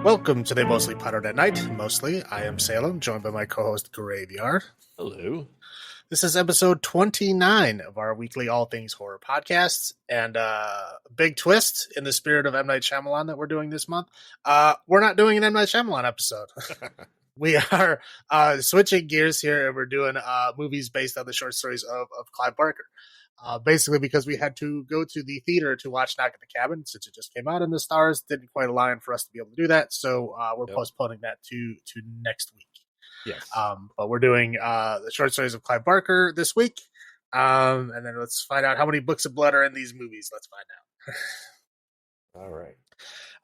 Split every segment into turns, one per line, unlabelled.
Welcome to They Mostly Pottered at Night. Mostly, I am Salem, joined by my co-host Graveyard.
Hello.
This is episode 29 of our weekly All Things Horror podcast, and a big twist in the spirit of M. Night Shyamalan that we're doing this month. We're not doing an M. Night Shyamalan episode. We are switching gears here, and we're doing movies based on the short stories of Clive Barker. Basically because we had to go to the theater to watch Knock at the Cabin since it just came out and the stars didn't quite align for us to be able to do that. So we're postponing that to next week.
Yes.
But we're doing the short stories of Clive Barker this week. And then let's find out how many books of blood are in these movies. Let's find
All right.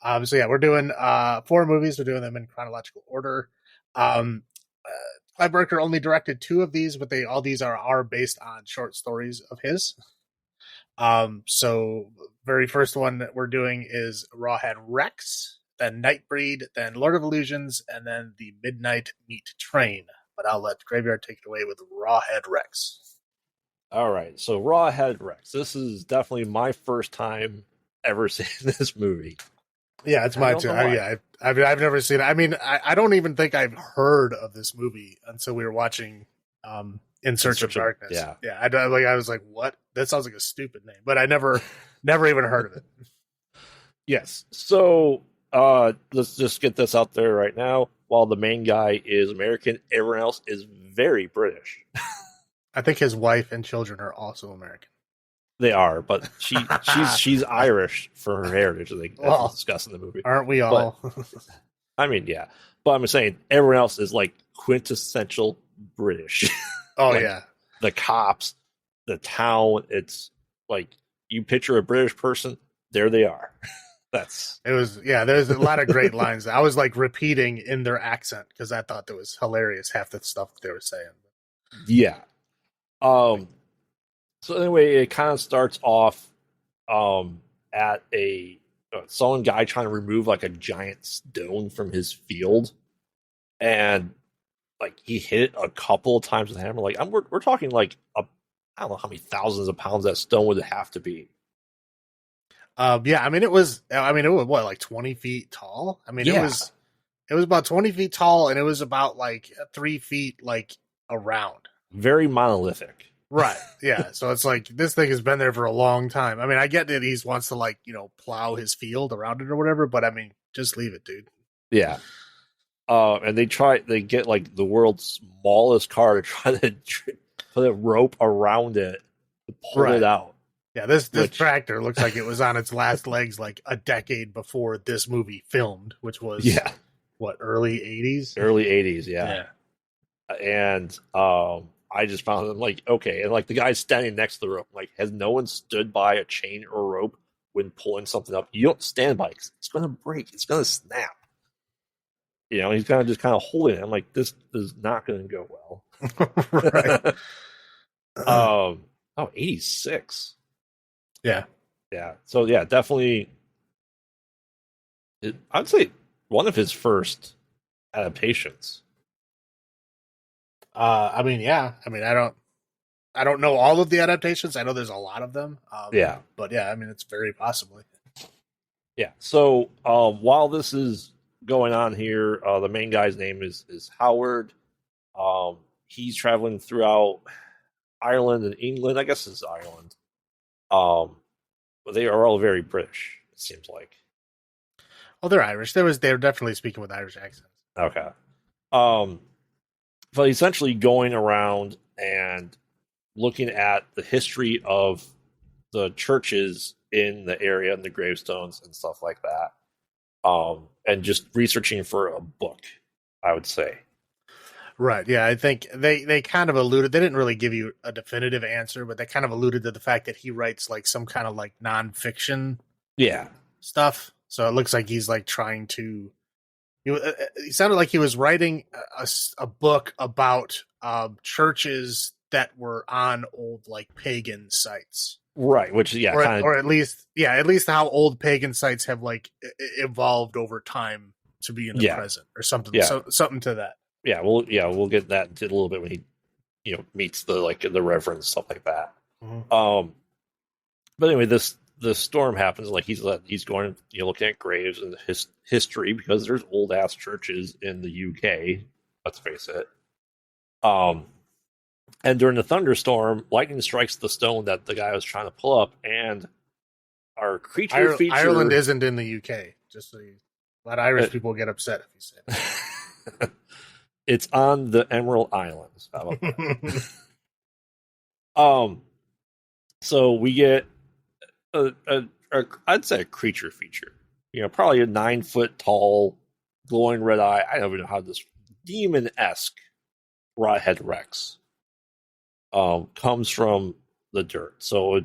out. So yeah, we're doing 4 movies. We're doing them in chronological order. Clive Barker only directed 2 of these, but all these are based on short stories of his. So very first one that we're doing is Rawhead Rex, then Nightbreed, then Lord of Illusions, and then the Midnight Meat Train. But I'll let Graveyard take it away with Rawhead Rex.
All right. So Rawhead Rex. This is definitely my first time ever seeing this movie.
Yeah, it's mine too. I've never seen it. I mean, I don't even think I've heard of this movie until we were watching In Search of Darkness.
Yeah.
I was like, what? That sounds like a stupid name, but I never even heard of it.
Yes. So let's just get this out there right now. While the main guy is American, everyone else is very British.
I think his wife and children are also American.
They are, but she's Irish for her heritage. They discuss in the movie,
aren't we all?
But, I mean, yeah, but I'm saying everyone else is like quintessential British.
Oh
like,
yeah,
the cops, the town. It's like you picture a British person, there they are. There's a lot of great lines. I was like repeating in their accent because I thought that was hilarious. Half the stuff that they were saying. Yeah. So anyway, it kind of starts off at some guy trying to remove like a giant stone from his field, and like he hit it a couple of times with a hammer. Like we're talking like I don't know how many thousands of pounds that stone would have to be.
Yeah, I mean it was what, like 20 feet tall? I mean it was about 20 feet tall, and it was about like 3 feet like around.
Very monolithic.
Right. Yeah. So it's like this thing has been there for a long time. I mean, I get that he wants to like, plow his field around it or whatever, but I mean, just leave it, dude.
Yeah. And they get like the world's smallest car to try to put a rope around it to pull it out.
Yeah, this tractor looks like it was on its last legs like a decade before this movie filmed, which was early 80s?
Early 80s, yeah. And I just found them like, okay. And like the guy standing next to the rope, like, has no one stood by a chain or rope when pulling something up? You don't stand by it. It's going to break. It's going to snap. He's kind of holding it. I'm like, this is not going to go well. Right. 86.
Yeah.
Yeah. So yeah, definitely. I'd say one of his first adaptations.
I mean, I don't know all of the adaptations. I know there's a lot of them. But yeah, I mean, it's very possibly.
Yeah. So while this is going on here, the main guy's name is Howard. He's traveling throughout Ireland and England. I guess it's Ireland. But they are all very British, it seems like.
Oh, they're Irish. They're definitely speaking with Irish accents.
Okay. But essentially going around and looking at the history of the churches in the area and the gravestones and stuff like that. And just researching for a book, I would say.
Right. Yeah, I think they kind of alluded. They didn't really give you a definitive answer, but they kind of alluded to the fact that he writes like some kind of like nonfiction stuff. So it looks like he's like trying to. He sounded like he was writing a book about churches that were on old like pagan sites.
Right, which
or at least how old pagan sites have like evolved over time to be in the present or something. Yeah. Something to that.
Yeah, we'll get that into a little bit when he meets the reverend, stuff like that.
Mm-hmm.
But anyway, this the storm happens, like he's going, looking at graves and his history, because there's old ass churches in the UK. Let's face it. And during the thunderstorm, lightning strikes the stone that the guy was trying to pull up, and our creature feature.
Ireland isn't in the UK. Just so a lot of Irish people get upset if you say that.
It's on the Emerald Islands. How about that? So we get I'd say a creature feature. Probably a 9-foot tall, glowing red eye. I don't even know how this demon-esque Rawhead Rex comes from the dirt. So I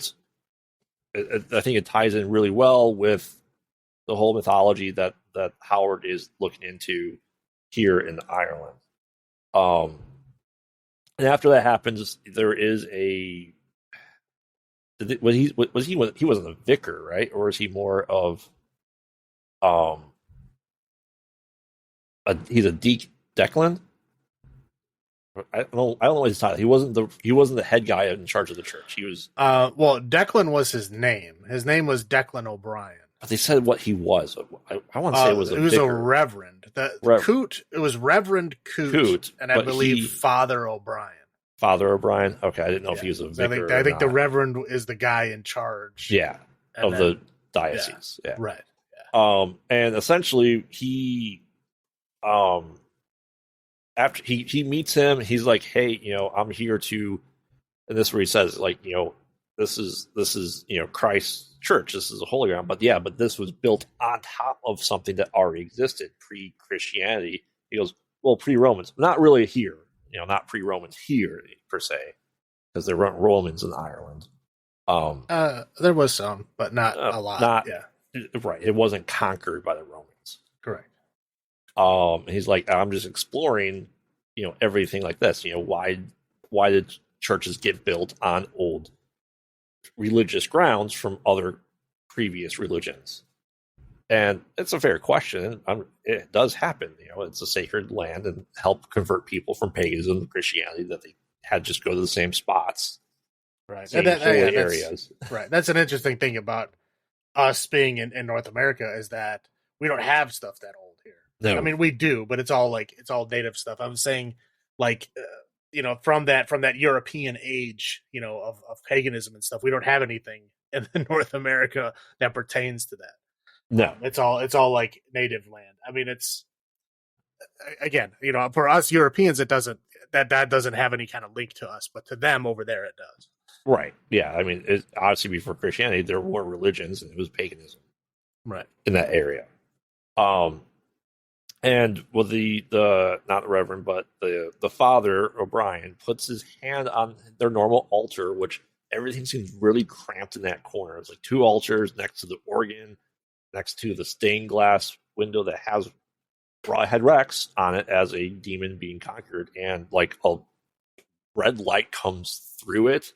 think it ties in really well with the whole mythology that Howard is looking into here in Ireland. And after that happens, there is he wasn't a vicar, right? Or is he more of he's a Declan? I don't know what his title. He wasn't the head guy in charge of the church. He was
well, Declan was his name. His name was Declan O'Brien.
But they said what he was. I want to say it was
a reverend. Coot. It was Reverend Coot, and I believe Father O'Brien.
Father O'Brien. Okay, I didn't know if he was a vicar.
I think the Reverend is the guy in charge.
Yeah, the diocese. Yeah.
Right.
Yeah. And essentially he, after he meets him, he's like, hey, I'm here to, and this is where he says, like, this is Christ's church. This is a holy ground, but this was built on top of something that already existed pre-Christianity. He goes, well, pre-Romans, not really here, not pre-Romans here per se, because there weren't Romans in Ireland.
There was some, but not a lot.
Right. It wasn't conquered by the Romans.
Correct.
He's like, I'm just exploring, everything like this. Why did churches get built on old religious grounds from other previous religions? And it's a fair question. It does happen. It's a sacred land, and help convert people from paganism to Christianity that they had just go to the same spots,
right?
Same areas.
Right. That's an interesting thing about us being in North America, is that we don't have stuff that old here.
No.
I mean, we do, but it's all native stuff. I'm saying, like, from that European age, of paganism and stuff, we don't have anything in North America that pertains to that.
No,
it's all like native land. I mean, it's, again, for us Europeans, it doesn't have any kind of link to us, but to them over there it does.
Right. Yeah. I mean, obviously before Christianity, there were religions, and it was paganism,
right,
in that area. And with the not the Reverend, but the Father O'Brien puts his hand on their normal altar, which everything seems really cramped in that corner. It's like 2 altars next to the organ, next to the stained glass window that has Rawhead Rex on it as a demon being conquered, and like a red light comes through it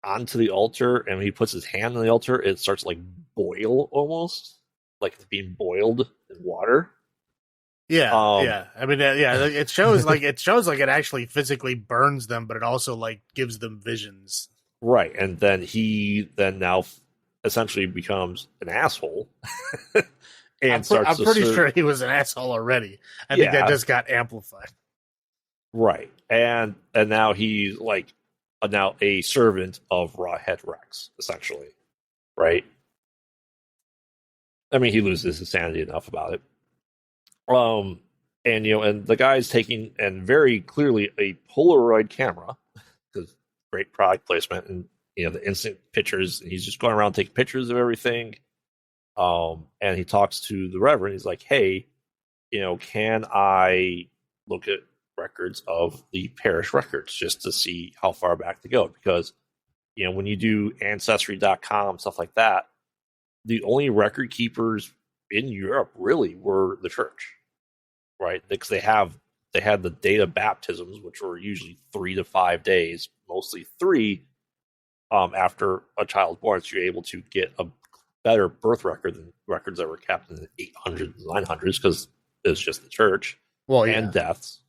onto the altar, and when he puts his hand on the altar, it starts to like boil, almost like it's being boiled in water.
Yeah, yeah. I mean, it shows like it actually physically burns them, but it also like gives them visions.
Right, and then he now essentially becomes an asshole. And
I'm pretty sure he was an asshole already. I think that just got amplified.
Right, and now he's like now a servant of Rawhead Rex, essentially. Right. I mean, he loses his sanity enough about it. And and the guy's taking, and very clearly, a Polaroid camera, because great product placement, and the instant pictures. And he's just going around taking pictures of everything. And he talks to the Reverend. He's like, "Hey, can I look at records of the parish records just to see how far back to go?" Because when you do Ancestry.com, stuff like that, the only record keepers in Europe really were the church, right? Because they had the date of baptisms, which were usually 3 to 5 days, mostly 3, after a child's born. So you're able to get a better birth record than records that were kept in the 800s, 900s, because it's just the church.
Well,
and deaths.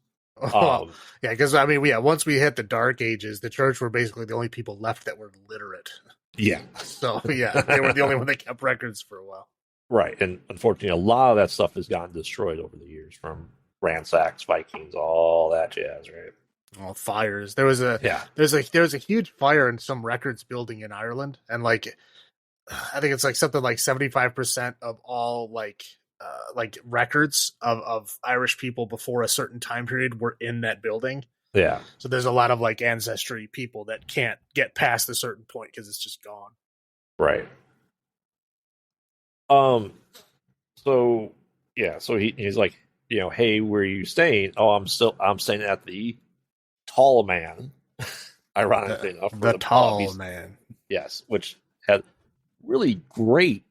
Yeah, because I mean, once we hit the Dark Ages, the church were basically the only people left that were literate.
Yeah.
So yeah, they were the only one that kept records for a while.
Right. And unfortunately, a lot of that stuff has gotten destroyed over the years, from ransacks, Vikings, all that jazz, right?
Well, fires. There was a huge fire in some records building in Ireland, and like I think it's like something like 75% of all like records of Irish people before a certain time period were in that building.
Yeah.
So there's a lot of like ancestry people that can't get past a certain point because it's just gone.
Right. Um. So yeah. So he's like, hey, where are you staying? Oh, I'm staying at the Tall Man. Ironically enough, for
The Tall
pub.
Man.
Yes, which had really great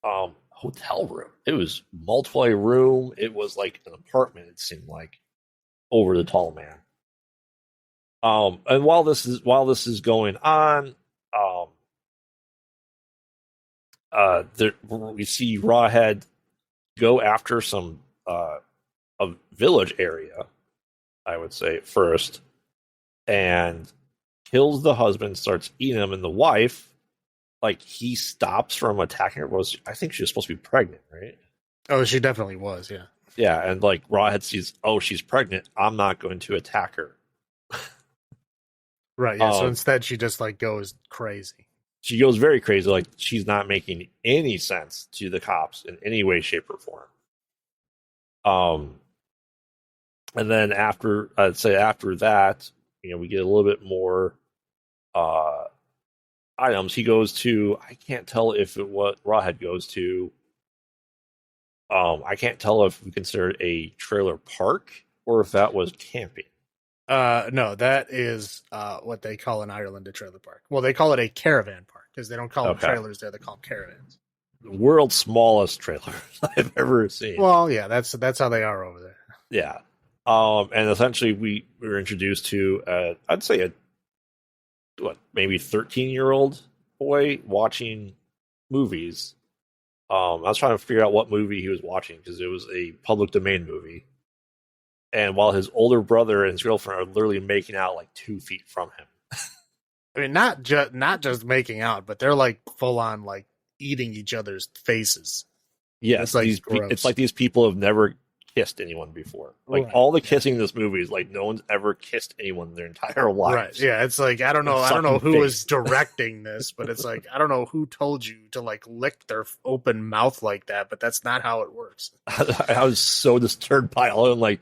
hotel room. It was multiple room. It was like an apartment. It seemed like, over the Tall Man. And while this is going on, we see Rawhead go after a village area, I would say, first, and kills the husband, starts eating him, and the wife, like, he stops from attacking her. I think she was supposed to be pregnant, right?
Oh, she definitely was, yeah.
Yeah, and like Rawhead sees, oh, she's pregnant, I'm not going to attack her.
Right, yeah. So instead she just like goes crazy.
She goes very crazy, like she's not making any sense to the cops in any way, shape, or form. And then after that, we get a little bit more items. He goes to, I can't tell if it what Rawhead goes to. I can't tell if we consider it a trailer park or if that was camping.
No, that is what they call in Ireland a trailer park. Well, they call it a caravan park because they don't call them trailers there; they call them caravans.
The world's smallest trailer I've ever seen.
Well, yeah, that's how they are over there.
Yeah, and essentially we were introduced to I'd say maybe 13-year-old boy watching movies. I was trying to figure out what movie he was watching because it was a public domain movie. And while his older brother and his girlfriend are literally making out like 2 feet from him.
I mean, not just making out, but they're like full on like eating each other's faces.
Yeah, it's like these people have never kissed anyone before. Like all the kissing in this movie is like no one's ever kissed anyone in their entire lives. Right.
Yeah, it's like I don't know who was directing this, but it's like I don't know who told you to like lick their open mouth like that, but that's not how it works.
I was so disturbed by all of them, like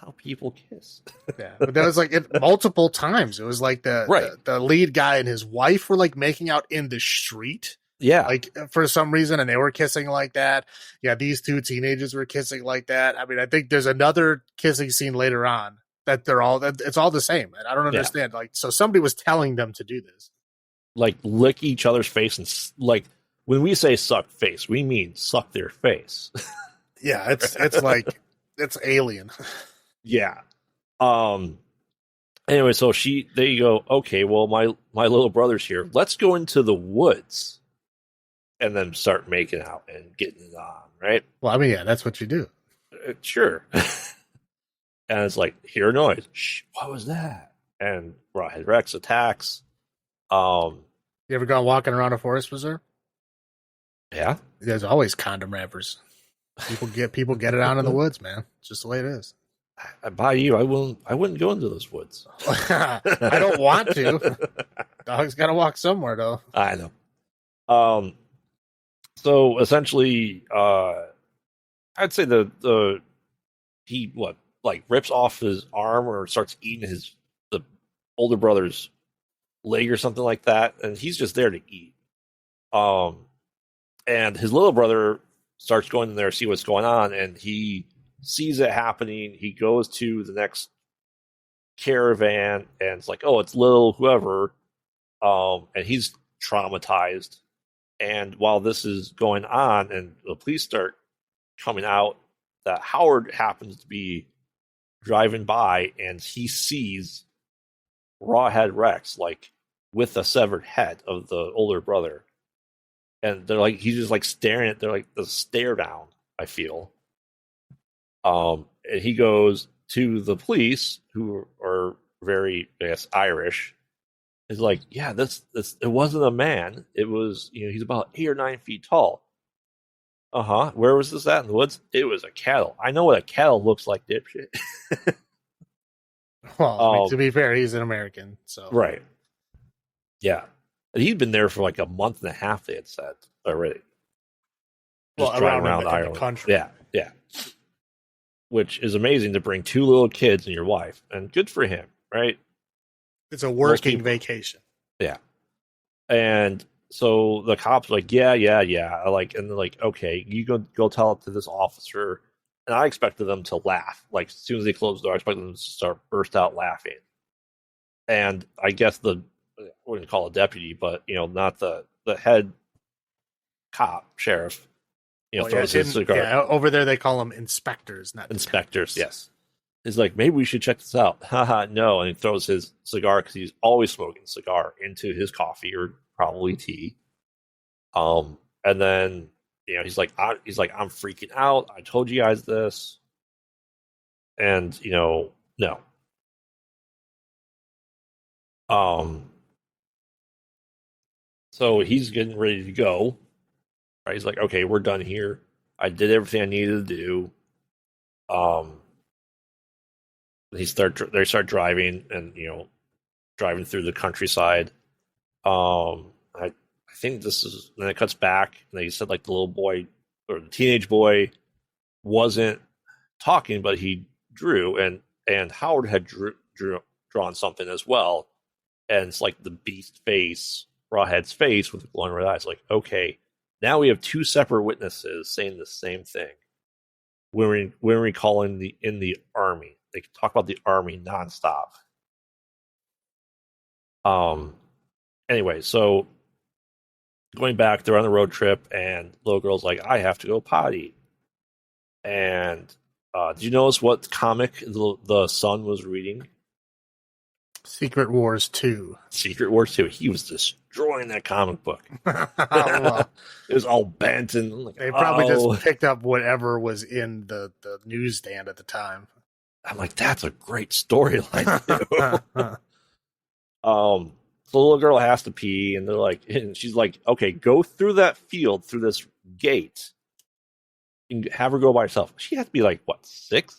how people kiss.
Yeah, but that was like it multiple times. It was like the lead guy and his wife were like making out in the street.
Yeah,
like for some reason, and they were kissing like that. Yeah, these 2 teenagers were kissing like that. I mean, I think there's another kissing scene later on that it's all the same. And I don't understand. Yeah. Like, so somebody was telling them to do this,
like lick each other's face, and like when we say suck face, we mean suck their face.
Yeah, it's like it's alien.
Yeah. Anyway, so they go, okay, well, my little brother's here. Let's go into the woods and then start making out and getting it on, right?
Well, I mean, yeah, that's what you do.
Sure. And it's like, hear a noise. Shh, what was that? And Rawhead Rex attacks.
You ever gone walking around a forest preserve?
Yeah.
There's always condom wrappers. People get it out in the woods, man. It's just the way it is.
By you, I wouldn't go into those woods.
I don't want to. Dog's got to walk somewhere, though.
I know. So essentially, I'd say he rips off his arm or starts eating the older brother's leg or something like that, and he's just there to eat. And his little brother starts going in there to see what's going on, and he sees it happening. He goes to the next caravan, and it's like, oh, it's little whoever, and he's traumatized. And while this is going on, and the police start coming out, that Howard happens to be driving by, and he sees Rawhead Rex, like with the severed head of the older brother, and they're like, he's just like staring at, they're like the stare down, I feel. And he goes to the police, who are very, I guess, Irish, He's like, yeah, this it wasn't a man. It was, he's about 8 or 9 feet tall. Uh-huh. Where was this at in the woods? It was a cattle. I know what a cattle looks like, dipshit.
Well, I mean, to be fair, he's an American, so
Right. Yeah. And he'd been there for like a month and a half, they had said already. Just driving around Ireland.
The country.
Yeah. Which is amazing to bring 2 little kids and your wife. And good for him, right?
It's a working vacation.
Yeah. And so the cops were like, yeah. Like, and they're like, okay, you go tell it to this officer. And I expected them to laugh. Like, as soon as they closed the door, I expected them to burst out laughing. And I guess I wouldn't call it deputy, but, not the head cop, sheriff, throws his cigar.
Yeah, over there they call them inspectors, not
inspectors, yes. He's like, maybe we should check this out. Haha, no. And he throws his cigar, because he's always smoking cigar, into his coffee or probably tea. And then, he's like, I'm freaking out. I told you guys this. And, no. So he's getting ready to go. Right? He's like, okay, we're done here. I did everything I needed to do. They start driving, and driving through the countryside. I think this is, then it cuts back, and they said like the little boy or the teenage boy wasn't talking, but he drew, and Howard had drawn something as well, and it's like the beast face, Rawhead's face with the glowing red eyes. Like, okay, now we have 2 separate witnesses saying the same thing. When we recall in the army, they talk about the army nonstop. Anyway, so going back, they're on the road trip, and little girl's like, I have to go potty. And did you notice what comic the son was reading?
Secret Wars 2.
Secret Wars 2. He was destroying that comic book. It was all bent, and like,
they probably just picked up whatever was in the newsstand at the time.
I'm like, that's a great storyline. So the little girl has to pee, and and she's like, okay, go through that field, through this gate, and have her go by herself. She has to be like, what, 6?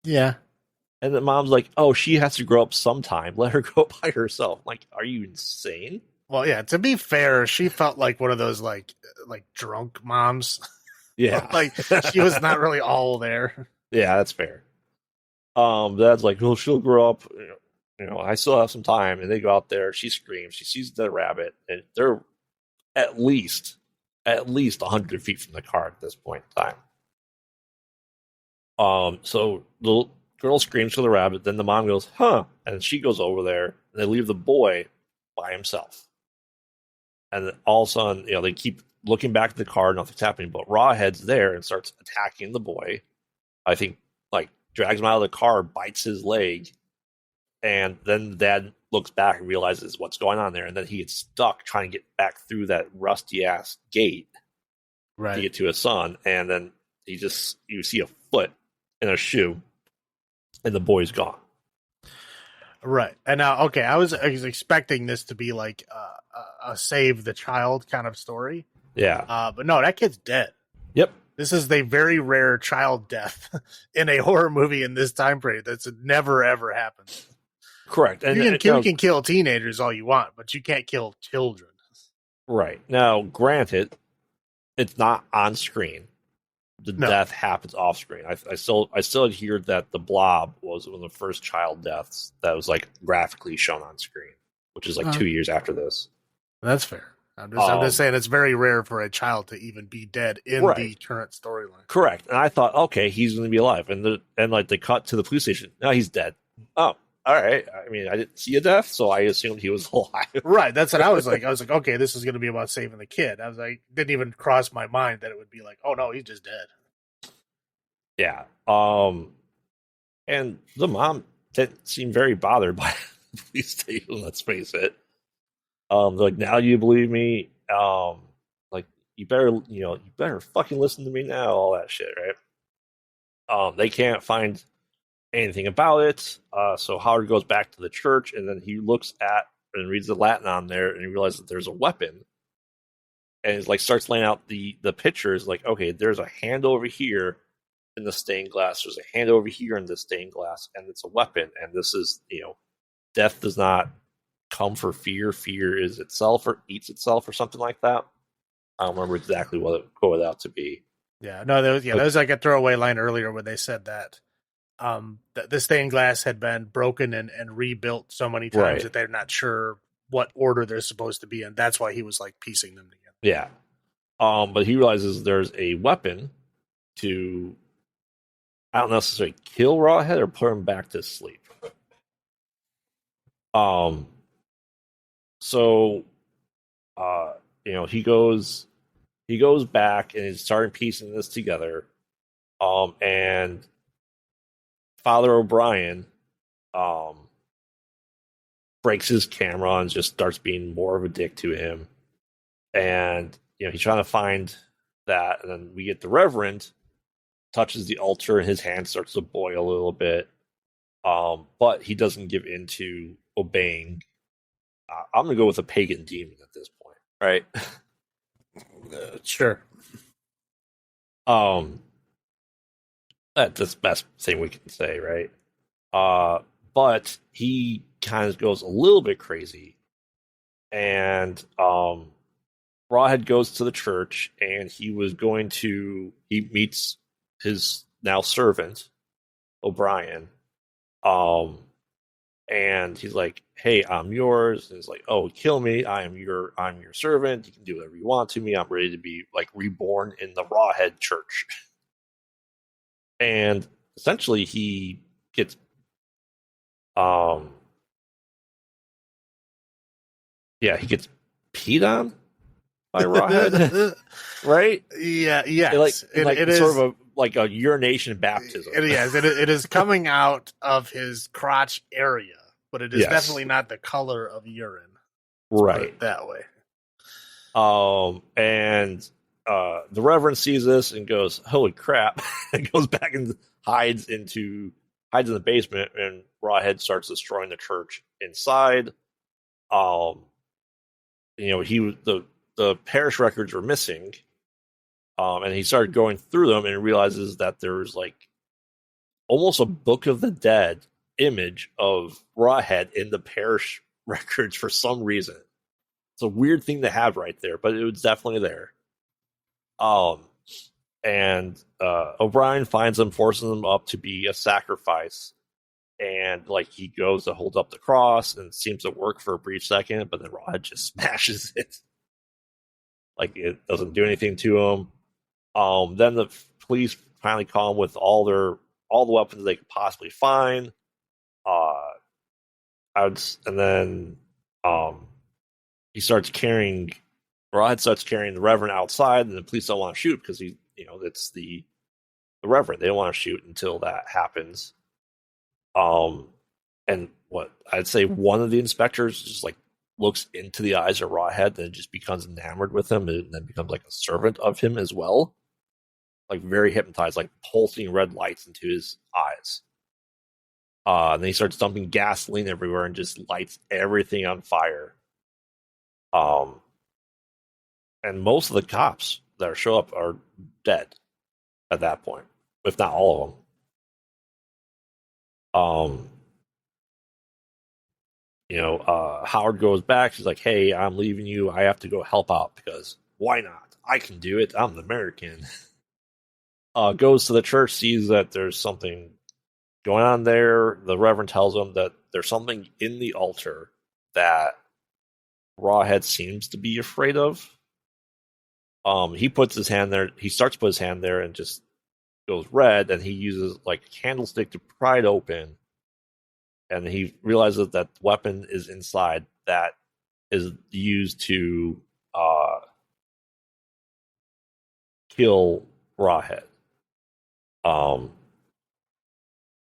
Yeah.
And the mom's like, oh, she has to grow up sometime. Let her go by herself. I'm like, are you insane?
Well, yeah, to be fair, she felt like one of those like drunk moms.
Yeah.
Like she was not really all there.
Yeah, that's fair. Dad's like, well, she'll grow up. I still have some time. And they go out there. She screams. She sees the rabbit, and they're at least 100 feet from the car at this point in time. So the girl screams for the rabbit. Then the mom goes, huh? And she goes over there, and they leave the boy by himself. And then all of a sudden, they keep looking back at the car. Nothing's happening. But Rawhead's there and starts attacking the boy. I think, drags him out of the car, bites his leg. And then the dad looks back and realizes what's going on there. And then he gets stuck trying to get back through that rusty-ass gate to get to his son. And then you see a foot and a shoe, and the boy's gone.
Right. And now, okay, I was expecting this to be like a save the child kind of story.
Yeah.
But no, that kid's dead.
Yep.
This is the very rare child death in a horror movie in this time period. That's never, ever happened.
Correct. And
you can kill teenagers all you want, but you can't kill children.
Right. Now, granted, it's not on screen. The death happens off screen. I still adhere that The Blob was one of the first child deaths that was graphically shown on screen, which is 2 years after this.
That's fair. I'm just saying it's very rare for a child to even be dead in the current storyline.
Correct. And I thought, okay, he's going to be alive. And they cut to the police station. No, he's dead. Oh, all right. I mean, I didn't see a death, so I assumed he was alive.
Right. That's what I was like. I was like, okay, this is going to be about saving the kid. I was like, didn't even cross my mind that it would be like, oh no, he's just dead.
Yeah. And the mom didn't seem very bothered by the police station. Let's face it. They're like, now you believe me? You better fucking listen to me now. All that shit, right? They can't find anything about it. So Howard goes back to the church, and then he looks at and reads the Latin on there, and he realizes that there's a weapon, and it's like starts laying out the pictures. Like, okay, there's a hand over here in the stained glass. There's a hand over here in the stained glass, and it's a weapon. And this is, death does not come for fear. Fear is itself or eats itself or something like that. I don't remember exactly what it goes out to be.
Yeah, no, there was like a throwaway line earlier where they said that the stained glass had been broken and rebuilt so many times that they're not sure what order they're supposed to be in. That's why he was like piecing them together.
Yeah. But he realizes there's a weapon to, I don't necessarily kill Rawhead or put him back to sleep. So, he goes back and he's starting piecing this together. And Father O'Brien, breaks his camera and just starts being more of a dick to him. And, he's trying to find that. And then we get the Reverend touches the altar and his hand starts to boil a little bit. But he doesn't give in to obeying. I'm going to go with a pagan demon at this point, right?
Sure.
That's the best thing we can say, right? But he kind of goes a little bit crazy. And Rawhead goes to the church, and he meets his now servant, O'Brien. And he's like, "Hey, I'm yours." And he's like, "Oh, kill me. I'm your servant. You can do whatever you want to me. I'm ready to be like reborn in the Rawhead church." And essentially he gets he gets peed on by Rawhead. Right?
Yeah, yes.
It is sort of a urination baptism.
It is coming out of his crotch area, but it is definitely not the color of urine.
Right.
That way.
And the Reverend sees this and goes, "Holy crap," and goes back and hides in the basement, and Rawhead starts destroying the church inside. The parish records were missing. And he started going through them and realizes that there's like almost a Book of the Dead image of Rawhead in the parish records for some reason. It's a weird thing to have right there, but it was definitely there. And O'Brien finds him, forcing him up to be a sacrifice. And like he goes to hold up the cross, and it seems to work for a brief second, but then Rawhead just smashes it. Like it doesn't do anything to him. Then the police finally come with all the weapons they could possibly find. Rawhead starts carrying the Reverend outside, and the police don't want to shoot because it's the Reverend. They don't want to shoot until that happens. And what I'd say, one of the inspectors just like looks into the eyes of Rawhead, and just becomes enamored with him, and then becomes like a servant of him as well. Like very hypnotized, like pulsing red lights into his eyes. And then he starts dumping gasoline everywhere and just lights everything on fire. And most of the cops that show up are dead at that point, if not all of them. Howard goes back. She's like, "Hey, I'm leaving you. I have to go help out because why not? I can do it. I'm an American." Goes to the church, sees that there's something going on there. The Reverend tells him that there's something in the altar that Rawhead seems to be afraid of. He puts his hand there. He starts to put his hand there and just goes red, and he uses like a candlestick to pry it open. And he realizes that the weapon is inside that is used to kill Rawhead.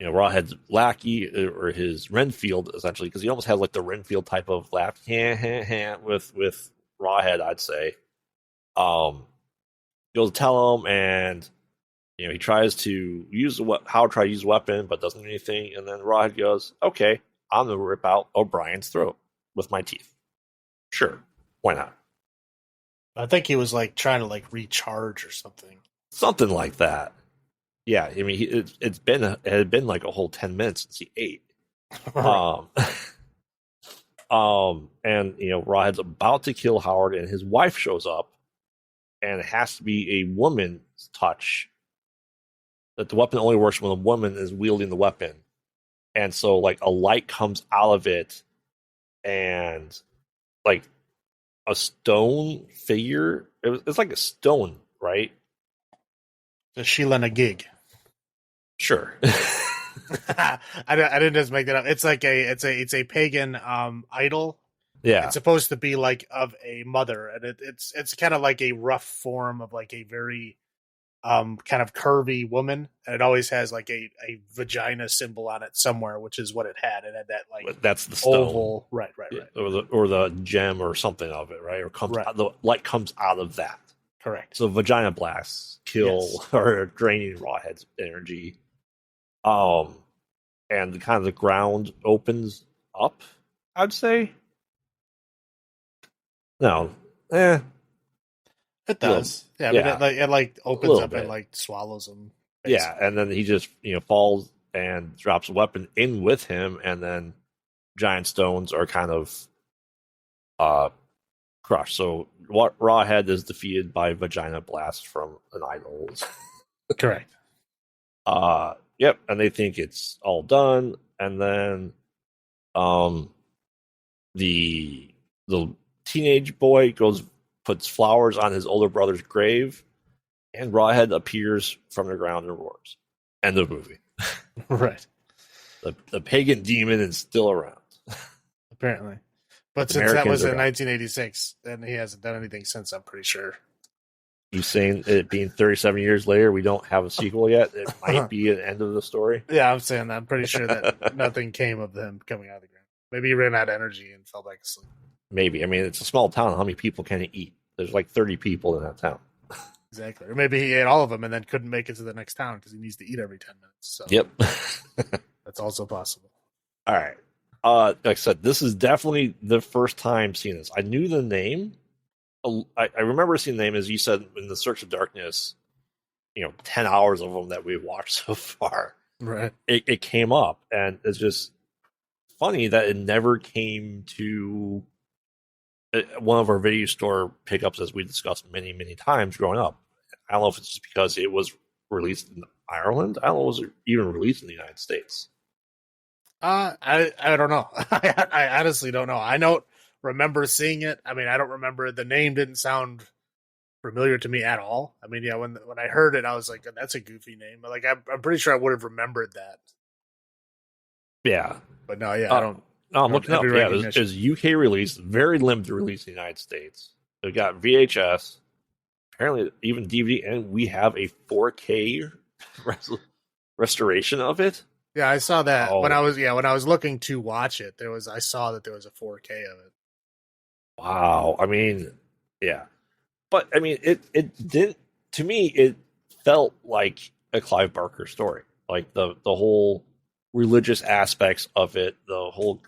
Rawhead's lackey, or his Renfield, essentially, because he almost has like the Renfield type of laugh with Rawhead, I'd say. Goes to tell him, and he tries to use to use the weapon, but doesn't do anything. And then Rawhead goes, "Okay, I'm gonna rip out O'Brien's throat." with my teeth. Sure, why not?
I think he was like trying to like recharge or something.
Something like that. Yeah, I mean, it had been like a whole 10 minutes since he ate. And Rawhead's about to kill Howard, and his wife shows up, and it has to be a woman's touch. That the weapon only works when a woman is wielding the weapon, and so like a light comes out of it, and like a stone figure. It's like a stone, right?
The Sheila Nagig.
Sure.
I didn't just make that up. It's like it's a pagan idol.
Yeah,
It's supposed to be like of a mother, and it's kind of like a rough form of like a very kind of curvy woman, and it always has like a vagina symbol on it somewhere, which is what it had. It had that like
that's the stone.
Oval, right,
or the gem or something of it, right? Or the light comes out of that.
Correct.
So vagina blasts kill or draining Rawhead's energy. And kind of the ground opens up, I'd say. No. It
does. Yeah, I mean, it like opens up and like swallows him.
Basically. Yeah, and then he just falls and drops a weapon in with him, and then giant stones are kind of crushed. So Rawhead is defeated by vagina blast from an idol.
Correct.
Yep, and they think it's all done, and then the teenage boy puts flowers on his older brother's grave, and Rawhead appears from the ground and roars. End of movie.
Right.
The pagan demon is still around.
Apparently. But since that was in 1986, and he hasn't done anything since, I'm pretty sure.
You saying it being 37 years later, we don't have a sequel yet? It might be an end of the story?
Yeah, I'm saying that. I'm pretty sure that nothing came of him coming out of the ground. Maybe he ran out of energy and fell back asleep.
Maybe. I mean, it's a small town. How many people can he eat? There's like 30 people in that town.
Exactly. Or maybe he ate all of them and then couldn't make it to the next town because he needs to eat every 10 minutes. So
yep.
That's also possible.
All right. Like I said, this is definitely the first time seeing this. I knew the name. I remember seeing the name, as you said, in The Search of Darkness, 10 hours of them that we've watched so far.
Right.
It came up, and it's just funny that it never came to one of our video store pickups, as we discussed many, many times growing up. I don't know if it's just because it was released in Ireland. I don't know, was it even released in the United States?
I don't know. I honestly don't know. I don't remember seeing it. I mean, I don't remember. The name didn't sound familiar to me at all. I mean, yeah, when I heard it, I was like, that's a goofy name. But like, I'm pretty sure I would have remembered that.
Yeah.
But no, yeah, I don't.
No, I'm looking up. Yeah, it was UK release, very limited release in the United States. It got VHS, apparently even DVD, and we have a 4K restoration of it.
Yeah, I saw that when I was looking to watch it. I saw that there was a 4K of it.
Wow, I mean, yeah, but I mean, it didn't. To me, it felt like a Clive Barker story, like the whole religious aspects of it, the whole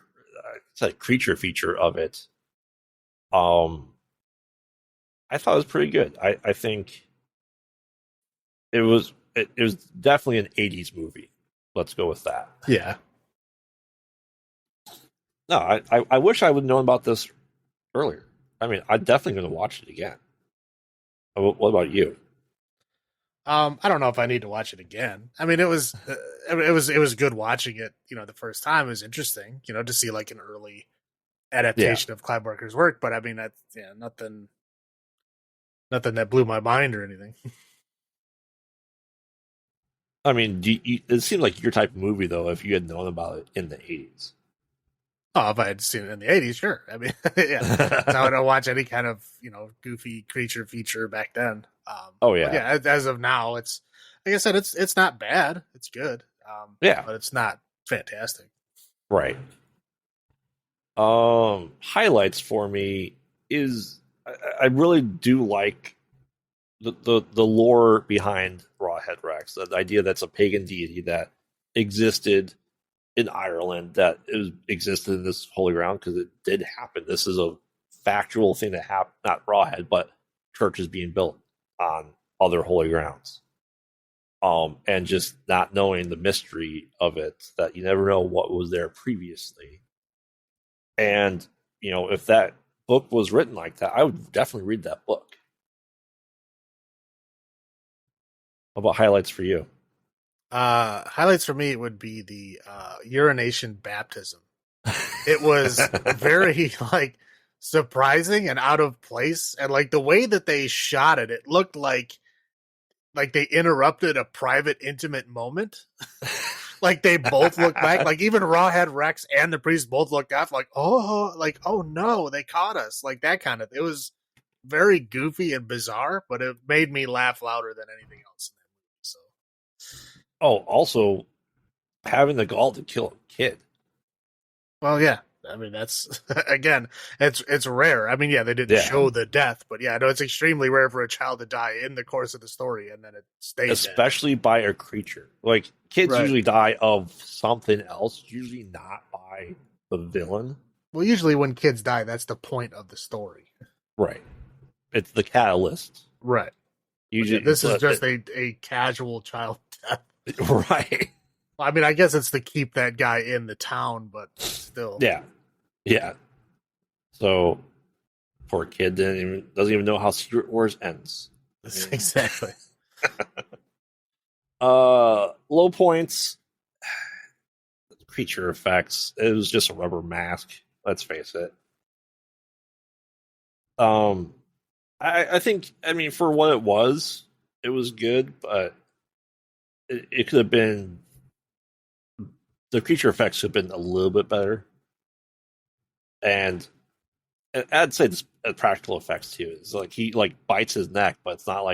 creature feature of it. I thought it was pretty good. I think it was definitely an 80s movie. Let's go with that.
Yeah.
No, I wish I would have known about this earlier. I mean, I'm definitely going to watch it again. What about you?
I don't know if I need to watch it again. I mean, it was good watching it. The first time. It was interesting. To see like an early adaptation of Clive Barker's work. But I mean, that's nothing that blew my mind or anything.
I mean, it seemed like your type of movie, though, if you had known about it in the 80s. Oh,
if I had seen it in the 80s, sure. I mean, yeah. So I don't watch any kind of, goofy creature feature back then. Yeah, as of now, it's, like I said, it's not bad. It's good. But it's not fantastic.
Right. Highlights for me is I really do like the lore behind Rawhead Rex, the idea that's a pagan deity that existed in Ireland that existed in this holy ground because it did happen. This is a factual thing that happened, not Rawhead, but churches being built on other holy grounds. And just not knowing the mystery of it, that you never know what was there previously. And, if that book was written like that, I would definitely read that book. What about highlights for you?
Highlights for me would be the urination baptism. It was very surprising and out of place, and the way that they shot it, it looked like they interrupted a private, intimate moment. They both looked back. Even Rawhead Rex and the priest both looked up, oh no, they caught us. That kind of. It was very goofy and bizarre, but it made me laugh louder than anything else in that movie. So.
Oh, also having the gall to kill a kid.
Well, yeah. I mean, that's again, it's rare. I mean, yeah, they didn't show the death, but yeah, no, it's extremely rare for a child to die in the course of the story, and then it stays.
Especially by a creature. Kids usually die of something else, usually not by the villain.
Well, usually when kids die, that's the point of the story.
Right. It's the catalyst.
Right.
Usually,
this is just a casual child death.
Right.
I mean, I guess it's to keep that guy in the town, but still.
Yeah. Yeah. So, poor kid doesn't even know how Secret Wars ends.
Exactly.
Low points. Creature effects. It was just a rubber mask. Let's face it. I think, for what it was good, but it could have been. The creature effects should have been a little bit better. And I'd say the practical effects too. It's he bites his neck, but it's not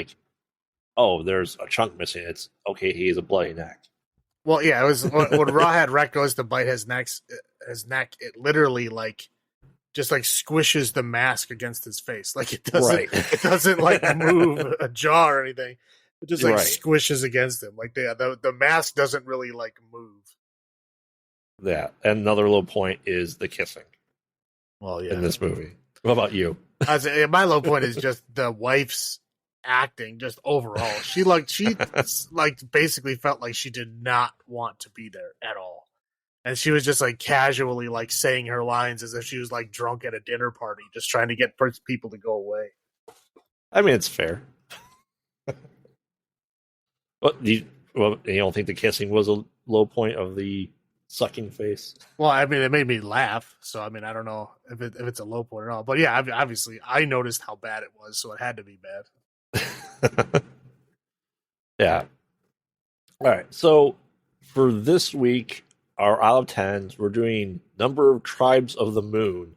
there's a chunk missing. It's okay, he has a bloody neck.
Well, yeah, it was when Rawhead Rex goes to bite his neck, it literally just squishes the mask against his face. It doesn't it doesn't move a jaw or anything. It just squishes against him. The mask doesn't really move.
Yeah, and another low point is the kissing.
Well, yeah.
In this movie. What about you?
My low point is just the wife's acting, just overall. She basically felt like she did not want to be there at all, and she was just casually saying her lines as if she was drunk at a dinner party, just trying to get people to go away.
I mean, it's fair. You don't think the kissing was a low point of the sucking face?
Well, I mean, it made me laugh, so I mean, I don't know if it's a low point at all. But yeah, obviously, I noticed how bad it was, so it had to be bad.
Yeah. All right. So for this week, our out of 10s, we're doing number of tribes of the moon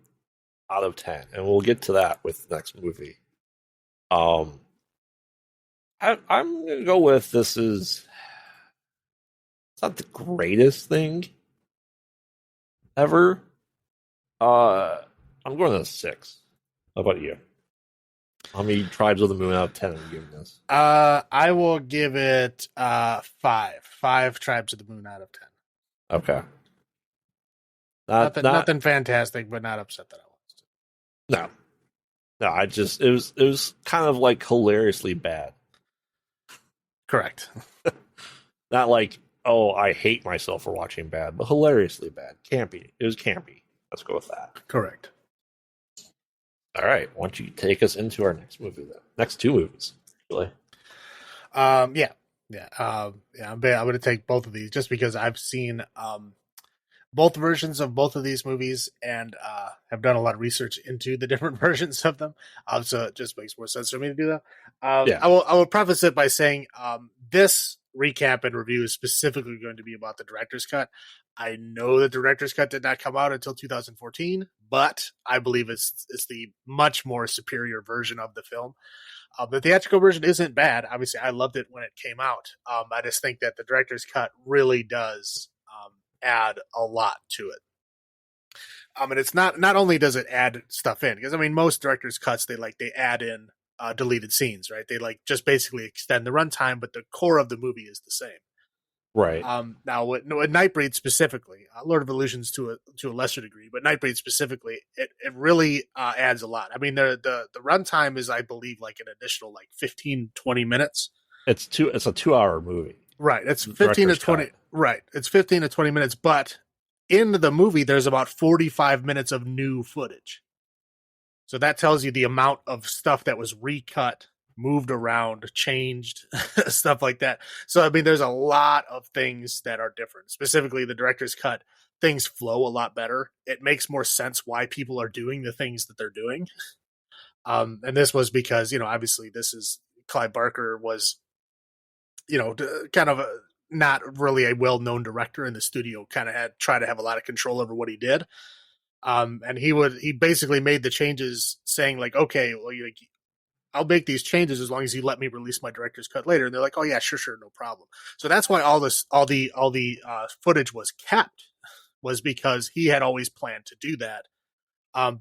out of 10, and we'll get to that with the next movie. I'm gonna go with this is. It's not the greatest thing ever. I'm going to 6. How about you? How many tribes of the moon out of 10 are you giving this?
I will give it 5. 5 tribes of the moon out of 10.
Okay.
Nothing fantastic, but not upset that I
lost. No. I just it was kind of hilariously bad.
Correct.
Not I hate myself for watching bad, but hilariously bad. Campy. It was campy. Let's go with that.
Correct.
All right. Why don't you take us into our next movie then? Next 2 movies, actually.
Yeah. I'm going to take both of these just because I've seen both versions of both of these movies and have done a lot of research into the different versions of them. So it just makes more sense for me to do that. I will preface it by saying this recap and review is specifically going to be about the director's cut. I know the director's cut did not come out until 2014, but I believe it's the much more superior version of the film. The theatrical version isn't bad. Obviously, I loved it when it came out. I just think that the director's cut really does add a lot to it. And it's not only does it add stuff in, because I mean most director's cuts they add in deleted scenes, right? They just basically extend the runtime, but the core of the movie is the same.
Right.
Now, with Nightbreed specifically, Lord of Illusions to a lesser degree, but Nightbreed specifically, it really adds a lot. I mean, the runtime is, I believe, like an additional like 15-20 minutes.
It's a 2-hour movie.
Right. It's 15 to 20. Cut. Right. It's 15 to 20 minutes, but in the movie, there's about 45 minutes of new footage. So that tells you the amount of stuff that was recut, moved around, changed, stuff like that. So, I mean, there's a lot of things that are different. Specifically, the director's cut, things flow a lot better. It makes more sense why people are doing the things that they're doing. And this was because, obviously this is Clive Barker was, kind of not really a well-known director, and the studio kind of had tried to have a lot of control over what he did. And he basically made the changes saying like, okay, well, I'll make these changes as long as you let me release my director's cut later. And they're like, oh yeah, sure, no problem. So that's why all the footage was kept, was because he had always planned to do that.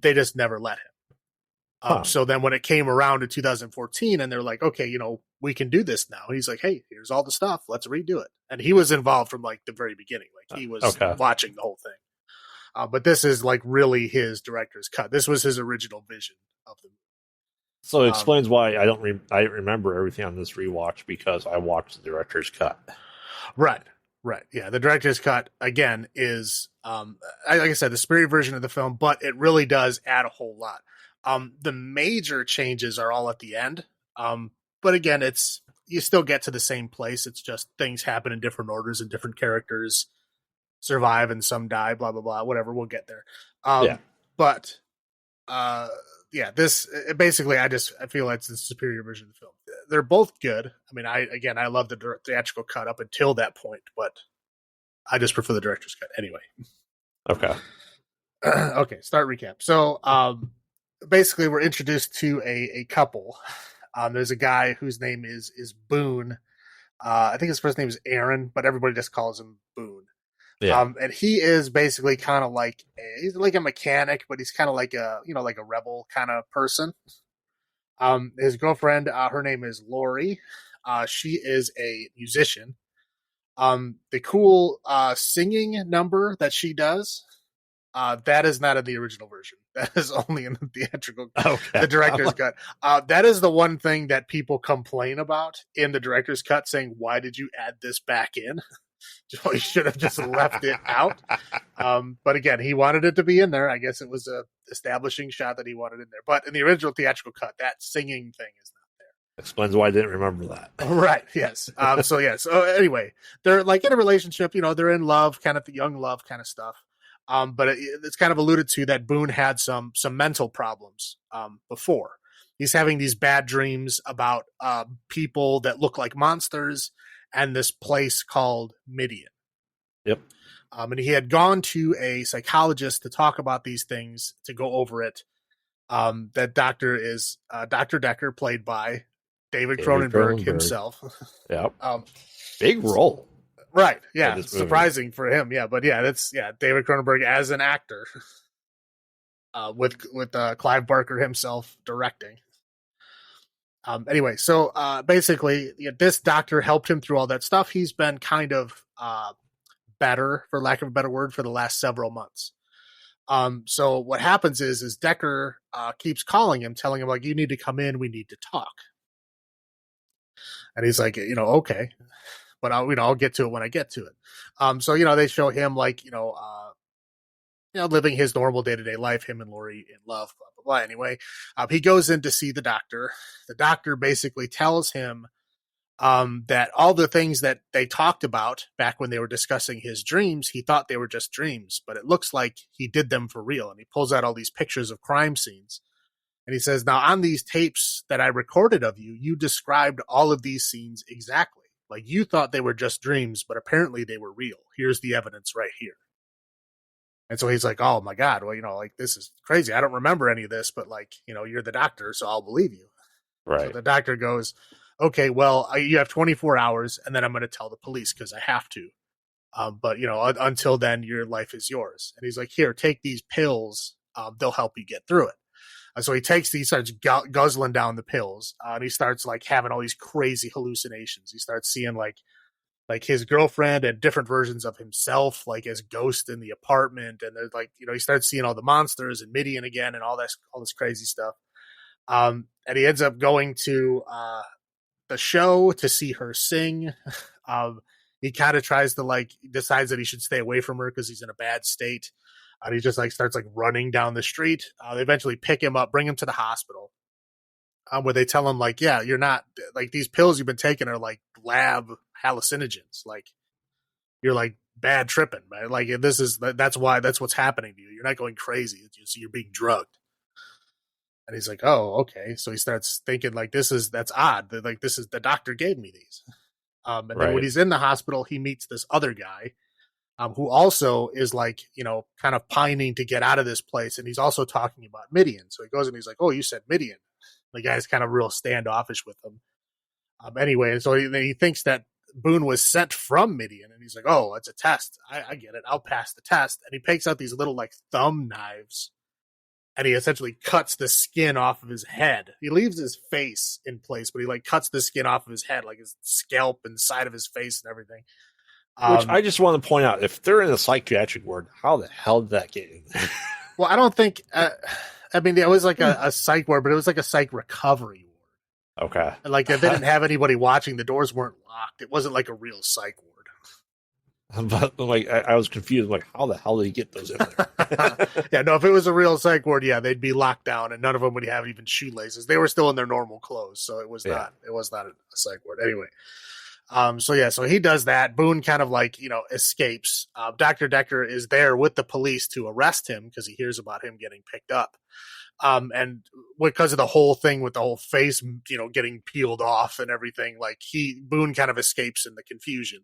They just never let him. So then when it came around in 2014 and they're like, okay, we can do this now. He's like, hey, here's all the stuff. Let's redo it. And he was involved from like the very beginning. Like he was watching the whole thing. But this is like really his director's cut. This was his original vision of the movie.
So it explains why I remember everything on this rewatch, because I watched the director's cut.
Right. Yeah, the director's cut again is, like I said, the superior version of the film, but it really does add a whole lot. The major changes are all at the end, but again, you still get to the same place. It's just things happen in different orders and different characters survive and some die, blah blah blah, whatever, we'll get there. But this basically, I feel like it's the superior version of the film. They're both good. I mean, I love the theatrical cut up until that point, but I just prefer the director's cut anyway. Okay, start recap. So basically we're introduced to a couple. There's a guy whose name is Boone. I think his first name is Aaron, but everybody just calls him Boone. Yeah. And he is basically kind of like he's like a mechanic, but he's kind of like a rebel kind of person. His girlfriend, her name is Lori. She is a musician. The cool singing number that she does, that is not in the original version. That is only in the theatrical, the director's cut. That is the one thing that people complain about in the director's cut, saying, "Why did you add this back in?" You should have just left it out. But again, he wanted it to be in there. I guess it was a establishing shot that he wanted in there. But in the original theatrical cut, that singing thing is not there.
Explains why I didn't remember that.
Right. Yes. So anyway, they're like in a relationship. They're in love, kind of the young love kind of stuff. But it's kind of alluded to that Boone had some mental problems before. He's having these bad dreams about people that look like monsters and this place called Midian.
Yep.
And he had gone to a psychologist to talk about these things, to go over it. That doctor is Dr. Decker, played by David Cronenberg himself.
Yep. Big role.
Right. Yeah. Surprising for him. Yeah. But David Cronenberg as an actor, with Clive Barker himself directing. Anyway, so basically, this doctor helped him through all that stuff. He's been kind of better, for lack of a better word, for the last several months. So what happens is Decker keeps calling him, telling him, like, you need to come in, we need to talk. And he's like, okay, but I'll get to it when I get to it. So they show him like, living his normal day-to-day life, him and Lori in love, blah, blah, blah. Anyway, he goes in to see the doctor. The doctor basically tells him that all the things that they talked about back when they were discussing his dreams, he thought they were just dreams, but it looks like he did them for real. And he pulls out all these pictures of crime scenes. And he says, now on these tapes that I recorded of you, you described all of these scenes exactly. Like you thought they were just dreams, but apparently they were real. Here's the evidence right here. And so he's like, oh my God, well, like this is crazy. I don't remember any of this, but like, you're the doctor, so I'll believe you.
Right.
So the doctor goes, okay, well, you have 24 hours and then I'm going to tell the police because I have to. But until then, your life is yours. And he's like, here, take these pills. They'll help you get through it. So he starts guzzling down the pills, and he starts like having all these crazy hallucinations. He starts seeing like like his girlfriend and different versions of himself, like as ghosts in the apartment. And there's like, he starts seeing all the monsters and Midian again and all this crazy stuff. And he ends up going to the show to see her sing. He kind of tries to decides that he should stay away from her because he's in a bad state. And he just starts running down the street. They eventually pick him up, bring him to the hospital. Where they tell him yeah, you're not these pills you've been taking are lab hallucinogens. You're bad tripping, man. That's what's happening to you. You're not going crazy. You're being drugged. And he's like, oh, okay. So he starts thinking that's odd. This is the doctor gave me these. And then when he's in the hospital, he meets this other guy who also is kind of pining to get out of this place. And he's also talking about Midian. So he goes and he's like, oh, you said Midian. The guy's kind of real standoffish with him. Anyway, and so he thinks that Boone was sent from Midian. And he's like, oh, it's a test. I get it. I'll pass the test. And he takes out these little thumb knives. And he essentially cuts the skin off of his head. He leaves his face in place, but he cuts the skin off of his head, his scalp and side of his face and everything.
Which I just want to point out, if they're in a psychiatric ward, how the hell did that get in there?
Well, I don't think. I mean, it was a psych ward, but it was a psych recovery ward.
Okay.
And they didn't have anybody watching. The doors weren't locked. It wasn't a real psych ward.
But I was confused. How the hell did he get those in there?
Yeah, no. If it was a real psych ward, yeah, they'd be locked down, and none of them would have even shoelaces. They were still in their normal clothes, so it was not. It was not a psych ward anyway. So he does that. Boone kind of escapes. Dr. Decker is there with the police to arrest him because he hears about him getting picked up. And because of the whole thing with the whole face, getting peeled off and everything, Boone kind of escapes in the confusion.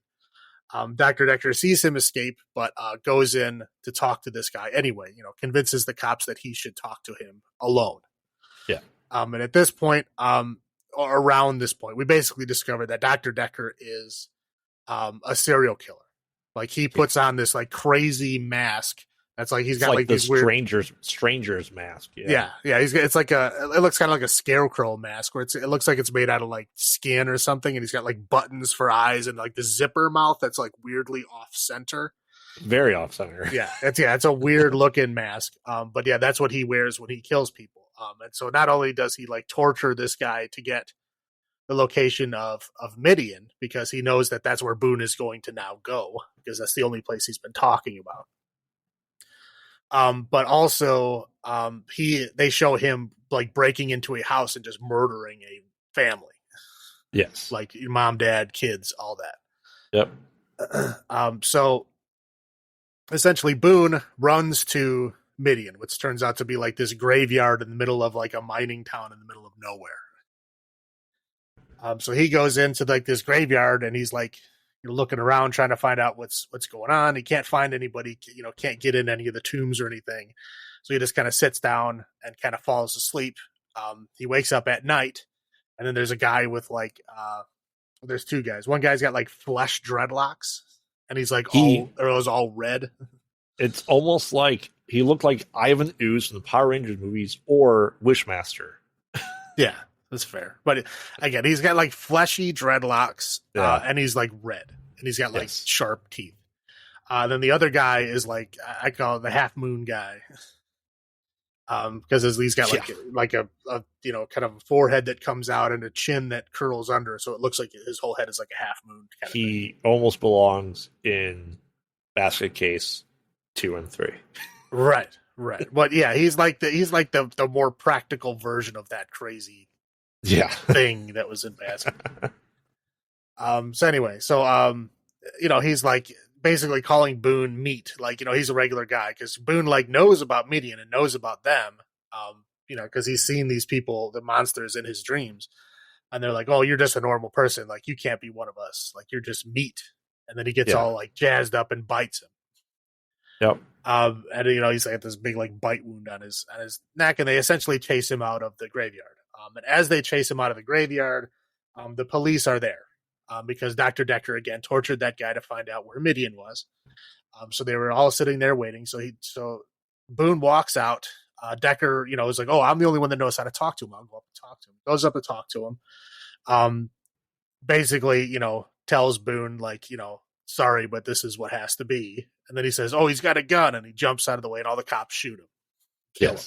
Dr. Decker sees him escape, but goes in to talk to this guy anyway, convinces the cops that he should talk to him alone.
Yeah.
And at this point, or around this point, we basically discovered that Dr. Decker is a serial killer. He puts on this crazy mask. That's he's got
the
these weird
stranger's mask.
Yeah. It's it looks kind of like a scarecrow mask where it looks like it's made out of skin or something. And he's got buttons for eyes and the zipper mouth that's weirdly off center.
Very off center.
It's a weird looking mask. But yeah, that's what he wears when he kills people. And so not only does he torture this guy to get the location of Midian because he knows that that's where Boone is going to now go because that's the only place he's been talking about. But also, they show him breaking into a house and just murdering a family.
Yes.
Your mom, dad, kids, all that.
Yep.
So essentially Boone runs to Midian, which turns out to be this graveyard in the middle of a mining town in the middle of nowhere. So he goes into this graveyard and he's looking around trying to find out what's going on. He can't find anybody, can't get in any of the tombs or anything. So he just kind of sits down and kind of falls asleep. He wakes up at night and then there's a guy with there's two guys. One guy's got flesh dreadlocks and he's all red.
It's almost like he looked like Ivan Ooze from the Power Rangers movies or Wishmaster.
Yeah. That's fair. But again, he's got fleshy dreadlocks and he's red and he's got sharp teeth. Then the other guy is I call it the half moon guy. Because he's got a kind of a forehead that comes out and a chin that curls under. So it looks like his whole head is a half moon.
He almost belongs in Basket Case 2 and 3.
Right. But yeah, he's the more practical version of that crazy thing that was in Basket. So anyway, he's basically calling Boone meat. He's a regular guy because Boone knows about Midian and knows about them. Because he's seen these people, the monsters in his dreams. And they're oh, you're just a normal person. You can't be one of us. You're just meat. And then he gets all jazzed up and bites him.
Yep.
And he's got this big bite wound on his neck, and they essentially chase him out of the graveyard. And as they chase him out of the graveyard, the police are there because Dr. Decker again tortured that guy to find out where Midian was. So they were all sitting there waiting. So Boone walks out. Decker, is oh, I'm the only one that knows how to talk to him. I'll go up and talk to him. Goes up to talk to him. Basically, tells Boone, like, sorry, but this is what has to be. And then he says, oh, he's got a gun, and he jumps out of the way, and all the cops shoot him. Kill him.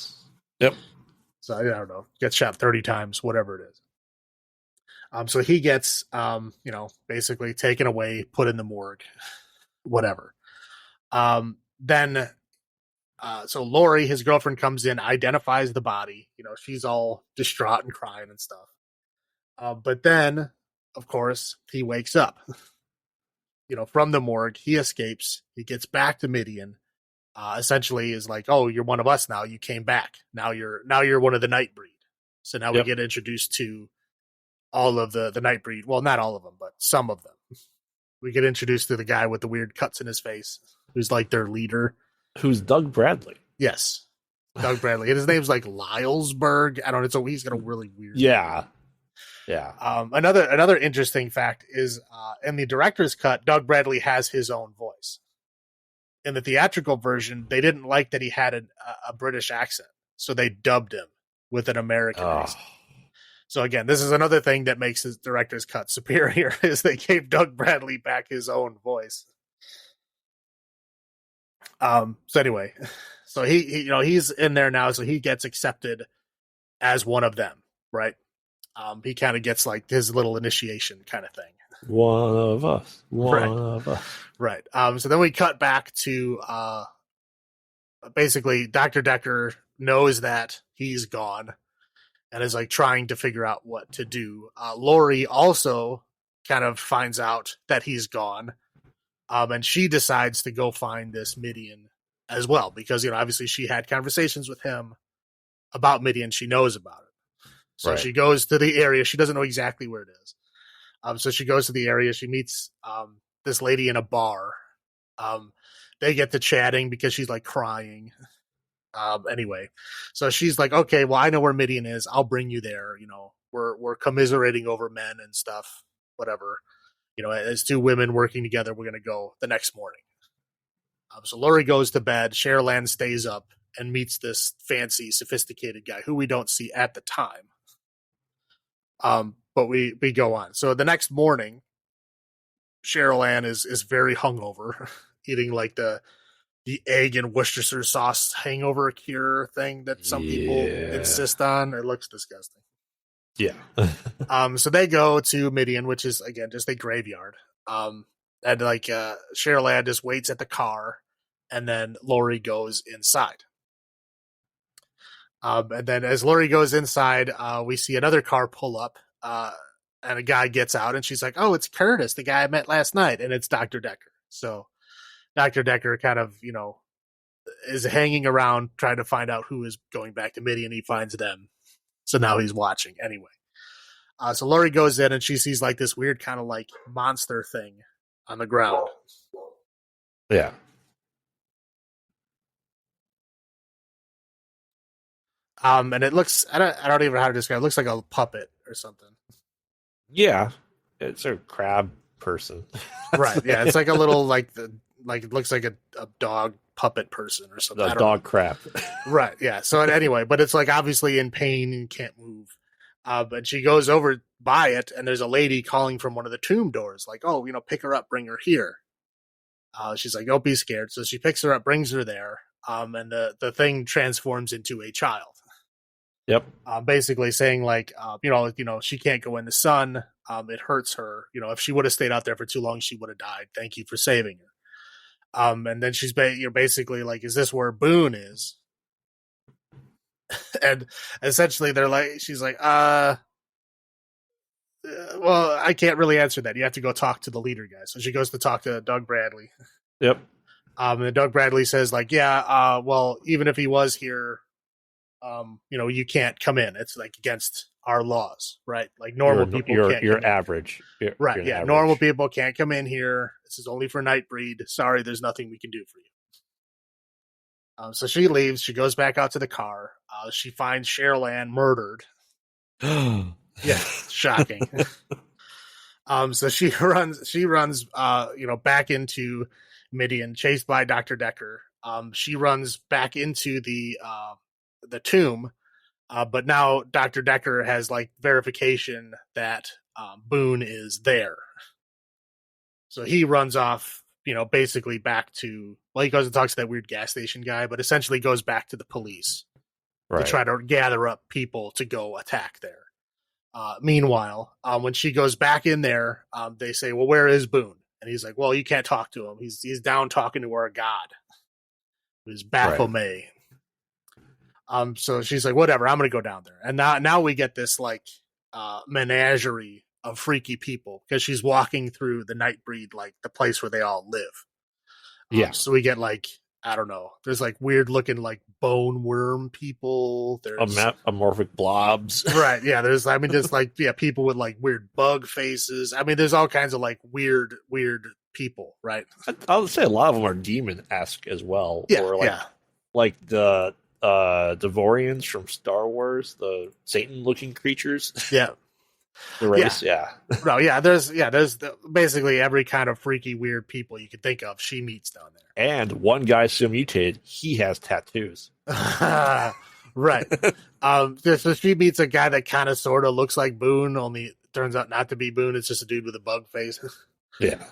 Yep.
So I don't know, gets shot 30 times, whatever it is. So he gets, basically taken away, put in the morgue, whatever. Then so Lori, his girlfriend, comes in, identifies the body. She's all distraught and crying and stuff. But then, of course, he wakes up, from the morgue. He escapes. He gets back to Midian. Essentially is like, oh, you're one of us now. You came back. Now you're one of the Nightbreed. So now we get introduced to all of the Nightbreed. Well, not all of them, but some of them. We get introduced to the guy with the weird cuts in his face, who's like their leader.
Who's Doug Bradley?
Yes, Doug Bradley. And his name's like Lylesburg. I don't know. So he's got a really weird
name.
Another interesting fact is in the director's cut, Doug Bradley has his own voice. In the theatrical version, they didn't like that he had a British accent, so they dubbed him with an American accent. So again, this is another thing that makes his director's cut superior, is they gave Doug Bradley back his own voice. So anyway, so he he's in there now, so he gets accepted as one of them, right? He kind of gets like his little initiation kind of thing.
One of us.
Right. So then we cut back to basically Dr. Decker knows that he's gone and is like trying to figure out what to do. Lori also kind of finds out that he's gone. And she decides to go find this Midian as well, because, obviously she had conversations with him about Midian. She knows about it. So she goes to the area. She doesn't know exactly where it is. So she goes to the area. She meets this lady in a bar. They get to chatting because she's like crying. Anyway, so she's like, okay, well, I know where Midian is. I'll bring you there. We're commiserating over men and stuff, whatever. As two women working together, we're going to go the next morning. So Lori goes to bed. Cherland stays up and meets this fancy, sophisticated guy who we don't see at the time. But we go on. So the next morning, Cheryl Ann is very hungover, eating like the egg and Worcestershire sauce hangover cure thing that some people insist on. It looks disgusting.
Yeah.
So they go to Midian, which is again just a graveyard. And like Cheryl Ann just waits at the car, and then Lori goes inside. And then as Lori goes inside, we see another car pull up, and a guy gets out, and she's like, oh, it's Curtis, the guy I met last night. And it's Dr. Decker. So Dr. Decker kind of, is hanging around trying to find out who is going back to Midian. He finds them. So now he's watching anyway. So Lori goes in and she sees like this weird kind of like monster thing on the ground.
Yeah.
And it looks, I don't even know how to describe it. It looks like a puppet or something.
Yeah. It's a crab person.
Right. Yeah. It's like a little, it looks like a dog puppet person or something.
A dog crab.
Right. Yeah. So anyway, but it's like obviously in pain and can't move. But she goes over by it, and there's a lady calling from one of the tomb doors, like, oh, pick her up, bring her here. She's like, don't be scared. So she picks her up, brings her there. And the thing transforms into a child.
Yep.
Basically saying like, she can't go in the sun. It hurts her. If she would have stayed out there for too long, she would have died. Thank you for saving her. And then she's basically like, is this where Boone is? And essentially they're like, she's like, well, I can't really answer that. You have to go talk to the leader guy. So she goes to talk to Doug Bradley.
Yep.
And Doug Bradley says like, yeah, well, even if he was here, you can't come in. It's like against our laws, right? Like normal people can't.
You're average.
Right. Yeah. Average. Normal people can't come in here. This is only for Nightbreed. Sorry, there's nothing we can do for you. So she leaves. She goes back out to the car. She finds Cheryl Ann murdered. Yeah, shocking. So she runs, back into Midian, chased by Dr. Decker. She runs back into the tomb, but now Dr. Decker has like verification that Boone is there. So he runs off, basically back to, he goes and talks to that weird gas station guy, but essentially goes back to the police to try to gather up people to go attack there. Meanwhile, when she goes back in there, they say, well, where is Boone? And he's like, well, you can't talk to him. He's down talking to our god, who's Baphomet. So she's like, whatever, I'm going to go down there. And now we get this like menagerie of freaky people because she's walking through the Nightbreed, like the place where they all live. So we get like, I don't know, there's like weird looking like bone worm people. There's
amorphic blobs.
Right. Yeah. There's like, people with like weird bug faces. I mean, there's all kinds of like weird people. Right.
I would say a lot of them are demon-esque as well.
Yeah.
Or like the Devorians from Star Wars, the Satan-looking creatures.
Yeah.
The race,
No, there's basically every kind of freaky, weird people you could think of. She meets down there,
and one guy so mutated, he has tattoos.
Right. So she meets a guy that kind of sort of looks like Boone, only turns out not to be Boone. It's just a dude with a bug face.
Yeah.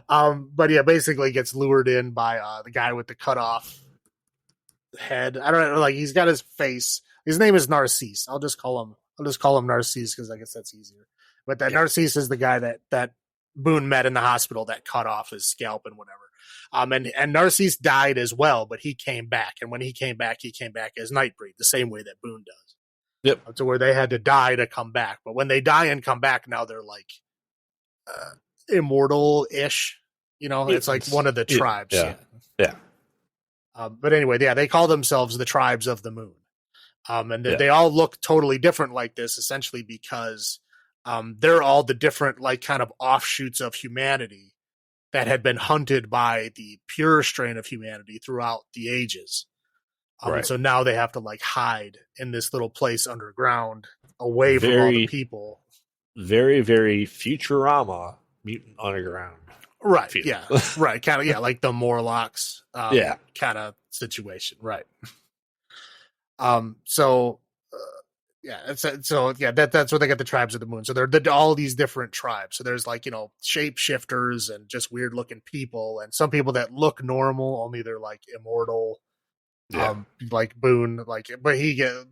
But basically gets lured in by the guy with the cut off head. I don't know, like he's got his face. His name is Narcisse. I'll just call him Narcisse because I guess that's easier. But Narcisse is the guy that Boone met in the hospital that cut off his scalp and whatever. And Narcisse died as well, but he came back. And when he came back as Nightbreed, the same way that Boone does.
Yep.
To where they had to die to come back. But when they die and come back, now they're like immortal-ish. It's like one of the tribes.
Yeah.
But anyway, they call themselves the Tribes of the Moon. And they all look totally different like this, essentially because they're all the different, like, kind of offshoots of humanity that had been hunted by the pure strain of humanity throughout the ages. And so now they have to, like, hide in this little place underground, away from all the people.
Very, very Futurama, Mutant Underground.
Right,
feel.
Yeah, right, kind of, like the Morlocks kind of situation, right. That's where they get the Tribes of the Moon. So they're all these different tribes. So there's like, shapeshifters and just weird looking people and some people that look normal, only they're like immortal. Like Boone,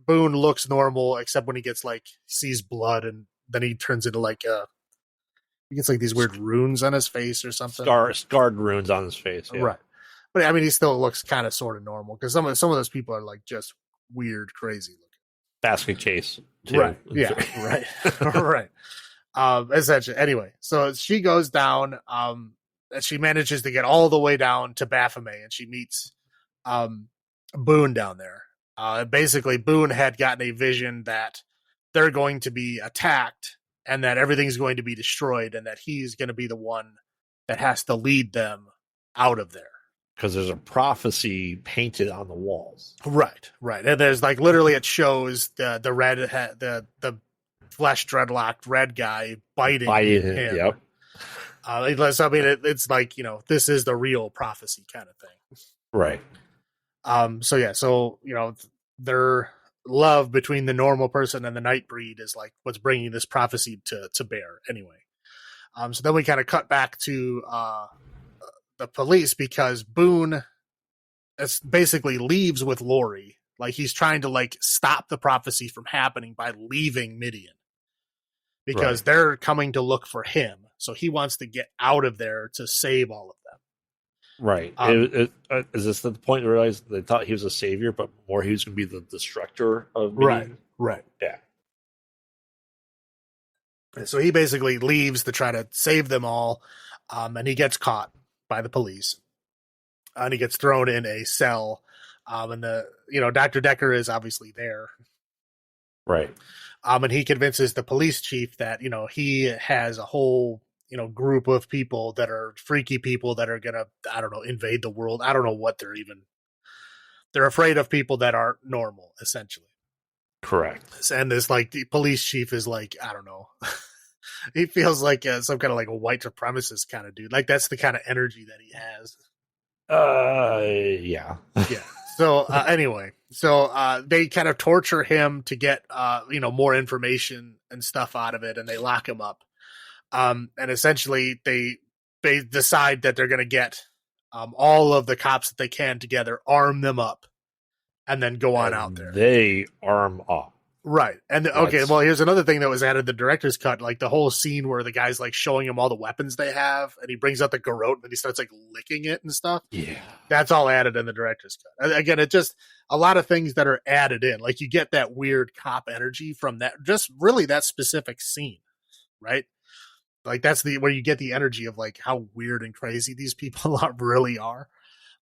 Boone looks normal except when he gets like sees blood and then he turns into like he gets like these weird runes on his face or something.
Scarred runes on his face. Yeah.
Right. But I mean, he still looks kind of sort of normal because some of those people are like just weird, crazy looking.
Basket case. Too.
Right. Yeah. Right. Right. Essentially. Anyway, so she goes down, and she manages to get all the way down to Baphomet, and she meets Boone down there. Basically, Boone had gotten a vision that they're going to be attacked and that everything's going to be destroyed and that he's going to be the one that has to lead them out of there.
Because there's a prophecy painted on the walls.
Right. And there's like literally it shows the flesh dreadlocked red guy biting him. Yep. So, I mean, it's like, this is the real prophecy kind of thing.
Right.
So their love between the normal person and the Nightbreed is like what's bringing this prophecy to bear anyway. So then we kind of cut back to the police because Boone basically leaves with Lori. Like he's trying to like stop the prophecy from happening by leaving Midian because they're coming to look for him. So he wants to get out of there to save all of them.
Right. Is this the point where they thought he was a savior, but more he was going to be the destructor of Midian?
Right.
Yeah.
And so he basically leaves to try to save them all, and he gets caught by the police, and he gets thrown in a cell. And Dr. Decker is obviously there,
right?
And he convinces the police chief that he has a whole group of people that are freaky people that are gonna invade the world. I don't know what they're afraid of people that aren't normal, essentially.
Correct.
And this like the police chief is like, I don't know. He feels like some kind of like a white supremacist kind of dude. Like that's the kind of energy that he has.
Yeah.
Yeah. So anyway, they kind of torture him to get more information and stuff out of it, and they lock him up. And essentially they decide that they're going to get all of the cops that they can together, arm them up, and then go on out there.
They arm up.
Right. And okay, well, here's another thing that was added in the director's cut, like the whole scene where the guy's like showing him all the weapons they have, and he brings out the garrote and he starts like licking it and stuff.
Yeah.
That's all added in the director's cut. Again, it just a lot of things that are added in. Like you get that weird cop energy from that, just really that specific scene, right? Like that's where you get the energy of like how weird and crazy these people really are.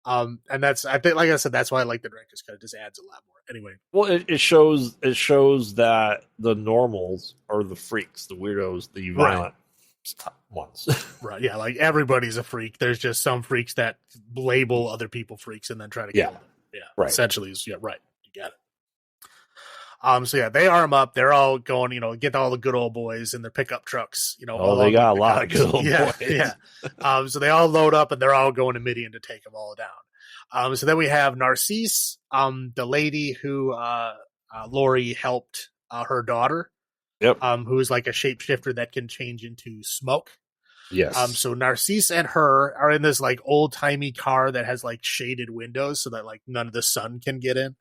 And that's, I think, like I said, that's why I like the director's cut. It just adds a lot more. Anyway.
Well, it shows that the normals are the freaks, the weirdos, the violent ones.
Right. Yeah. Like everybody's a freak. There's just some freaks that label other people freaks and then try to kill them. Yeah. Right. Essentially, right. You got it. So yeah, they arm up. They're all going, get all the good old boys in their pickup trucks.
They got a lot of good old boys.
Yeah. So they all load up and they're all going to Midian to take them all down. So then we have Narcisse, the lady who Lori helped her daughter.
Yep.
Who's like a shapeshifter that can change into smoke.
Yes.
So Narcisse and her are in this like old timey car that has like shaded windows so that like none of the sun can get in.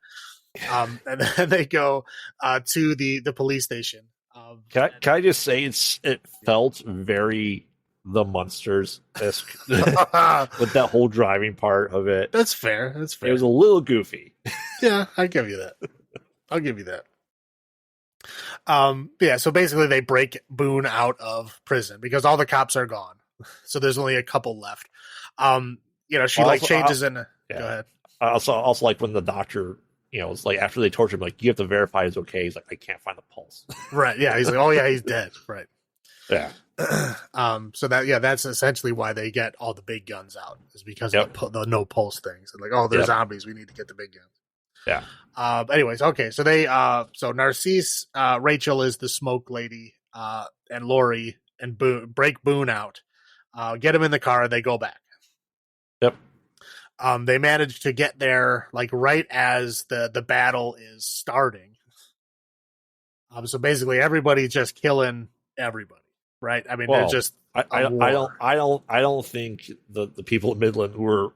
And then they go to the police station.
Can I just say it felt very The Munsters with that whole driving part of it.
That's fair. It
was a little goofy.
Yeah, I'll give you that. Yeah, so basically they break Boone out of prison because all the cops are gone. So there's only a couple left. She changes in. Go ahead.
Also like when the doctor, it's like after they torture him, like you have to verify he's okay. He's like, I can't find the pulse.
Right. Yeah. He's like, oh yeah, he's dead. Right.
Yeah.
So that's essentially why they get all the big guns out, is because of the no pulse things. And like, oh, they're zombies. We need to get the big guns.
Yeah.
Anyways, okay. So so Narcisse, Rachel is the smoke lady, and Lori and Boone break Boone out, get him in the car. They go back.
Yep.
They manage to get there like right as the battle is starting. So basically everybody's just killing everybody, right? I mean, they're just.
I don't think the people of Midland were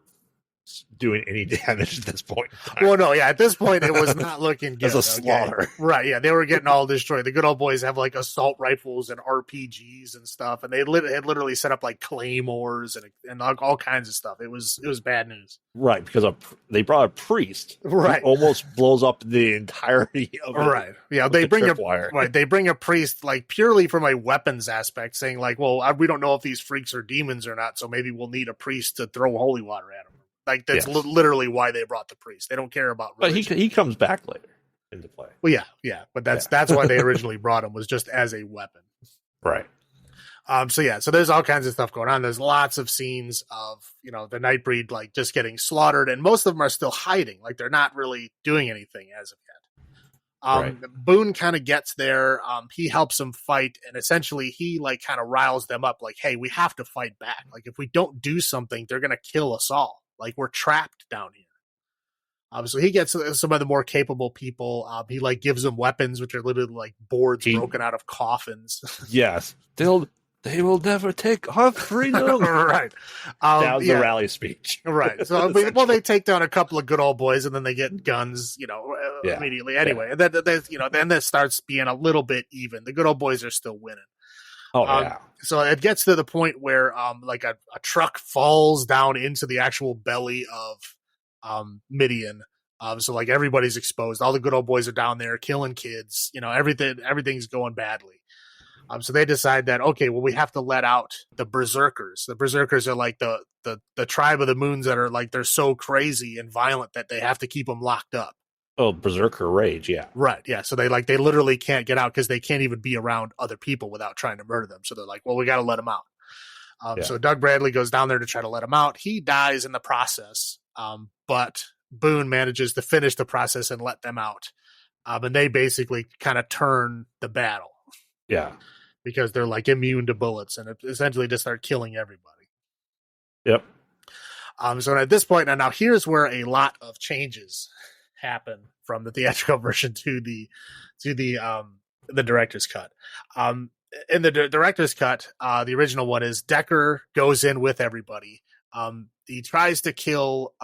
doing any damage at this point.
Well, no, yeah, at this point it was not looking good.
As a slaughter.
Right, yeah, they were getting all destroyed. The good old boys have like assault rifles and RPGs and stuff, and they had literally set up like claymores and all kinds of stuff. It was bad news.
Right, because they brought a priest,
right,
who almost blows up the entirety of it.
Right, yeah, they bring a priest like purely from a weapons aspect, saying like, well, we don't know if these freaks are demons or not, so maybe we'll need a priest to throw holy water at them. Like that's literally why they brought the priest. They don't care about religion.
But he comes back later into play.
Well, yeah, but that's why they originally brought him, was just as a weapon.
Right.
So there's all kinds of stuff going on. There's lots of scenes of the Nightbreed like just getting slaughtered, and most of them are still hiding. Like they're not really doing anything as of yet. Boone kind of gets there. He helps them fight, and essentially he like kind of riles them up. Like, hey, we have to fight back. Like if we don't do something, they're gonna kill us all. Like we're trapped down here. So he gets some of the more capable people. He like gives them weapons, which are literally like boards broken out of coffins.
Yes, they will never take our freedom.
Right.
That was the rally speech.
Right. So they take down a couple of good old boys, and then they get guns, immediately. Anyway, and then that starts being a little bit even. The good old boys are still winning.
Oh yeah.
So it gets to the point where like a truck falls down into the actual belly of Midian. So like everybody's exposed. All the good old boys are down there killing kids. Everything's going badly. So they decide that, okay, well, we have to let out the berserkers. The berserkers are like the tribe of the moons that are like, they're so crazy and violent that they have to keep them locked up.
Oh, berserker rage, yeah.
Right, yeah. So they literally can't get out because they can't even be around other people without trying to murder them. So they're like, well, we got to let them out. So Doug Bradley goes down there to try to let him out. He dies in the process, but Boone manages to finish the process and let them out. And they basically kind of turn the battle.
Yeah.
Because they're like immune to bullets and essentially just start killing everybody.
Yep.
So at this point, now here's where a lot of changes happen from the theatrical version to the director's cut. in the director's cut, the original one is Decker goes in with everybody. He tries to kill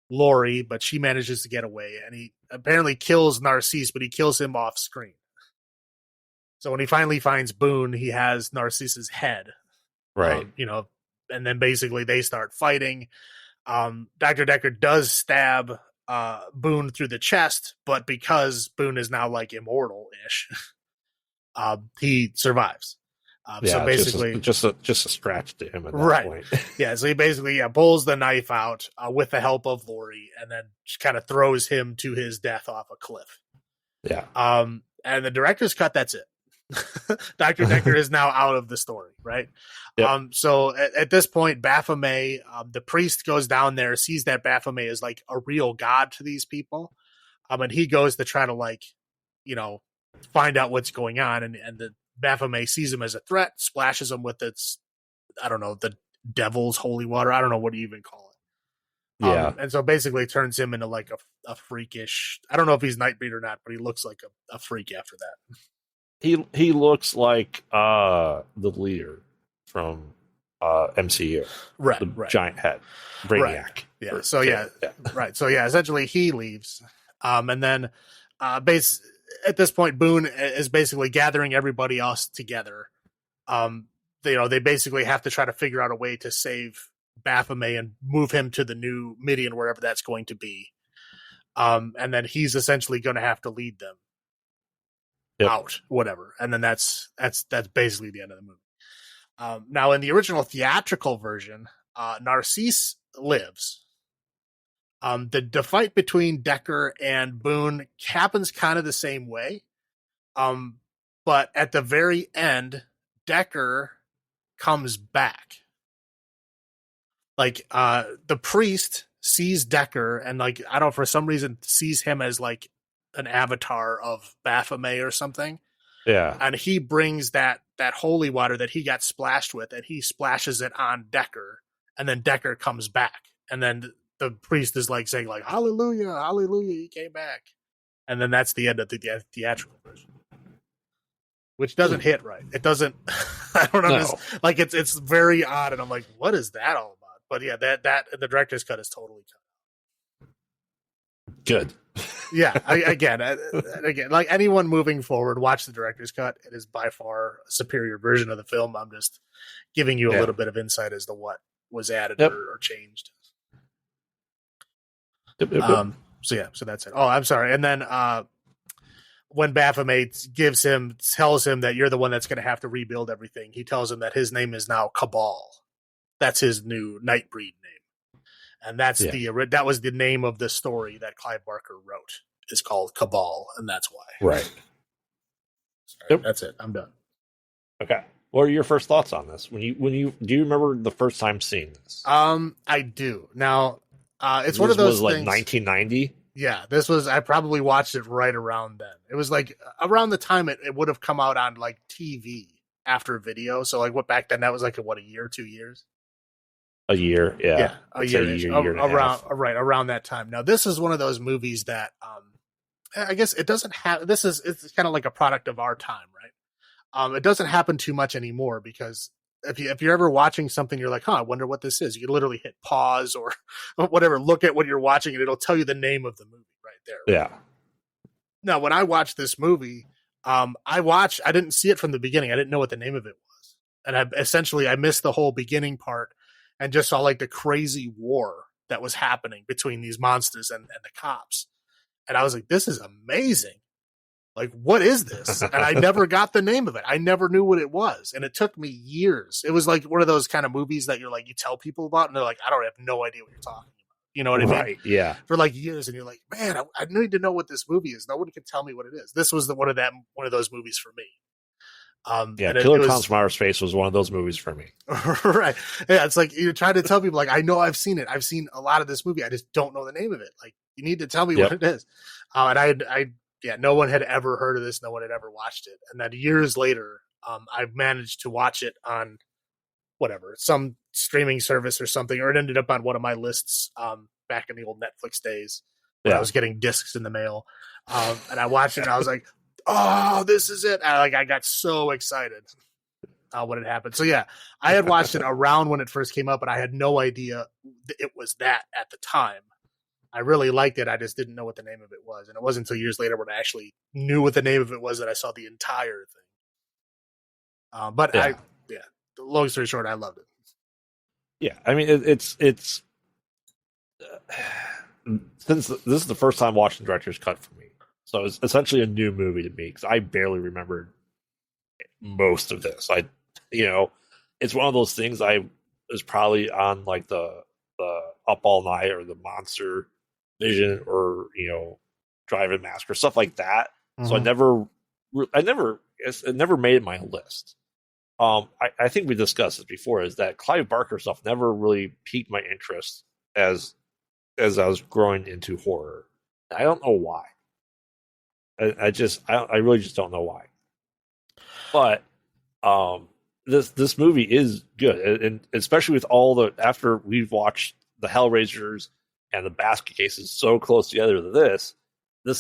Lori, but she manages to get away, and he apparently kills Narcisse, but he kills him off screen. So when he finally finds Boone, he has Narcisse's head,
Right.
And then basically they start fighting. Dr. Decker does stab Boone through the chest, but because Boone is now like immortal-ish, he survives. So basically,
just a scratch to him at that point.
Yeah, so he basically pulls the knife out with the help of Lori, and then kind of throws him to his death off a cliff.
Yeah.
And the director's cut, that's it. Dr. Decker is now out of the story, right? Yep. So at this point, Baphomet, the priest goes down there, sees that Baphomet is like a real god to these people. And he goes to try to find out what's going on. And the Baphomet sees him as a threat, splashes him with its, I don't know, the devil's holy water. I don't know what you even call it.
Yeah.
And so basically turns him into like a freakish, I don't know if he's Nightbreed or not, but he looks like a freak after that.
He looks like the leader from MCU,
right?
Giant head, Brainiac.
Right. Yeah. So right. So essentially he leaves, and then at this point Boone is basically gathering everybody else together. They basically have to try to figure out a way to save Baphomet and move him to the new Midian, wherever that's going to be. And then he's essentially going to have to lead them. Yep. Out, whatever, and then that's basically the end of the movie. Now, in the original theatrical version, Narcisse lives. The fight between Decker and Boone happens kind of the same way, but at the very end, Decker comes back. Like the priest sees Decker and I don't know, for some reason sees him as like an avatar of Baphomet or something.
Yeah.
And he brings that holy water that he got splashed with, and he splashes it on Decker, and then Decker comes back. And then the priest is like saying like, hallelujah, hallelujah, he came back. And then that's the end of the theatrical version. Which doesn't hit right. It doesn't, I don't know. No. Like it's very odd. And I'm like, what is that all about? But yeah, that the director's cut is totally cut.
Good.
Yeah, again, like anyone moving forward, watch the director's cut. It is by far a superior version of the film. I'm just giving you a little bit of insight as to what was added or changed. Yep. So that's it. Oh, I'm sorry. And then when Baphomet tells him that you're the one that's going to have to rebuild everything, he tells him that his name is now Cabal. That's his new Nightbreed name. And that's that was the name of the story that Clive Barker wrote, is called Cabal, and that's why.
Right.
Sorry, that's it. I'm done.
Okay. What are your first thoughts on this? Do you remember the first time seeing this?
I do. Now, it's one of those
was
things.
Like 1990.
Yeah, I probably watched it right around then. It was like around the time it would have come out on like TV after video. So like back then that was like a year, 2 years.
A year, yeah,
a year around that time. Now, this is one of those movies that, I guess it doesn't have. It's kind of like a product of our time, right? It doesn't happen too much anymore because if you're ever watching something, you're like, I wonder what this is. You literally hit pause or whatever, look at what you're watching, and it'll tell you the name of the movie right there.
Yeah.
Now, when I watched this movie, I didn't see it from the beginning. I didn't know what the name of it was, and I missed the whole beginning part. And just saw like the crazy war that was happening between these monsters and the cops. And I was like, this is amazing. Like, what is this? And I never got the name of it. I never knew what it was. And it took me years. It was like one of those kind of movies that you're like, you tell people about and they're like, I don't have no idea what you're talking about. You know what I mean?
Right. Yeah.
For like years. And you're like, man, I need to know what this movie is. No one can tell me what it is. This was one of those movies for me.
Killer Clowns from Outer Space was one of those movies for me.
Right. Yeah, it's like you're trying to tell people, like, I know I've seen it. I've seen a lot of this movie. I just don't know the name of it. Like, you need to tell me what it is. And no one had ever heard of this. No one had ever watched it. And then years later, I managed to watch it on some streaming service or something, or it ended up on one of my lists back in the old Netflix days when I was getting discs in the mail. And I watched it and I was like, oh, this is it. I got so excited when it happened. So yeah, I had watched it around when it first came up, but I had no idea it was that at the time. I really liked it. I just didn't know what the name of it was. And it wasn't until years later when I actually knew what the name of it was that I saw the entire thing. But yeah, long story short, I loved it.
Yeah. I mean, it's since this is the first time watching director's cut for me. So it's essentially a new movie to me because I barely remembered most of this. It's one of those things I was probably on like the Up All Night or the Monster Vision or Driving Mask or stuff like that. Mm-hmm. So it never made my list. I think we discussed this before. Is that Clive Barker stuff never really piqued my interest as I was growing into horror. I don't know why. I really just don't know why. But this movie is good, and especially with after we've watched the Hellraisers and the basket cases so close together to this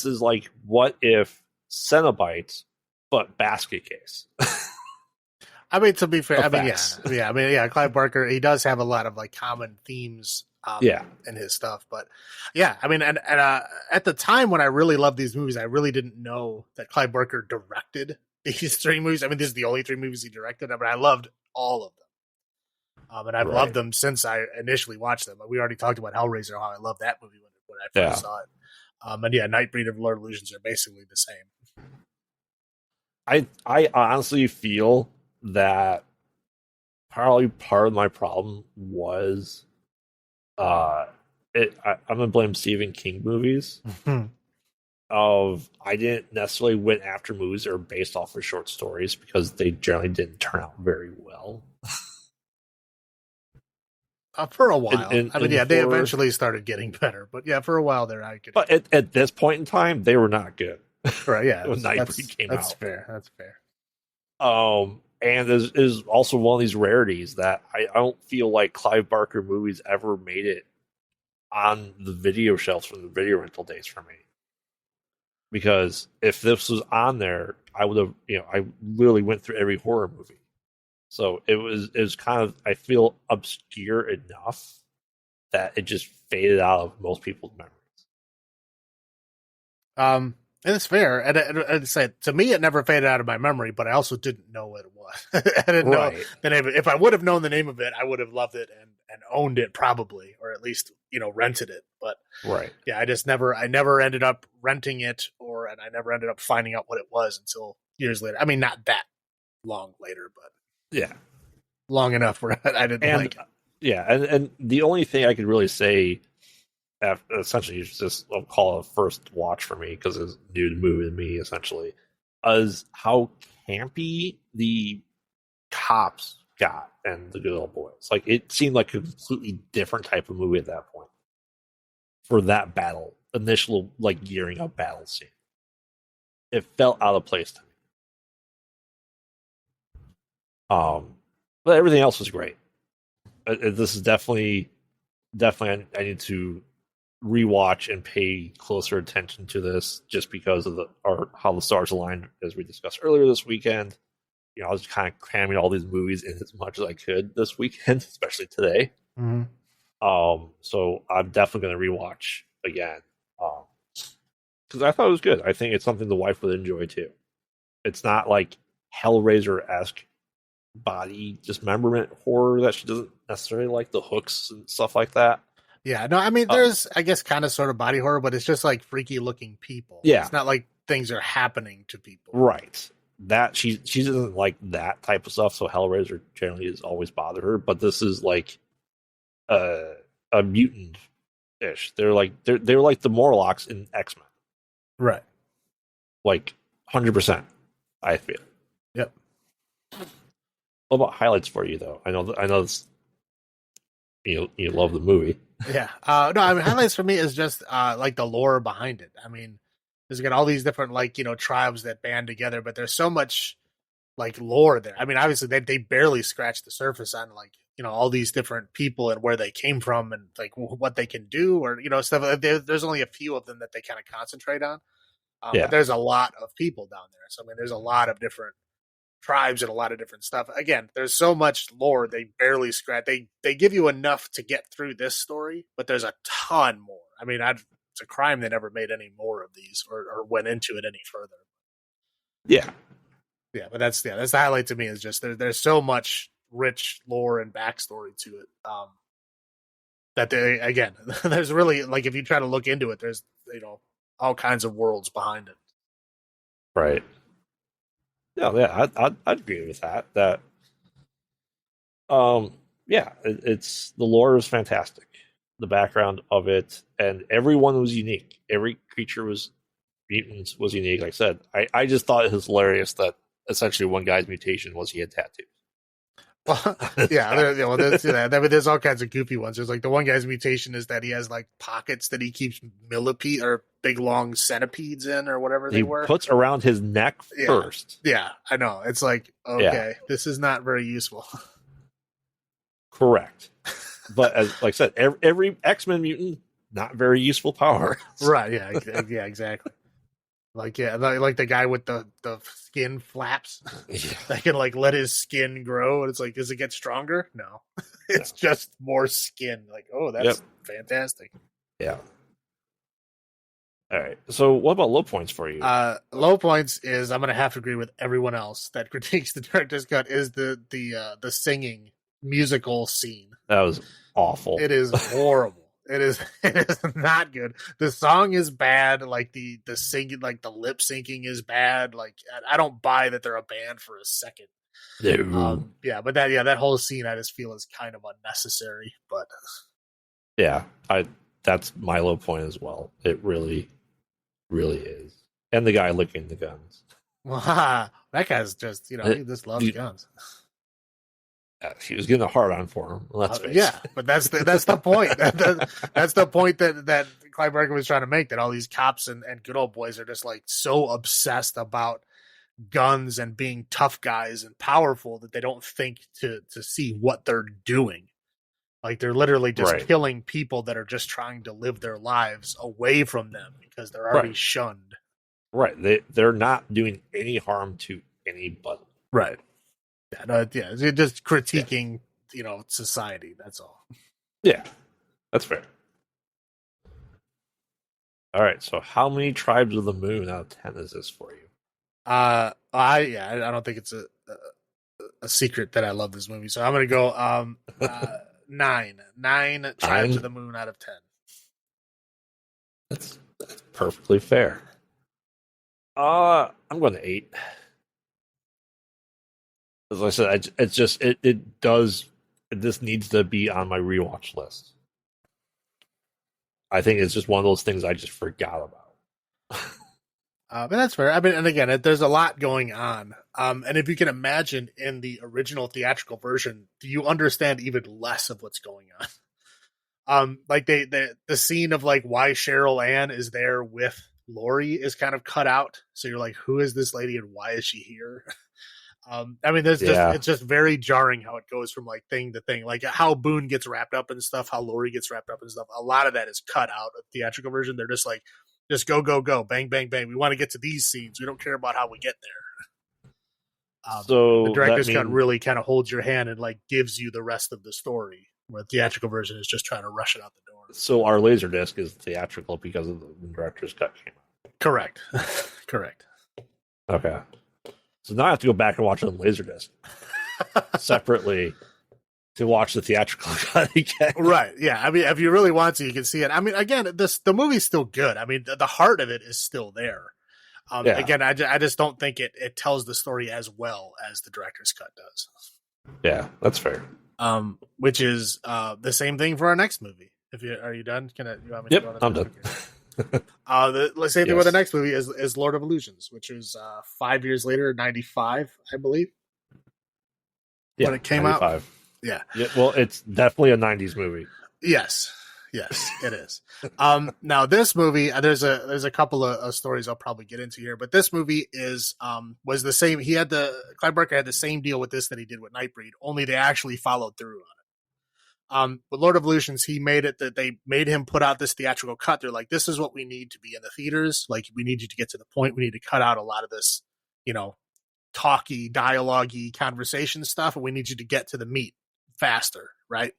is like what if Cenobites but basket case.
I mean, to be fair, Clive Barker, he does have a lot of like common themes in his stuff. But yeah, I mean, and at the time when I really loved these movies, I really didn't know that Clive Barker directed these 3 movies. I mean, this is the only 3 movies he directed, but I loved all of them. And I've loved them since I initially watched them. We already talked about Hellraiser, how I loved that movie when I first saw it. And Nightbreed and Lord of Illusions are basically the same.
I honestly feel that probably part of my problem was I'm gonna blame Stephen King movies. I didn't necessarily went after movies that are based off of short stories because they generally didn't turn out very well.
For a while. They eventually started getting better. But yeah, for a while there, I could.
But at this point in time, they were not good.
Right, yeah.
When Nightbreed came out.
That's fair. That's fair.
And is also one of these rarities that I don't feel like Clive Barker movies ever made it on the video shelves from the video rental days for me. Because if this was on there, I would have, I literally went through every horror movie. So it was kind of, I feel, obscure enough that it just faded out of most people's memories.
And it's fair. And say to me, it never faded out of my memory, but I also didn't know what it was. I didn't know the name of it. If I would have known the name of it, I would have loved it and owned it probably, or at least, rented it. But yeah, I never ended up renting it and I never ended up finding out what it was until years later. I mean, not that long later, but
yeah,
long enough where I didn't like it.
Yeah. And the only thing I could really say, essentially, I'll call it a first watch for me because it's new movie to me, essentially, is how campy the cops got and the Good Old Boys. Like, it seemed like a completely different type of movie at that point for that initial like gearing up battle scene. It felt out of place to me. But everything else was great. This is definitely I need to rewatch and pay closer attention to this just because of how the stars aligned, as we discussed earlier this weekend. I was kind of cramming all these movies in as much as I could this weekend, especially today.
Mm-hmm.
So I'm definitely going to rewatch again because I thought it was good. I think it's something the wife would enjoy too. It's not like Hellraiser-esque body dismemberment horror that she doesn't necessarily like, the hooks and stuff like that.
Yeah, no, I mean, there's, I guess, kind of sort of body horror, but it's just like freaky looking people.
Yeah.
It's not like things are happening to people.
Right. That she doesn't like that type of stuff, so Hellraiser generally has always bothered her, but this is like a mutant-ish. They're like the Morlocks in X-Men.
Right.
Like 100%, I feel.
Yep.
What about highlights for you though? I know this, you love the movie.
Yeah. No, I mean, highlights for me is just like the lore behind it. I mean, there's got all these different tribes that band together, but there's so much like lore there. I mean, obviously they barely scratch the surface on all these different people and where they came from and like what they can do or stuff. There's only a few of them that they kind of concentrate on. But there's a lot of people down there. So, I mean, there's a lot of different tribes and a lot of different stuff. Again, there's so much lore, they barely scratch. They give you enough to get through this story, but there's a ton more. I mean, it's a crime they never made any more of these or went into it any further.
Yeah.
Yeah, but that's the highlight to me is just there's so much rich lore and backstory to it. That they, again, there's really, like, if you try to look into it, there's, all kinds of worlds behind it.
Right. Yeah, I'd agree with that. That, it's the lore is fantastic. The background of it, and everyone was unique. Every creature was mutants was unique. Like I said, I just thought it was hilarious that essentially one guy's mutation was he had tattoos.
Well, there's all kinds of goofy ones. There's like the one guy's mutation is that he has like pockets that he keeps millipede or big long centipedes in or whatever they were.
He puts around his neck first.
Yeah, I know. It's like, okay, this is not very useful.
Correct. But like I said, every X-Men mutant, not very useful power.
Right, yeah, exactly. Like the guy with the skin flaps that can like let his skin grow, and it's like, does it get stronger? No, it's just more skin. Like, oh, that's fantastic.
Yeah. All right. So, what about low points for you?
Low points is I'm gonna have to agree with everyone else that critiques the director's cut is the singing musical scene.
That was awful.
It is horrible. It is not good. The song is bad. Like the singing, like the lip syncing is bad. Like I don't buy that they're a band for a second. But that whole scene I just feel is kind of unnecessary. But
yeah, that's my low point as well. It really, really is. And the guy licking the guns.
Well, that guy's just he just loves guns.
He was getting a hard on for him. Let's face it.
But that's the point. That's the point that Clive Barker was trying to make. That all these cops and good old boys are just like so obsessed about guns and being tough guys and powerful that they don't think to see what they're doing. Like they're literally just killing people that are just trying to live their lives away from them because they're already shunned.
Right. They're not doing any harm to anybody.
Right. You're just critiquing, society. That's all.
Yeah, that's fair. All right. So, how many Tribes of the Moon out of 10 is this for you?
I don't think it's a secret that I love this movie. So I'm gonna go 9 Tribes of the Moon out of 10.
That's perfectly fair. I'm going to 8. As I said, it's just it does. This needs to be on my rewatch list. I think it's just one of those things I just forgot about.
But that's fair. I mean, and again, there's a lot going on. And if you can imagine in the original theatrical version, you understand even less of what's going on. Like the scene of like why Cheryl Ann is there with Laurie is kind of cut out. So you're like, who is this lady and why is she here? I mean, it's just very jarring how it goes from like thing to thing, like how Boone gets wrapped up and stuff, how Laurie gets wrapped up and stuff. A lot of that is cut out of the theatrical version. They're just like, just go, bang, bang, bang. We want to get to these scenes. We don't care about how we get there. So the director's cut really kind of holds your hand and like gives you the rest of the story, where the theatrical version is just trying to rush it out the door.
So our Laserdisc is theatrical because of the director's cut came out.
Correct.
Okay. So now I have to go back and watch it on Laserdisc separately to watch the theatrical cut again.
Right. Yeah. I mean, if you really want to, you can see it. I mean, again, the movie's still good. I mean, the heart of it is still there. Again, I just don't think it tells the story as well as the director's cut does.
Yeah, that's fair.
Which is the same thing for our next movie. Are you done? You want me to go on?
I'm done.
The same thing with the next movie is Lord of Illusions, which is 5 years later, 95, I believe. When it came 95. Out. Yeah.
Well, it's definitely a 90s movie.
Yes, it is. Now this movie, there's a couple of stories I'll probably get into here, but this movie was the same. Clive Barker had the same deal with this that he did with Nightbreed, only they actually followed through on it. With Lord of Illusions, he made it that they made him put out this theatrical cut. They're like, this is what we need to be in the theaters. Like, we need you to get to the point. We need to cut out a lot of this, talky, dialogue-y conversation stuff, and we need you to get to the meat faster, right?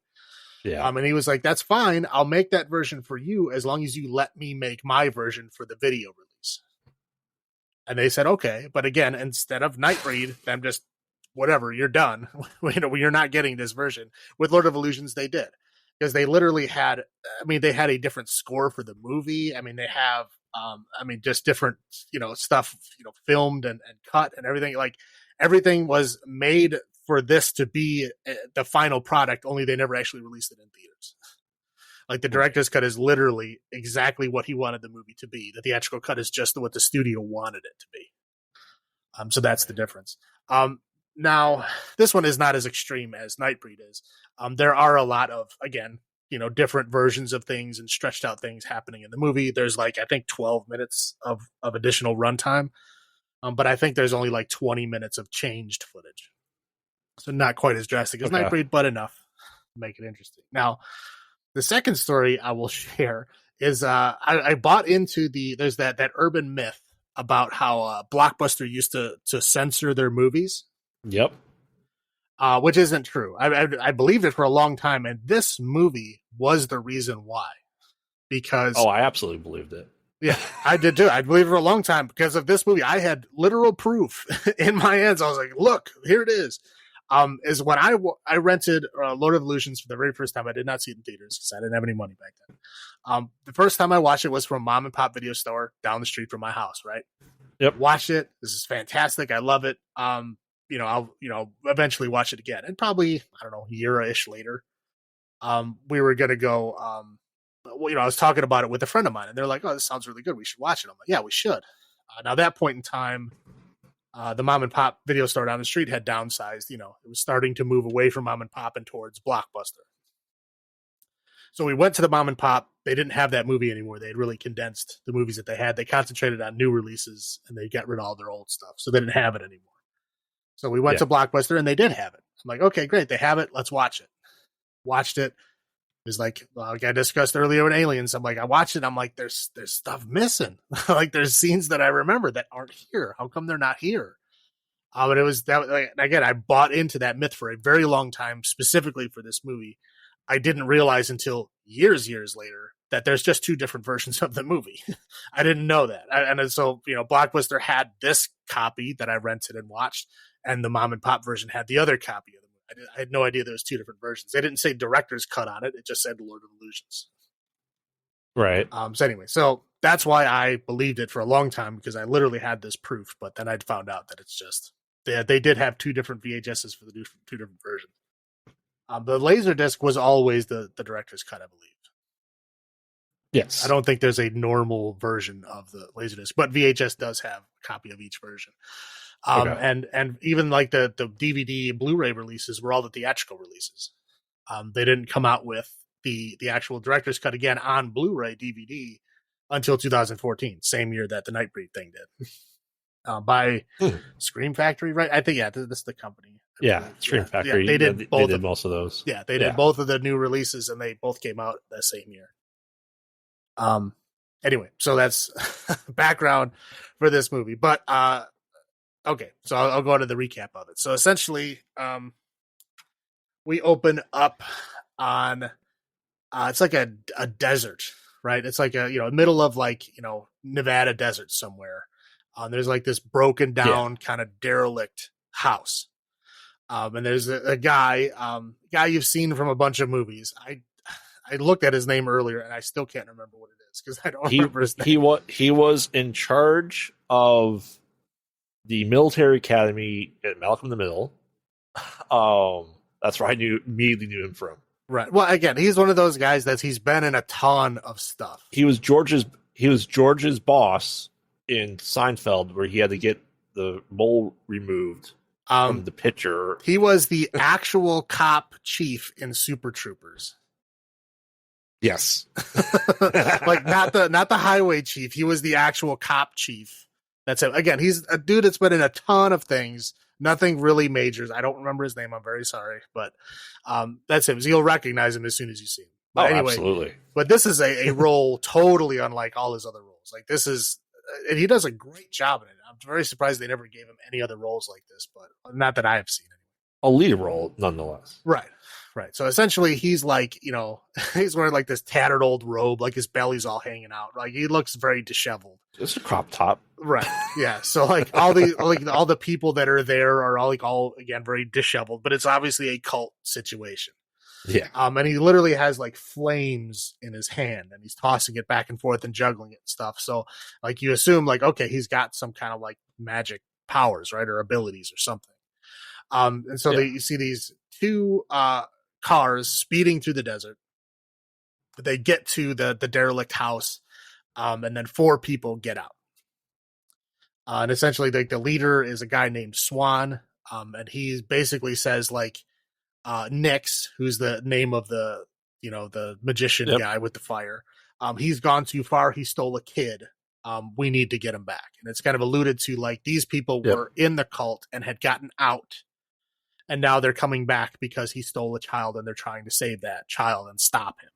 Yeah.
And he was like, that's fine. I'll make that version for you as long as you let me make my version for the video release. And they said, okay. But again, instead of Nightbreed, them just, whatever, you're done. You're not getting this version. With Lord of Illusions, they did. Because they literally had, they had a different score for the movie. They have, just different, stuff, filmed and cut and everything. Like, everything was made for this to be the final product, only they never actually released it in theaters. Like, the director's cut is literally exactly what he wanted the movie to be. The theatrical cut is just what the studio wanted it to be. So that's the difference. Now, this one is not as extreme as Nightbreed is. There are a lot of, again, different versions of things and stretched out things happening in the movie. There's I think 12 minutes of additional runtime. But I think there's only 20 minutes of changed footage. So not quite as drastic as Nightbreed, but enough to make it interesting. Now, the second story I will share is I bought into there's that urban myth about how Blockbuster used to censor their movies.
Yep.
Which isn't true. I believed it for a long time, and this movie was the reason why. Because
I absolutely believed it.
Yeah, I did too. I believed it for a long time because of this movie. I had literal proof in my hands. I was like, look, here it is. Is when I rented Lord of Illusions for the very first time. I did not see it in theaters because I didn't have any money back then. The first time I watched it was from a mom and pop video store down the street from my house, right?
Yep.
Watched it. This is fantastic. I love it. I'll eventually watch it again. And probably, I don't know, a year-ish later, we were going to go, I was talking about it with a friend of mine, and they're like, oh, this sounds really good. We should watch it. I'm like, yeah, we should. Now, at that point in time, the mom and pop video store down the street had downsized. It was starting to move away from mom and pop and towards Blockbuster. So we went to the mom and pop. They didn't have that movie anymore. They had really condensed the movies that they had. They concentrated on new releases, and they got rid of all their old stuff. So they didn't have it anymore. So we went to Blockbuster, and they did have it. I'm like, okay, great. They have it. Let's watch it. Watched it. It was like I discussed earlier with Aliens. I'm like, I watched it. I'm like, there's stuff missing. There's scenes that I remember that aren't here. How come they're not here? But it was that, again, I bought into that myth for a very long time, specifically for this movie. I didn't realize until years later that there's just two different versions of the movie. I didn't know that. And so, Blockbuster had this copy that I rented and watched, and the mom and pop version had the other copy of the movie. I had no idea there was two different versions. They didn't say director's cut on it. It just said Lord of Illusions.
Right.
So that's why I believed it for a long time, because I literally had this proof, but then I found out that it's just, they did have two different VHSs for the two different versions. The Laserdisc was always the director's cut, I believe.
Yes.
I don't think there's a normal version of the Laserdisc, but VHS does have a copy of each version. And even the DVD and Blu-ray releases were all the theatrical releases. They didn't come out with the actual director's cut again on Blu-ray DVD until 2014, same year that the Nightbreed thing did. By Scream Factory, right? I think, this is the company.
Scream Factory.
They did both. They did
most of those.
Yeah, they did both of the new releases, and they both came out that same year. Anyway, so that's background for this movie. But okay, so I'll go into the recap of it. So essentially, we open up on it's like a desert, right? It's like a middle of Nevada desert somewhere. There's this broken down kind of derelict house. And there's a guy you've seen from a bunch of movies. I looked at his name earlier, and I still can't remember what it is because I don't remember his name.
He was in charge of the military academy at Malcolm in the Middle. That's where I immediately knew him from.
Right. Well, again, he's one of those guys he's been in a ton of stuff.
He was George's boss in Seinfeld, where he had to get the mole removed from the picture.
He was the actual cop chief in Super Troopers.
Yes.
not the highway chief. He was the actual cop chief. That's it. Again, he's a dude that's been in a ton of things. Nothing really majors. I don't remember his name. I'm very sorry, but that's him. So you'll recognize him as soon as you see him. But anyway,
absolutely.
But this is a role totally unlike all his other roles. Like this is, and he does a great job in it. I'm very surprised they never gave him any other roles like this, but not that I have seen.
A lead role, nonetheless.
Right. Right. So essentially he's like, he's wearing like this tattered old robe, like his belly's all hanging out. Like he looks very disheveled.
It's a crop top.
Right. Yeah. So like all the people that are there are all again very disheveled, but it's obviously a cult situation.
Yeah.
And he literally has like flames in his hand and he's tossing it back and forth and juggling it and stuff. So like you assume like, okay, he's got some kind of like magic powers, right? Or abilities or something. And so you see these two cars speeding through the desert. They get to the derelict house, and then 4 people get out. And essentially, the leader is a guy named Swan, and he basically says like Nyx, who's the name of the magician guy with the fire. He's gone too far. He stole a kid. We need to get him back. And it's kind of alluded to like these people were in the cult and had gotten out. And now they're coming back because he stole a child and they're trying to save that child and stop him.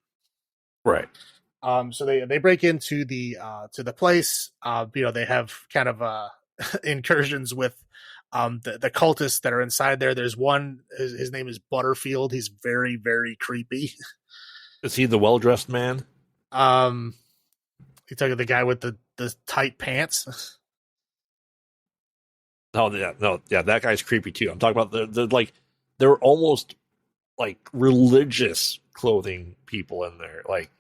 Right.
So they break into the place. They have kind of incursions with the cultists that are inside there. There's one, his name is Butterfield. He's very, very creepy.
Is he the well-dressed man?
You talking the guy with the tight pants?
That guy's creepy too. I'm talking about they're almost like religious clothing people in there. Like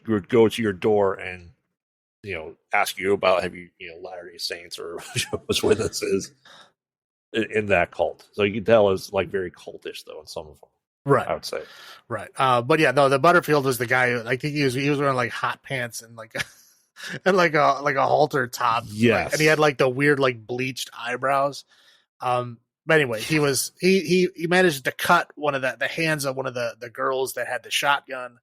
you would go to your door and ask you about have you Latter-day Saints or Jehovah's Witnesses in that cult. So you can tell it's like very cultish though in some of them.
Right,
I would say.
Right, but yeah, no, the Butterfield was the guy. I think he was wearing like hot pants and like. And like a halter top,
yes,
and he had like the weird like bleached eyebrows. But anyway, he managed to cut one of the hands of one of the girls that had the shotgun.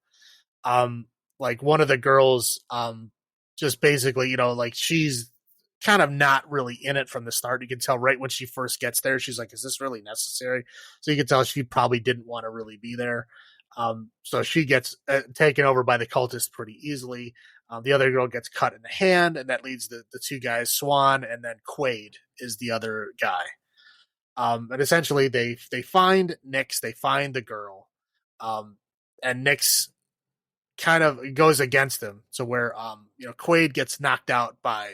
Like one of the girls, just basically, like she's kind of not really in it from the start. You can tell right when she first gets there, she's like, "Is this really necessary?" So you can tell she probably didn't want to really be there. So she gets taken over by the cultists pretty easily. The other girl gets cut in the hand, and that leads the 2 guys, Swan, and then Quaid is the other guy. And essentially, they find Nyx, they find the girl, and Nyx kind of goes against him. So where Quaid gets knocked out by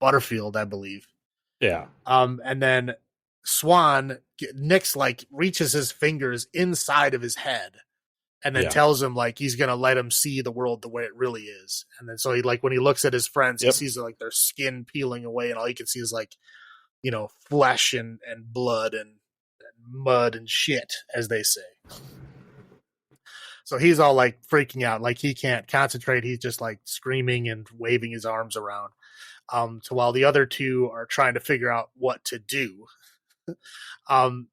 Butterfield, I believe.
Yeah.
And then Nyx like reaches his fingers inside of his head. And then tells him like he's gonna let him see the world the way it really is. And then so he like when he looks at his friends, he sees like their skin peeling away, and all he can see is like flesh and blood and mud and shit, as they say. So he's all like freaking out, like he can't concentrate. He's just like screaming and waving his arms around. So while the other 2 are trying to figure out what to do,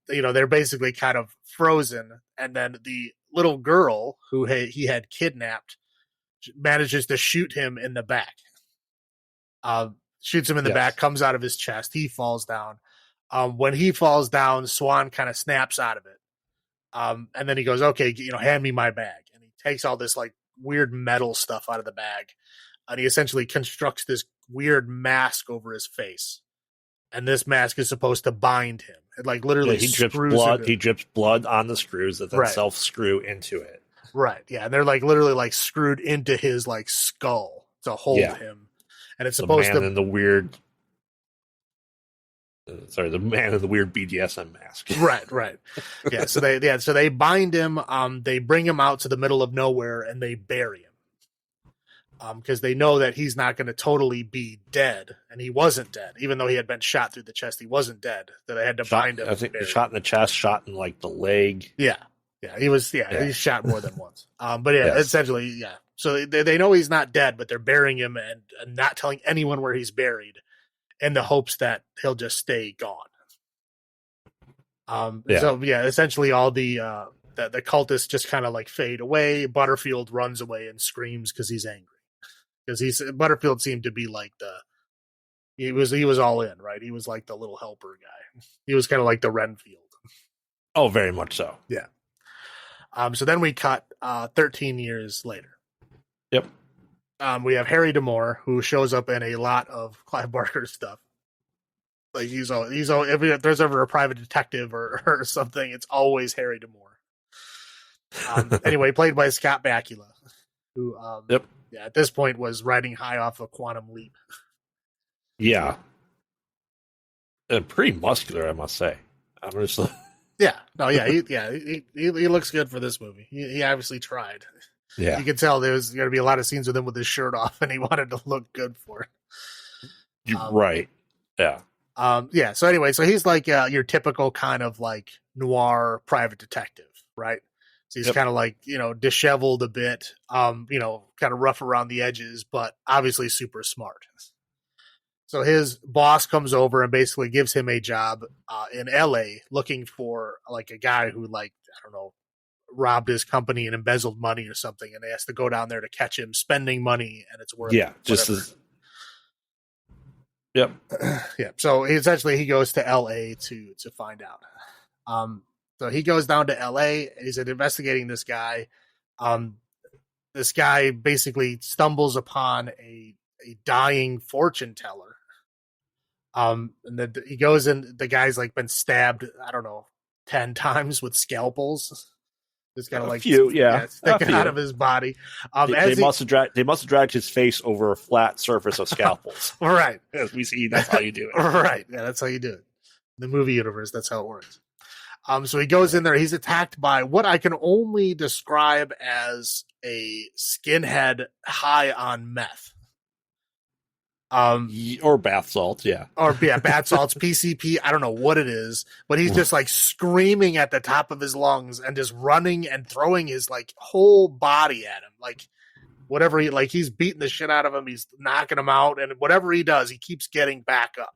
they're basically kind of frozen, and then the little girl who he had kidnapped manages to shoot him in the back. Shoots him in the back, comes out of his chest. He falls down. When he falls down, Swan kind of snaps out of it. And then he goes, "Okay, hand me my bag." And he takes all this like weird metal stuff out of the bag, and he essentially constructs this weird mask over his face. And this mask is supposed to bind him. It like literally
he drips blood. He drips blood on the screws that then self-screw into it.
Right. Yeah. And they're like literally like screwed into his like skull to hold him. And it's supposed
the man in the weird BDSM mask.
Right. Yeah. So they bind him. They bring him out to the middle of nowhere and they bury him. Because they know that he's not going to totally be dead, and he wasn't dead, even though he had been shot through the chest. He wasn't dead. That they had to bind him.
I think shot in the chest, shot in like the leg.
Yeah, he was. Yeah, he's shot more than once. But essentially, yeah. So they know he's not dead, but they're burying him and not telling anyone where he's buried, in the hopes that he'll just stay gone. So essentially, all the cultists just kind of like fade away. Butterfield runs away and screams because he's angry. Because Butterfield seemed to be like He was all in, right? He was like the little helper guy. He was kind of like the Renfield.
Oh, very much so.
Yeah. So then we cut 13 years later.
Yep.
We have Harry D'Amour, who shows up in a lot of Clive Barker stuff. Like he's if there's ever a private detective or something, it's always Harry D'Amour. Anyway, played by Scott Bakula, who
yep.
Yeah, at this point was riding high off a Quantum Leap.
Yeah. And pretty muscular, I must say. I'm just
yeah, no, yeah, he looks good for this movie. He obviously tried.
Yeah,
you could tell there was going to be a lot of scenes with him with his shirt off, and he wanted to look good for it.
Right. Yeah.
Yeah. So anyway, so he's like your typical kind of like noir private detective, right? So he's kind of like, disheveled a bit, kind of rough around the edges, but obviously super smart. So his boss comes over and basically gives him a job in LA looking for like a guy who robbed his company and embezzled money or something. And they has to go down there to catch him spending money, and it's worth
Yep.
Yeah. So essentially he goes to LA to find out. So he goes down to LA. He's investigating this guy. This guy basically stumbles upon a dying fortune teller. And then he goes in, the guy's like been stabbed, 10 times with scalpels. It's kind of like sticking out of his body.
They must have dragged his face over a flat surface of scalpels.
Right.
As we see, that's how you do it.
Right. Yeah, that's how you do it. In the movie universe, that's how it works. So he goes in there. He's attacked by what I can only describe as a skinhead high on meth.
Or bath salts, yeah.
Or bath salts, PCP, I don't know what it is, but he's just like screaming at the top of his lungs and just running and throwing his like whole body at him. Like whatever he's beating the shit out of him, he's knocking him out, and whatever he does, he keeps getting back up.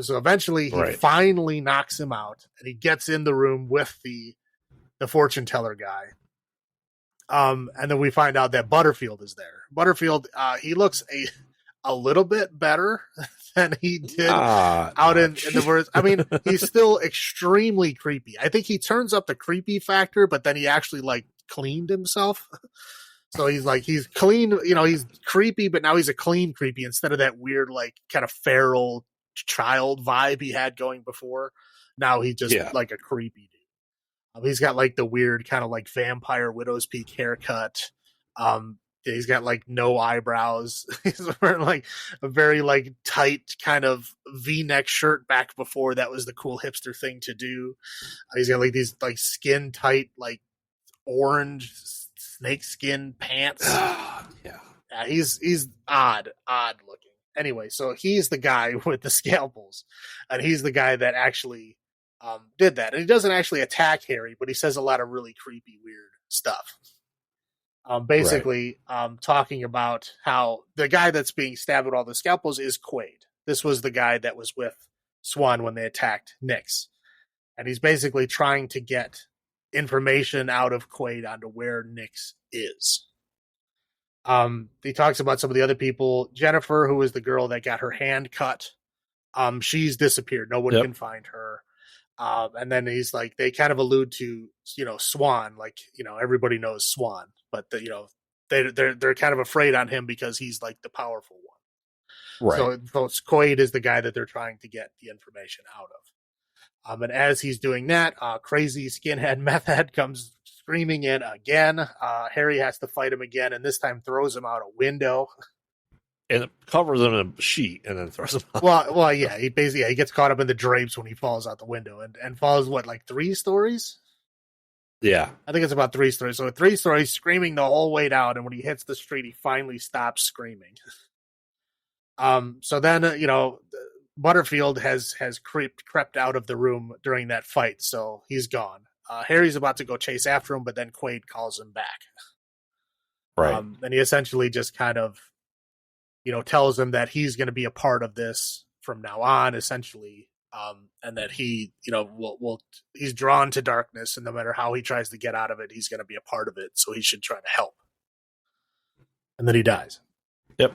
So eventually he finally knocks him out, and he gets in the room with the fortune teller guy. And then we find out that Butterfield is there. Butterfield, he looks a little bit better than he did out in the words. I mean, he's still extremely creepy. I think he turns up the creepy factor, but then he actually like cleaned himself. So he's clean, he's creepy, but now he's a clean creepy instead of that weird, like kind of feral child vibe he had going before. Now he's just like a creepy dude. He's got like the weird kind of like vampire widow's peak haircut. He's got like no eyebrows. He's wearing like a very like tight kind of V-neck shirt back before that was the cool hipster thing to do. He's got like these like skin tight, like orange snake skin pants. He's odd looking. Anyway, so he's the guy with the scalpels, and he's the guy that actually did that. And he doesn't actually attack Harry, but he says a lot of really creepy, weird stuff. Basically talking about how the guy that's being stabbed with all the scalpels is Quaid. This was the guy that was with Swan when they attacked Nix. And he's basically trying to get information out of Quaid onto where Nix is. He talks about some of the other people. Jennifer, who is the girl that got her hand cut, she's disappeared. No one can find her. And then he's like, they kind of allude to, Swan, like, everybody knows Swan, but they're kind of afraid on him because he's like the powerful one. Right. So Quaid is the guy that they're trying to get the information out of. And as he's doing that, crazy skinhead meth head comes screaming in again. Harry has to fight him again, and this time throws him out a window.
And covers him in a sheet and then throws him out.
Well, yeah. He gets caught up in the drapes when he falls out the window and falls, like 3 stories?
Yeah. I
think it's about 3 stories. So 3 stories, screaming the whole way down, and when he hits the street, he finally stops screaming. So then, Butterfield has crept out of the room during that fight, so he's gone. Harry's about to go chase after him, but then Quaid calls him back.
Right.
And he essentially just kind of tells him that he's going to be a part of this from now on, essentially, and that he, he's drawn to darkness, and no matter how he tries to get out of it, he's going to be a part of it, so he should try to help. And then he dies.
Yep.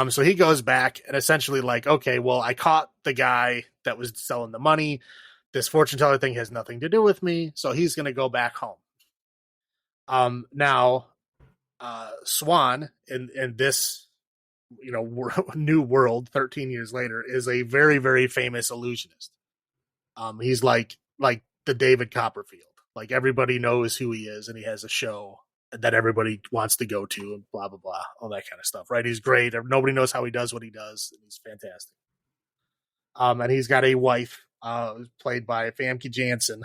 So he goes back and essentially like, okay, well, I caught the guy that was selling the money. This fortune teller thing has nothing to do with me. So he's going to go back home. Now, Swan in this, new world 13 years later is a very, very famous illusionist. He's like the David Copperfield. Like everybody knows who he is, and he has a show that everybody wants to go to, and blah blah blah, all that kind of stuff. Right? He's great. Nobody knows how he does what he does. And he's fantastic. And he's got a wife, played by Famke Janssen.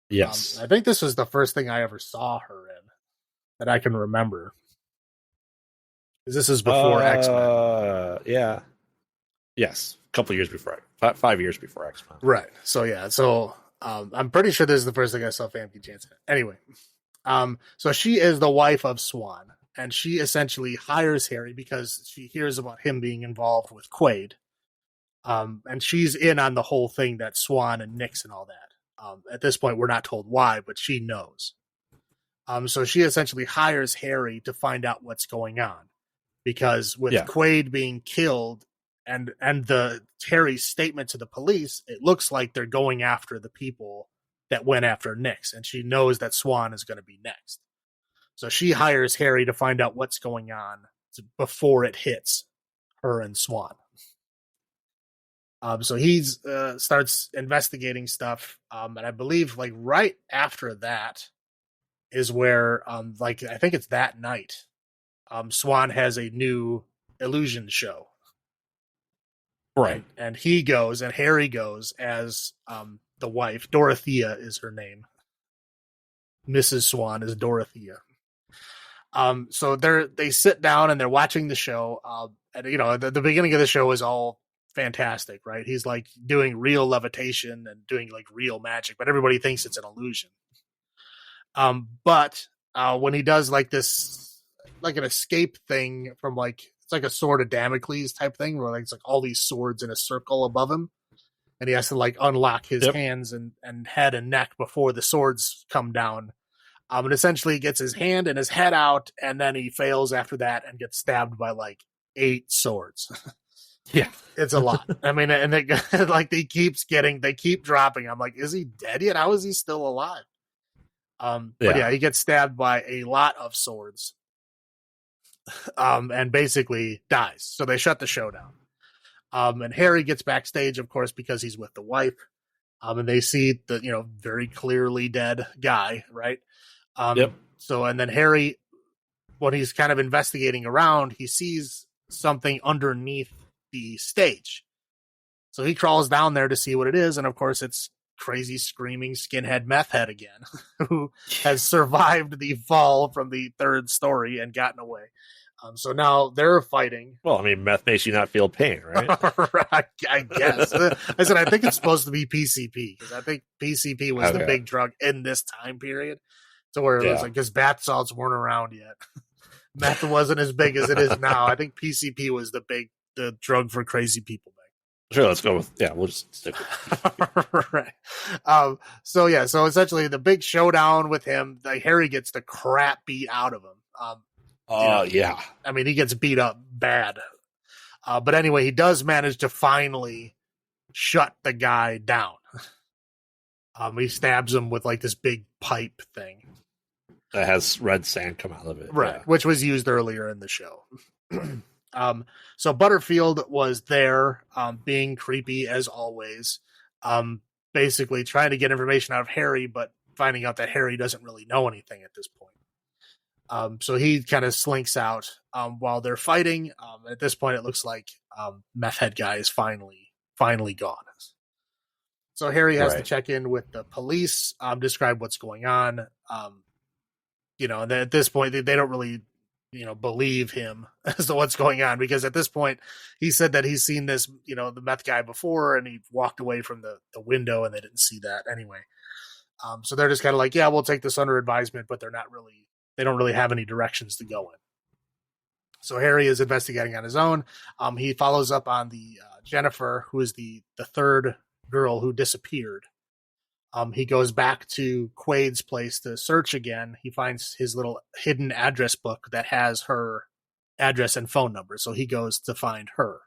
Yes.
I think this was the first thing I ever saw her in that I can remember. This is before X-Men.
Yeah. Yes. A couple years before. 5 years before X-Men.
Right. So, yeah. So, I'm pretty sure this is the first thing I saw Famke Janssen. Anyway. So she is the wife of Swan, and she essentially hires Harry because she hears about him being involved with Quaid. And she's in on the whole thing that Swan and Nix and all that. At this point, we're not told why, but she knows. So she essentially hires Harry to find out what's going on, because with Quaid being killed and the Harry's statement to the police, it looks like they're going after the people that went after Nix, and she knows that Swan is going to be next. So she hires Harry to find out what's going on before it hits her and Swan. So he starts investigating stuff, and I believe like right after that is where I think it's that night, Swan has a new illusion show,
right?
And he goes, and Harry goes as the wife. Dorothea is her name. Mrs. Swan is Dorothea. So they sit down and they're watching the show. And the beginning of the show is all fantastic, right? He's like doing real levitation and doing like real magic, but everybody thinks it's an illusion. But when he does like this, like an escape thing from like, it's like a sword of Damocles type thing where like it's like all these swords in a circle above him, and he has to like unlock his hands and head and neck before the swords come down. And essentially he gets his hand and his head out, and then he fails after that and gets stabbed by like 8 swords.
Yeah,
it's a lot. I mean, and they like they keep dropping. I'm like, is he dead yet? How is he still alive? But yeah, he gets stabbed by a lot of swords, and basically dies. So they shut the show down. And Harry gets backstage, of course, because he's with the wife. And they see the very clearly dead guy, right? So and then Harry, when he's kind of investigating around, he sees something underneath the stage. So he crawls down there to see what it is, and of course it's crazy screaming skinhead meth head again, who has survived the fall from the 3rd story and gotten away. So now they're fighting.
Well, I mean, meth makes you not feel pain, right?
I guess. I said I think it's supposed to be PCP, because I think PCP was the big drug in this time period. So where it was like, because bath salts weren't around yet. Meth wasn't as big as it is now. I think PCP was the drug for crazy people back.
Sure, let's go with we'll just stick with
right. So essentially the big showdown with him, Harry gets the crap beat out of him. I mean, he gets beat up bad. But anyway, he does manage to finally shut the guy down. He stabs him with like this big pipe thing
that has red sand come out of it,
right? Which was used earlier in the show. So Butterfield was there, being creepy as always, basically trying to get information out of Harry, but finding out that Harry doesn't really know anything at this point. So he kind of slinks out while they're fighting. At this point, it looks like Meth Head Guy is finally gone. So Harry has to check in with the police, describe what's going on. And at this point, they don't really, believe him as to what's going on, because at this point, he said that he's seen this, the meth guy before, and he walked away from the window, and they didn't see that anyway. So they're just kind of like, yeah, we'll take this under advisement, but they don't really have any directions to go in. So Harry is investigating on his own. He follows up on the Jennifer, who is the 3rd girl who disappeared. He goes back to Quaid's place to search again. He finds his little hidden address book that has her address and phone number. So he goes to find her.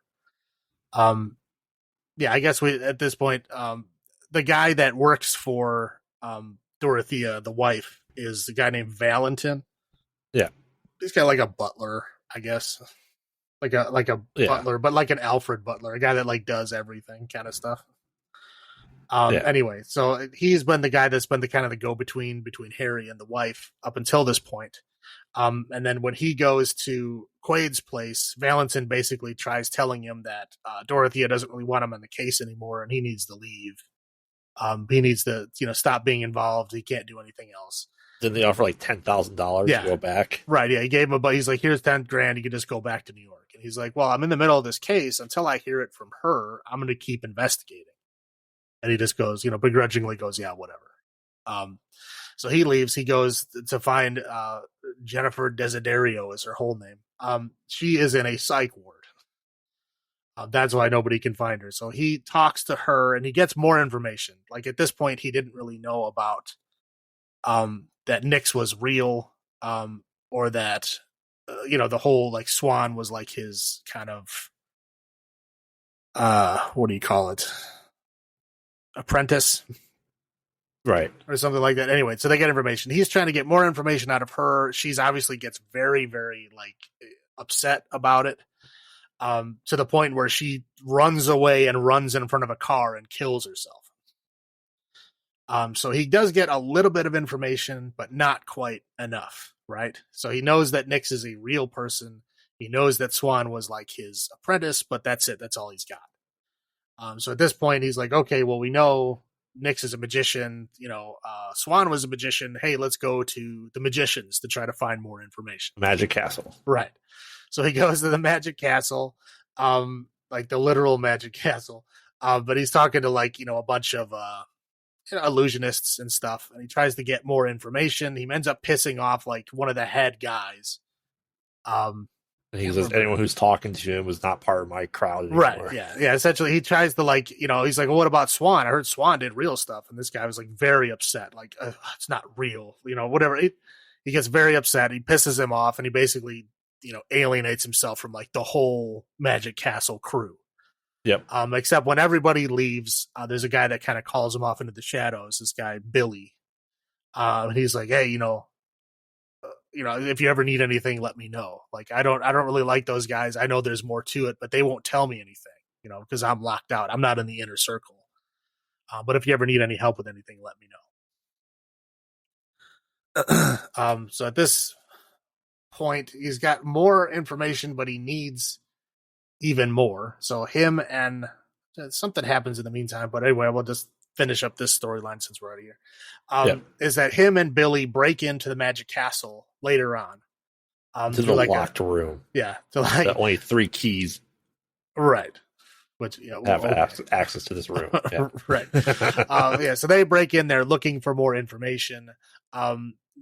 Yeah, I guess we at this point, the guy that works for Dorothea, the wife, is the guy named Valentin.
Yeah.
He's got like a butler, I guess. Like a butler, but like an Alfred butler, a guy that like does everything kind of stuff. Anyway, so he's been the guy that's been the kind of the go-between between Harry and the wife up until this point. And then when he goes to Quaid's place, Valentin basically tries telling him that Dorothea doesn't really want him on the case anymore, and he needs to leave. He needs to, stop being involved. He can't do anything else.
Then they offer like $10,000 to go back.
Right. Yeah. He gave him he's like, here's 10 grand. You can just go back to New York. And he's like, well, I'm in the middle of this case. Until I hear it from her, I'm going to keep investigating. And he just goes, begrudgingly goes, yeah, whatever. So he leaves. He goes to find Jennifer Desiderio is her whole name. She is in a psych ward. That's why nobody can find her. So he talks to her and he gets more information. Like at this point, he didn't really know about that Nix was real, or that the whole like Swan was like his kind of what do you call it? Apprentice.
Right.
Or something like that. Anyway, so they get information. He's trying to get more information out of her. She's obviously gets very, very like upset about it. To the point where she runs away and runs in front of a car and kills herself. So he does get a little bit of information, but not quite enough, right? So he knows that Nix is a real person. He knows that Swan was like his apprentice, but that's it. That's all he's got. So at this point, he's like, okay, well, we know Nix is a magician. Swan was a magician. Hey, let's go to the magicians to try to find more information.
Magic Castle.
Right. So he goes to the Magic Castle, like the literal Magic Castle. But he's talking to like, a bunch of illusionists and stuff. And he tries to get more information. He ends up pissing off like one of the head guys.
And he says anyone who's talking to him was not part of my crowd anymore.
Right. Yeah. Yeah. Essentially, he tries to like, he's like, well, what about Swan? I heard Swan did real stuff. And this guy was like very upset. Like, it's not real, whatever. He gets very upset. He pisses him off and he basically, alienates himself from like the whole Magic Castle crew.
Yep.
Except when everybody leaves, there's a guy that kind of calls him off into the shadows. This guy, Billy. And he's like, hey, if you ever need anything, let me know. Like, I don't really like those guys. I know there's more to it, but they won't tell me anything, because I'm locked out. I'm not in the inner circle. But if you ever need any help with anything, let me know. So at this point, he's got more information, but he needs even more. So him and something happens in the meantime, but anyway, we'll just finish up this storyline since we're out of here. Is that him and Billy break into the Magic Castle later on.
To the locked room.
Yeah. To like
only 3 keys.
Right. Which
have access to this room. Yeah.
Right. So they break in there looking for more information.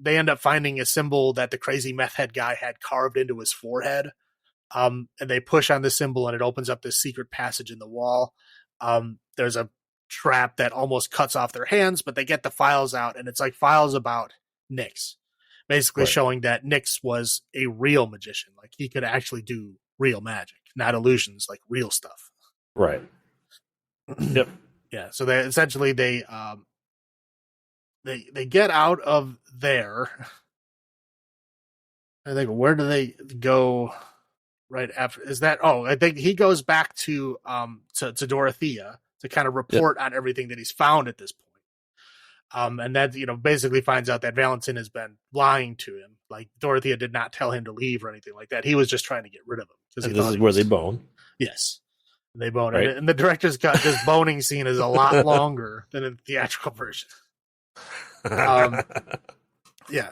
They end up finding a symbol that the crazy meth head guy had carved into his forehead. And they push on the symbol and it opens up this secret passage in the wall. There's a trap that almost cuts off their hands, but they get the files out and it's like files about Nix, basically showing that Nix was a real magician. Like he could actually do real magic, not illusions, like real stuff.
Right. Yep.
Yeah. So they essentially, they get out of there. I think, where do they go right after? Is that, I think he goes back to Dorothea to kind of report on everything that he's found at this point. And that, basically finds out that Valentin has been lying to him. Like Dorothea did not tell him to leave or anything like that. He was just trying to get rid of him.
And this is where they bone.
Yes. They bone. Right. And the director's cut, this boning scene is a lot longer than in the theatrical version.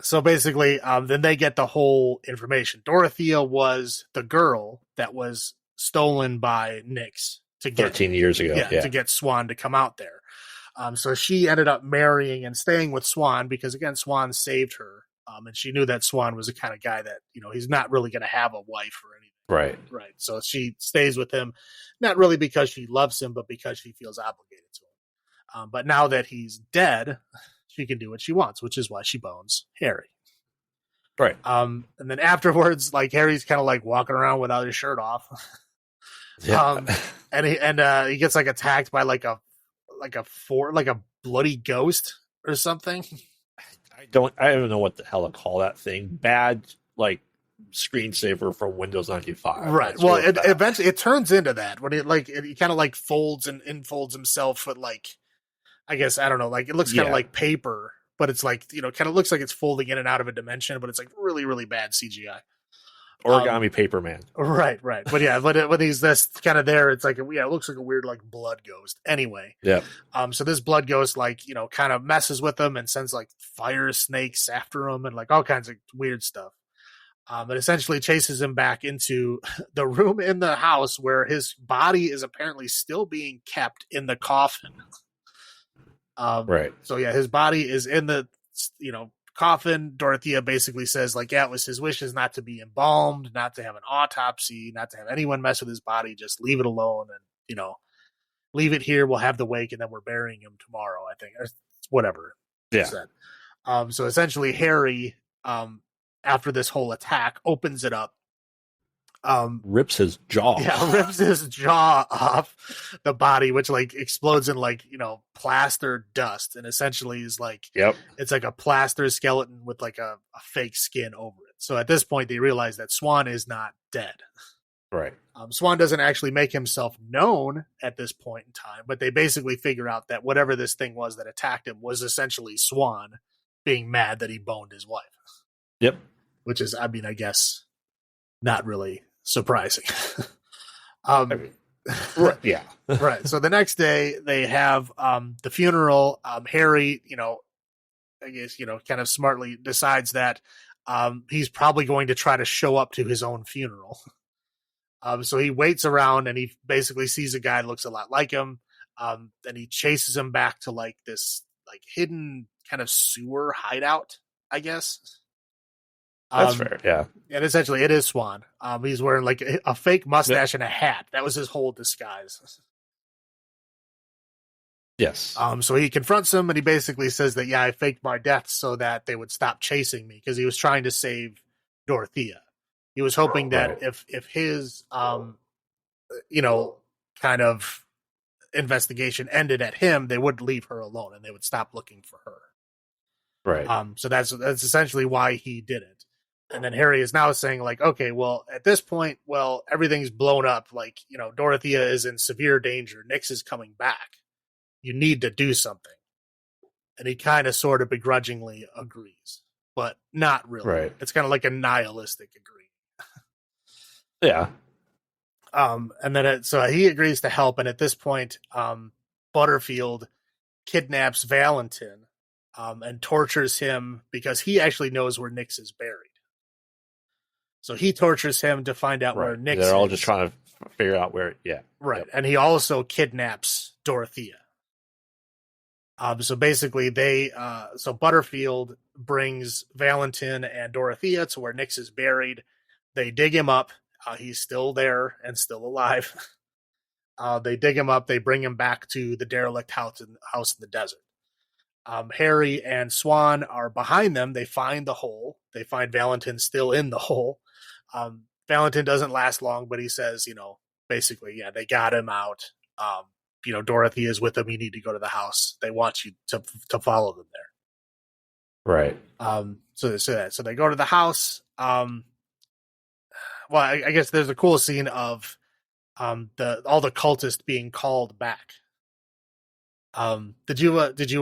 So basically, then they get the whole information. Dorothea was the girl that was stolen by Nix to get
13 years ago.
To get Swan to come out there. So she ended up marrying and staying with Swan because, again, Swan saved her. And she knew that Swan was the kind of guy that, he's not really going to have a wife or anything.
Right.
Right. So she stays with him, not really because she loves him, but because she feels obligated to him. But now that he's dead, she can do what she wants, which is why she bones Harry.
Right.
And then afterwards, like Harry's kind of like walking around without his shirt off.
Yeah.
And he gets like attacked by like a bloody ghost or something.
I don't know what the hell to call that thing. Bad, like, screensaver from Windows 95.
Right. Well, it eventually it turns into that when he kind of like folds and infolds himself with like, I guess, I don't know, like it looks kind of like paper, but it's like, kind of looks like it's folding in and out of a dimension, but it's like really, really bad CGI.
Origami paper man.
Right. But yeah, when he's this kind of there, it's like, it looks like a weird like blood ghost. Anyway.
Yeah.
So this blood ghost, like, kind of messes with him and sends like fire snakes after him and like all kinds of weird stuff. It essentially chases him back into the room in the house where his body is apparently still being kept in the coffin.
Right.
So yeah, his body is in the, coffin. Dorothea basically says like, yeah, it was his wishes not to be embalmed, not to have an autopsy, not to have anyone mess with his body. Just leave it alone and, leave it here. We'll have the wake and then we're burying him tomorrow, I think. Or whatever.
Yeah.
So essentially Harry, after this whole attack, opens it up.
Rips his jaw.
Yeah, rips his jaw off the body, which like explodes in like, plaster dust, and essentially is like, it's like a plaster skeleton with like a fake skin over it. So at this point, they realize that Swan is not dead.
Right.
Swan doesn't actually make himself known at this point in time, but they basically figure out that whatever this thing was that attacked him was essentially Swan being mad that he boned his wife.
Yep.
Which is, I mean, I guess not really surprising.
Right, yeah.
Right. So the next day they have the funeral. Harry, I guess, kind of smartly decides that he's probably going to try to show up to his own funeral. So he waits around and he basically sees a guy that looks a lot like him. And he chases him back to like this like hidden kind of sewer hideout, I guess.
That's fair, yeah.
And essentially it is Swan. He's wearing like a fake mustache and a hat. That was his whole disguise.
Yes.
So he confronts him and he basically says that, yeah, I faked my death so that they would stop chasing me, because he was trying to save Dorothea. He was hoping that if his, kind of investigation ended at him, they would leave her alone and they would stop looking for her.
Right.
So that's essentially why he did it. And then Harry is now saying like, okay, well, at this point, everything's blown up. Like, Dorothea is in severe danger. Nyx is coming back. You need to do something. And he kind of sort of begrudgingly agrees, but not really.
Right.
It's kind of like a nihilistic agree.
Yeah.
And then so he agrees to help. And at this point, Butterfield kidnaps Valentin and tortures him because he actually knows where Nyx is buried. So he tortures him to find out where Nyx is.
They're all just trying to figure out where,
Right.
Yep.
And he also kidnaps Dorothea. So basically so Butterfield brings Valentin and Dorothea to where Nyx is buried. They dig him up. He's still there and still alive. They dig him up. They bring him back to the derelict house in the desert. Harry and Swan are behind them. They find the hole. They find Valentin still in the hole. Valentin doesn't last long, but he says, basically, yeah, they got him out. Dorothy is with them. You need to go to the house. They want you to follow them there.
Right.
So they go to the house. I guess there's a cool scene of all the cultists being called back. Did you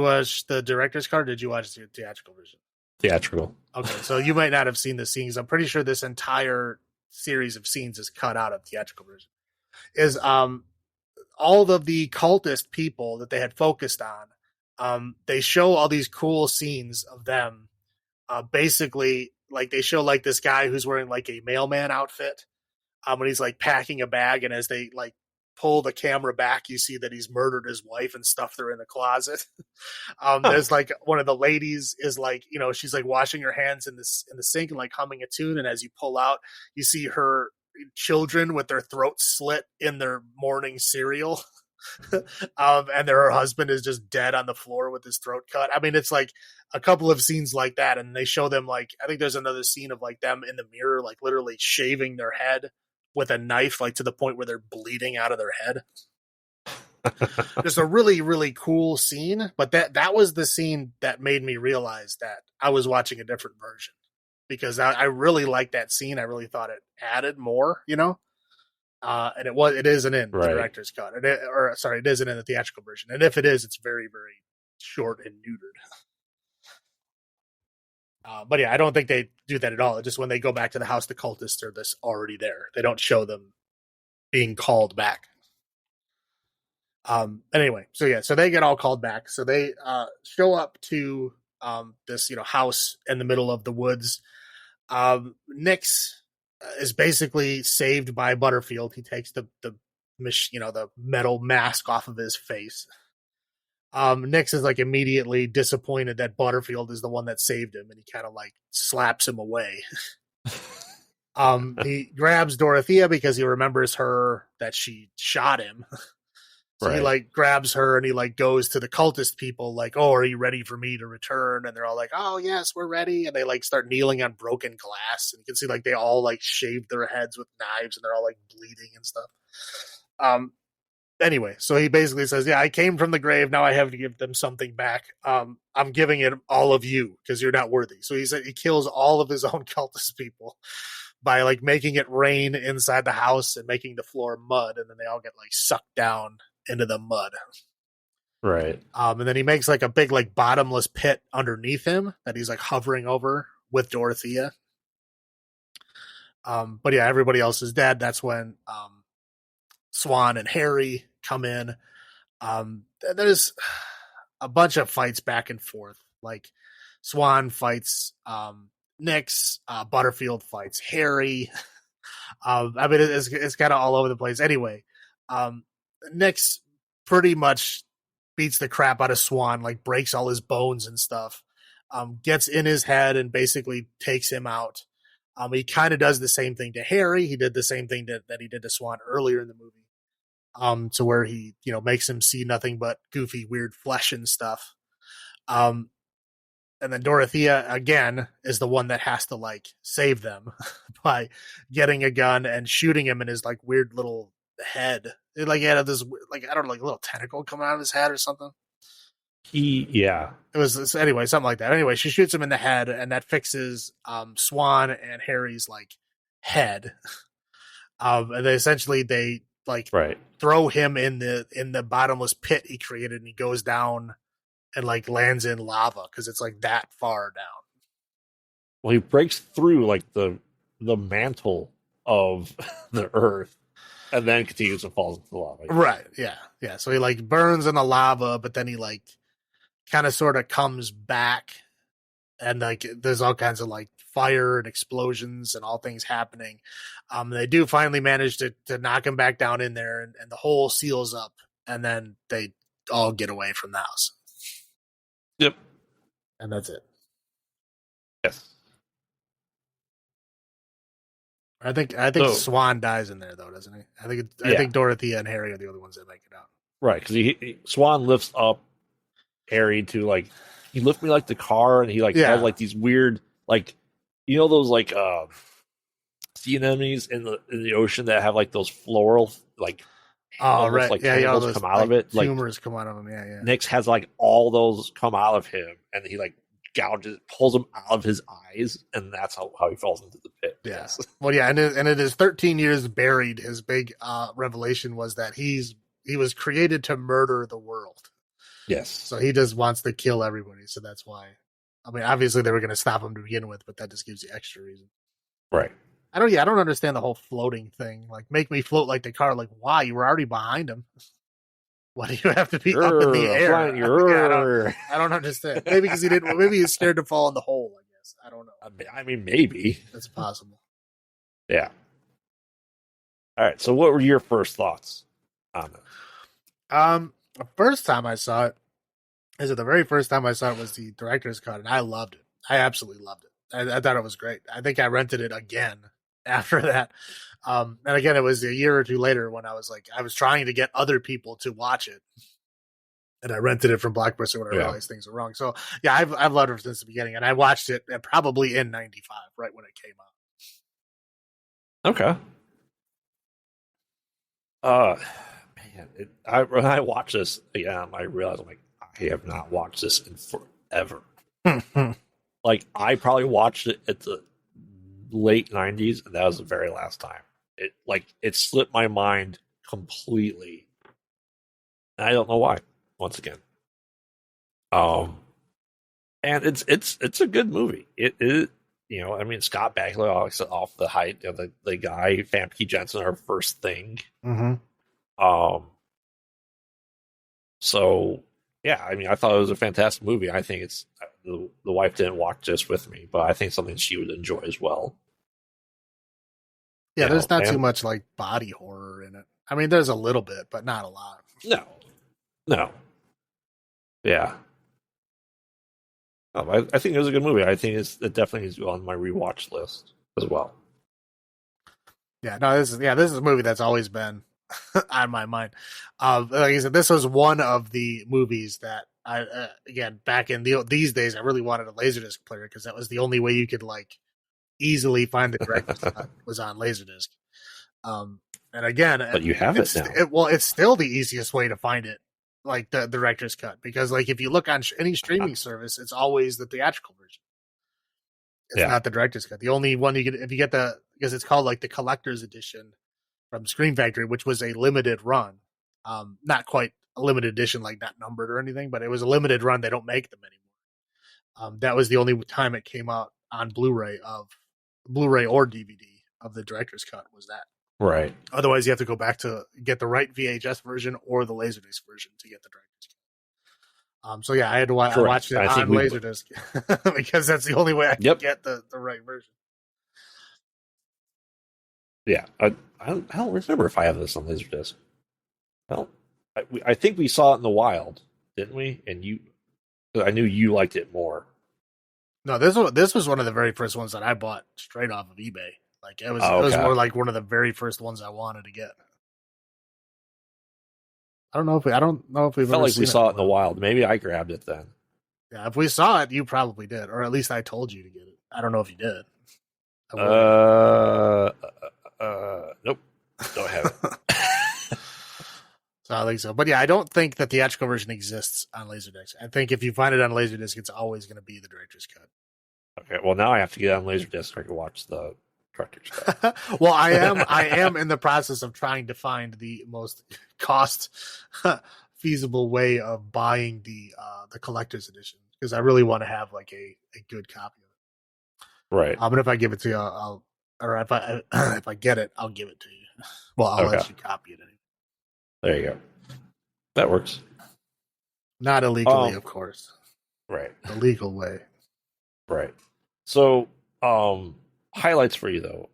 watch the director's cut, or did you watch the theatrical version?
Theatrical.
Okay, so you might not have seen the scenes. I'm pretty sure this entire series of scenes is cut out of theatrical version. Is all of the cultist people that they had focused on, they show all these cool scenes of them. Basically, like they show like this guy who's wearing like a mailman outfit, when he's like packing a bag, and as they like pull the camera back, you see that he's murdered his wife and stuffed her in the closet. There's like one of the ladies is like, she's like washing her hands in the sink and like humming a tune, and as you pull out, you see her children with their throats slit in their morning cereal. And her husband is just dead on the floor with his throat cut. I mean, it's like a couple of scenes like that, and they show them like I think there's another scene of like them in the mirror, like literally shaving their head with a knife, like to the point where they're bleeding out of their head. Just a really, really cool scene, but that was the scene that made me realize that I was watching a different version because I really liked that scene. I really thought it added more, you know. And it isn't in the director's cut, it isn't in the theatrical version. And if it is, it's very, very short and neutered. But yeah, I don't think they do that at all. Just when they go back to the house, the cultists are this already there. They don't show them being called back. Anyway, so they get all called back. So they show up to this house in the middle of the woods. Nyx is basically saved by Butterfield. He takes the metal mask off of his face. Nyx is like immediately disappointed that Butterfield is the one that saved him, and he kind of like slaps him away. He grabs Dorothea because he remembers her that she shot him. So he like grabs her and he like goes to the cultist people like, "Oh, are you ready for me to return?" And they're all like, "Oh, yes, we're ready." And they like start kneeling on broken glass, and you can see like they all like shaved their heads with knives and they're all like bleeding and stuff. Anyway, so he basically says, "Yeah, I came from the grave. Now I have to give them something back. I'm giving it all of you because you're not worthy." So he said he kills all of his own cultist people by like making it rain inside the house and making the floor mud, and then they all get like sucked down into the mud.
Right.
And then he makes like a big like bottomless pit underneath him that he's like hovering over with Dorothea. But yeah, everybody else is dead. That's when Swan and Harry come in. There's a bunch of fights back and forth. Like Swan fights Nyx, Butterfield fights Harry. I mean, it's kind of all over the place. Anyway, Nyx pretty much beats the crap out of Swan, like breaks all his bones and stuff, gets in his head and basically takes him out. He kind of does the same thing to Harry. He did the same thing that he did to Swan earlier in the movie, to where he, makes him see nothing but goofy, weird flesh and stuff. And then Dorothea, again, is the one that has to, like, save them by getting a gun and shooting him in his, like, weird little head. Like, he had this, like, I don't know, like, a little tentacle coming out of his head or something. It was, anyway, something like that. Anyway, she shoots him in the head, and that fixes Swan and Harry's, like, head. And they essentially, throw him in the bottomless pit he created, and he goes down and like lands in lava because it's like that far down.
Well, he breaks through like the mantle of the earth and then continues and falls into the lava.
Right. Yeah. So he like burns in the lava, but then he like kind of sort of comes back, and like there's all kinds of like fire and explosions and all things happening. They do finally manage to knock him back down in there, and the hole seals up, and then they all get away from the house.
Yep.
And that's it.
Yes.
I think Swan dies in there though, doesn't he? I think Dorothea and Harry are the other ones that make it out.
Right, because Swan lifts up Harry to like he lift me like the car, and he like has like these weird like those like sea anemones in the ocean that have like those floral like
right,
like
those
come out of it, like
tumors come out of him. Yeah.
Nyx has like all those come out of him, and he like pulls them out of his eyes, and that's how he falls into the pit.
Yes. Well, yeah, and in his 13 years buried, his big revelation was that he was created to murder the world.
Yes.
So he just wants to kill everybody. So that's why. I mean, obviously they were going to stop him to begin with, but that just gives you extra reason.
Right.
I don't understand the whole floating thing. Like, make me float like the car. Like, why? You were already behind him. Why do you have to be up in the air? I don't understand. Maybe because he didn't. Maybe he's scared to fall in the hole. I guess I don't know.
I mean, maybe
that's possible.
Yeah. All right. So, what were your first thoughts on it?
The first time I saw it, the very first time I saw it was the director's cut, and I loved it. I absolutely loved it. I thought it was great. I think I rented it again after that. And again, it was a year or two later when I was trying to get other people to watch it, and I rented it from Blockbuster when I realized things were wrong. So yeah, I've loved it since the beginning, and I watched it probably in '95, right when it came out.
Okay. Man, when I watch this again, I realize I'm like, I have not watched this in forever. Like, I probably watched it at the late '90s, and that was the very last time. It slipped my mind completely. And I don't know why. Once again, and it's a good movie. It I mean, Scott Bakula off the height, the guy Famke Jensen, our first thing.
Mm-hmm.
So yeah, I mean, I thought it was a fantastic movie. I think it's the wife didn't watch this with me, but I think something she would enjoy as well.
Yeah, there's not too much like body horror in it. I mean, there's a little bit, but not a lot.
No. Yeah. I think it was a good movie. I think it definitely is on my rewatch list as well.
Yeah, no, this is a movie that's always been on my mind. Like I said, this was one of the movies that I again back in these days I really wanted a Laserdisc player because that was the only way you could like easily find the director's cut was on Laserdisc. And again,
but you have it now.
It's still the easiest way to find it, like the director's cut, because like if you look on any streaming service, it's always the theatrical version. It's not the director's cut. The only one you can, if you get because it's called like the collector's edition from Screen Factory, which was a limited run, not quite a limited edition, like not numbered or anything, but it was a limited run. They don't make them anymore. That was the only time it came out on Blu-ray or DVD of the director's cut was that.
Right.
Otherwise, you have to go back to get the right VHS version or the Laserdisc version to get the director's cut. So yeah, I had to I watched it on Laserdisc because that's the only way I could get the right version.
Yeah, I don't remember if I have this on Laserdisc. I think we saw it in the wild, didn't we? And I knew you liked it more.
No, this was one of the very first ones that I bought straight off of eBay. Like it was more like one of the very first ones I wanted to get. I don't know if we
felt like we saw it in the wild. Maybe I grabbed it then.
Yeah, if we saw it, you probably did, or at least I told you to get it. I don't know if you did.
Nope, don't have it.
So I think so, but yeah, I don't think the theatrical version exists on Laserdisc. I think if you find it on Laserdisc, it's always going to be the director's cut.
Okay, well now I have to get on Laserdisc so I can watch the director's cut.
Well, I am in the process of trying to find the most cost feasible way of buying the collector's edition because I really want to have like a good copy of it.
Right.
But if I give it to you, or if I get it, I'll give it to you. Well, I'll let you copy it anyway.
There you go. That works.
Not illegally, of course.
Right.
The legal way.
Right. So, highlights for you though.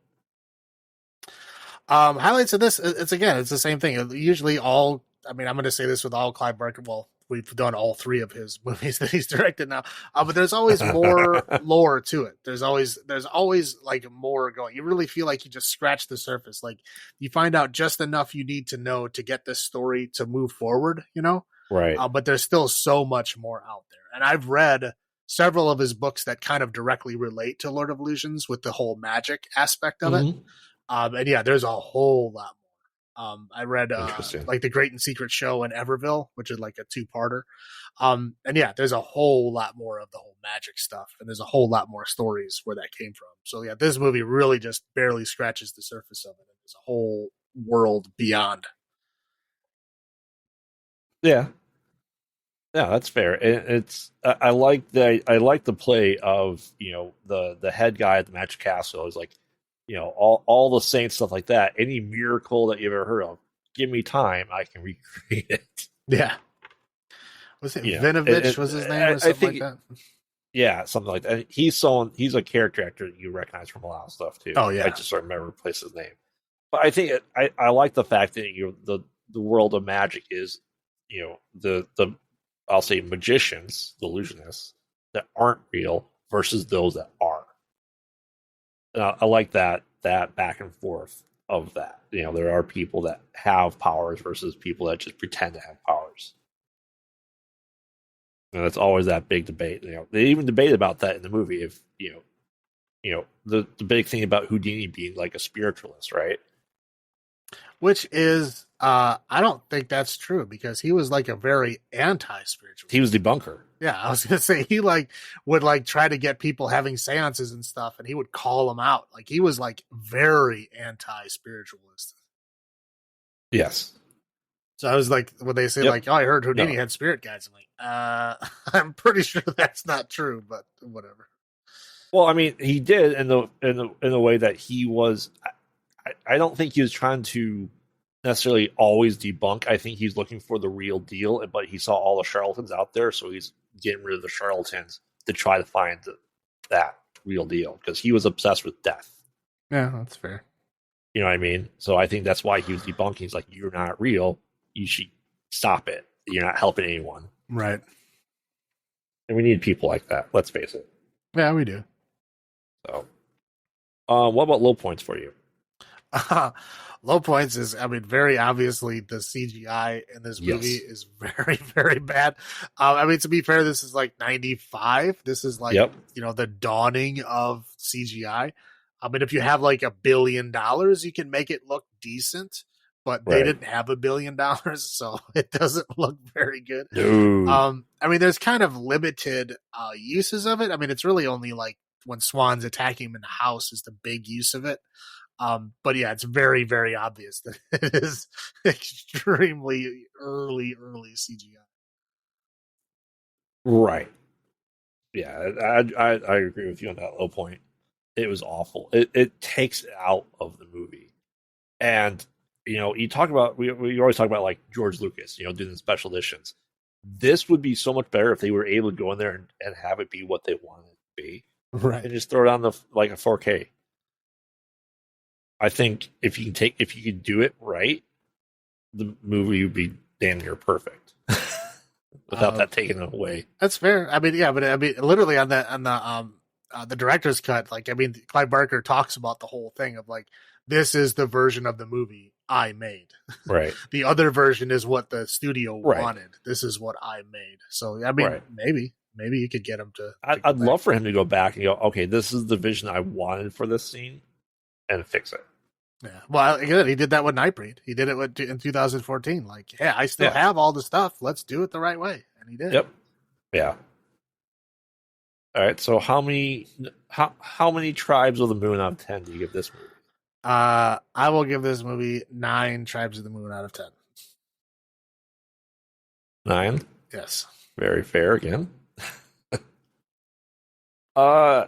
Highlights of this, it's the same thing. Usually I'm going to say this with all Clive Barker. Well, we've done all three of his movies that he's directed now. But there's always more lore to it. There's always like more going. You really feel like you just scratched the surface. Like you find out just enough you need to know to get this story to move forward,
Right.
But there's still so much more out there. And I've read several of his books that kind of directly relate to Lord of Illusions with the whole magic aspect of it. And yeah, there's a whole lot more. I read like The Great and Secret Show in Everville, which is like a 2-parter. And yeah, there's a whole lot more of the whole magic stuff. And there's a whole lot more stories where that came from. So yeah, this movie really just barely scratches the surface of it. There's a whole world beyond.
Yeah. Yeah, that's fair. It's I like the play of the head guy at the Magic Castle is like all the saints stuff like that. Any miracle that you've ever heard of, give me time, I can recreate it.
Yeah, was it Vinovich? Was his name or something like that?
Yeah, something like that. He's a character actor that you recognize from a lot of stuff too.
Oh yeah,
I just don't remember his name. But I think I like the fact that the world of magic is the I'll say magicians, the illusionists that aren't real versus those that are. I like that back and forth. of that. There are people that have powers versus people that just pretend to have powers. And that's always that big debate. They even debate about that in the movie. If the big thing about Houdini being like a spiritualist, right?
Which is, I don't think that's true because he was like a very anti-spiritualist.
He was debunker.
Yeah, I was gonna say he would try to get people having seances and stuff, and he would call them out. Like he was like very anti-spiritualist.
Yes.
So I was like, when they say like, "Oh, I heard Houdini had spirit guides," I'm like, I'm pretty sure that's not true, but whatever.
Well, I mean, he did in the way that he was. I don't think he was trying to necessarily always debunk. I think he's looking for the real deal, but he saw all the charlatans out there, so he's getting rid of the charlatans to try to find that real deal because he was obsessed with death.
Yeah, that's fair.
You know what I mean? So I think that's why he was debunking. He's like, "You're not real. You should stop it. You're not helping anyone."
Right.
And we need people like that. Let's face it.
Yeah, we do.
So, what about low points for you?
Low points is, I mean, very obviously the CGI in this movie is very, very bad. I mean, to be fair, this is like 95. This is like, the dawning of CGI. I mean, if you have like $1 billion, you can make it look decent, but they didn't have $1 billion, so it doesn't look very good.
No.
I mean, there's kind of limited uses of it. I mean, it's really only like when Swan's attacking him in the house is the big use of it. But yeah, it's very, very obvious that it is extremely early CGI.
Right. Yeah, I agree with you on that low point. It was awful. It takes it out of the movie. And, you talk about, we always talk about like George Lucas, doing the special editions. This would be so much better if they were able to go in there and have it be what they wanted it to be.
Right.
And just throw it on a 4K. I think if you could do it right, the movie would be damn near perfect without that taken away.
That's fair. I mean, yeah, but I mean, literally on the director's cut, like, I mean, Clive Barker talks about the whole thing of like, this is the version of the movie I made.
Right.
The other version is what the studio wanted. This is what I made. So, I mean, maybe you could get him to.
I'd love for him to go back and go, okay, this is the vision I wanted for this scene, and fix it.
Yeah. Well, again, he did that with Nightbreed. He did it in 2014. Like, yeah, I still have all the stuff. Let's do it the right way. And he did.
Yep. Yeah. All right. So how many Tribes of the Moon out of 10 do you give this movie?
I will give this movie 9 Tribes of the Moon out of 10.
9?
Yes.
Very fair again. I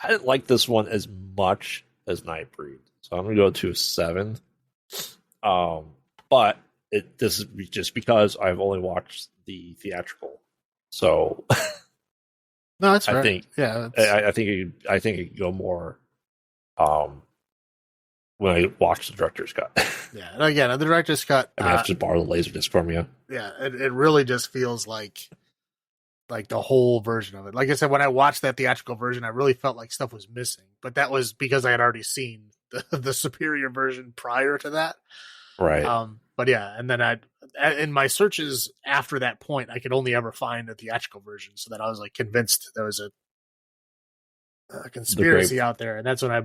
didn't like this one as much as Nightbreed, so I'm gonna go to a 7. But this is just because I've only watched the theatrical, so
no, that's fair.
I think I think it could go more when I watch the director's cut.
Yeah, and again, the director's cut.
I have to borrow the Laserdisc from you.
Yeah, it really just feels like the whole version of it. Like I said, when I watched that theatrical version, I really felt like stuff was missing. But that was because I had already seen the superior version prior to that.
Right.
But yeah, and then in my searches after that point, I could only ever find a theatrical version. So that I was like convinced there was a conspiracy out there. And that's when I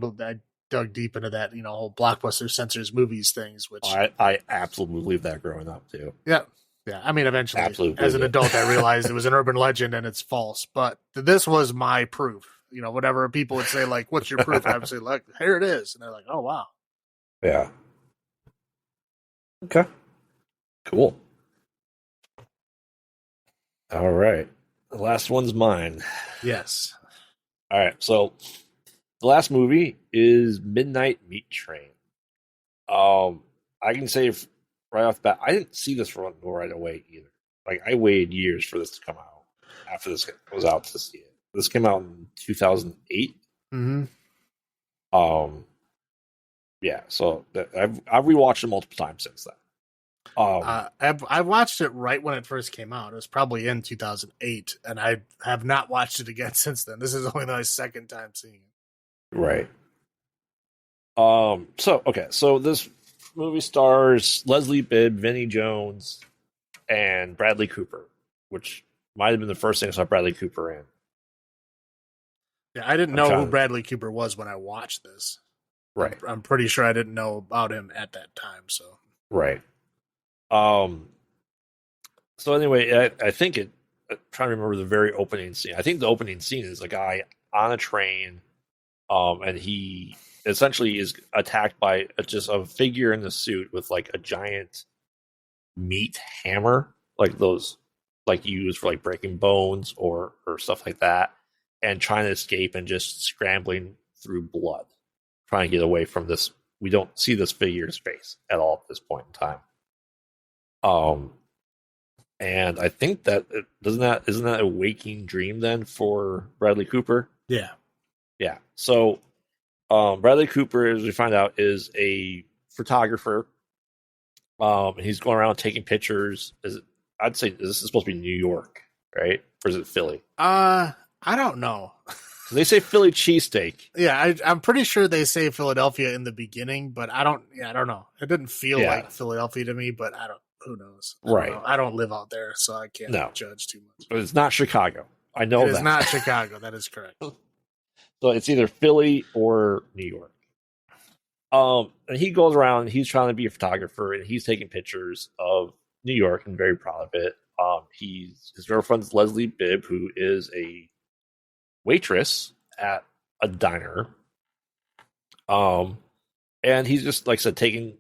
dug deep into that, whole Blockbuster censors movies things, which
I absolutely believe that growing up too.
Yeah. Yeah, I mean, eventually,
absolutely
as an adult, I realized it was an urban legend and it's false. But this was my proof. Whatever people would say, like, "What's your proof?" I would say, "Look, here it is," and they're like, "Oh, wow."
Yeah. Okay. Cool. All right. The last one's mine.
Yes.
All right. So the last movie is Midnight Meat Train. I can say right off the bat, I didn't see this right away either. Like, I waited years for this to come out after this was out to see it. This came out in 2008.
Mm-hmm.
Yeah, so I've rewatched it multiple times since then.
I watched it right when it first came out. It was probably in 2008, and I have not watched it again since then. This is only my second time seeing it.
Right. So this movie stars Leslie Bibb, Vinnie Jones, and Bradley Cooper, which might have been the first thing I saw Bradley Cooper in.
Yeah, I didn't
I'm
know who
trying to,
Bradley Cooper was when I watched this.
right,
I'm pretty sure I didn't know about him at that time. So
right. Um, so anyway, I think I'm trying to remember the very opening scene. I think the opening scene is a guy on a train, and he essentially is attacked by just a figure in the suit with like a giant meat hammer, like those like used for like breaking bones or stuff like that, and trying to escape and just scrambling through blood, trying to get away from this. We don't see this figure's face at all at this point in time. And I think that isn't that a waking dream then for Bradley Cooper?
yeah,
Yeah. So Bradley Cooper, as we find out, is a photographer. He's going around taking pictures. I'd say this is supposed to be New York, right? Or is it Philly?
I don't know.
So they say Philly cheesesteak.
Yeah, I'm pretty sure they say Philadelphia in the beginning, but I don't know. It didn't feel like Philadelphia to me, but I don't. Who knows?
Right.
I don't live out there, so I can't judge too much.
But it's not Chicago. I know
it
that.
It is not Chicago. That is correct.
So it's either Philly or New York. And he goes around, he's trying to be a photographer, and he's taking pictures of New York and very proud of it. His girlfriend's Leslie Bibb, who is a waitress at a diner. And he's just, like I said, taking,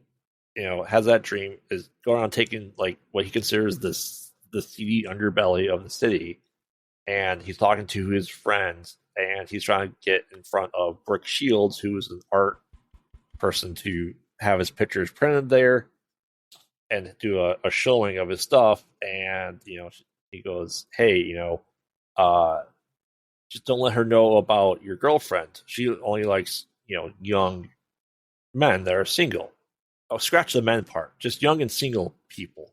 has that dream, is going around taking like what he considers the seedy underbelly of the city. And he's talking to his friends, and he's trying to get in front of Brooke Shields, who is an art person, to have his pictures printed there and do a showing of his stuff. And he goes, hey, just don't let her know about your girlfriend. She only likes young men that are single. Oh, scratch the men part, just young and single people.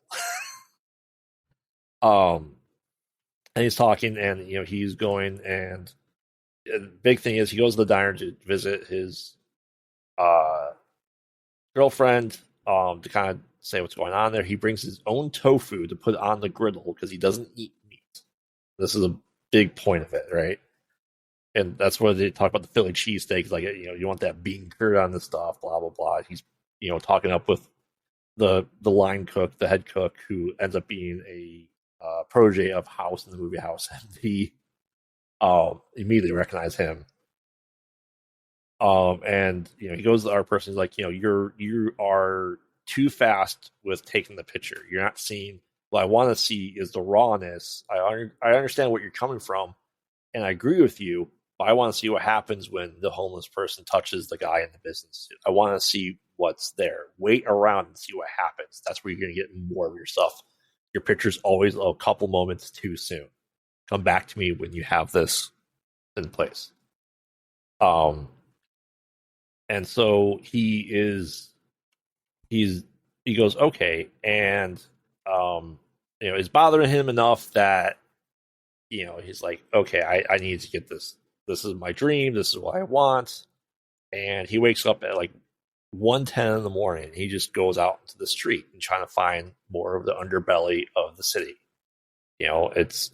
And he's talking, and he's going, and the big thing is he goes to the diner to visit his girlfriend, to kind of say what's going on there. He brings his own tofu to put on the griddle because he doesn't eat meat. This is a big point of it, right? And that's where they talk about the Philly cheesesteak. Like, you want that bean curd on the stuff, blah, blah, blah. He's, talking up with the line cook, the head cook, who ends up being a protege of House in the movie House. And he immediately recognized him. And he goes to our person. He's like, you are too fast with taking the picture. You're not seeing what I want to see is the rawness. I understand what you're coming from, and I agree with you. But I want to see what happens when the homeless person touches the guy in the business suit. I want to see what's there. Wait around and see what happens. That's where you're going to get more of your stuff. Your picture's always a couple moments too soon. Come back to me when you have this in place. And so he goes, okay. And, it's bothering him enough that, he's like, okay, I need to get this. This is my dream. This is what I want. And he wakes up at like 1:10 in the morning. He just goes out into the street and trying to find more of the underbelly of the city. It's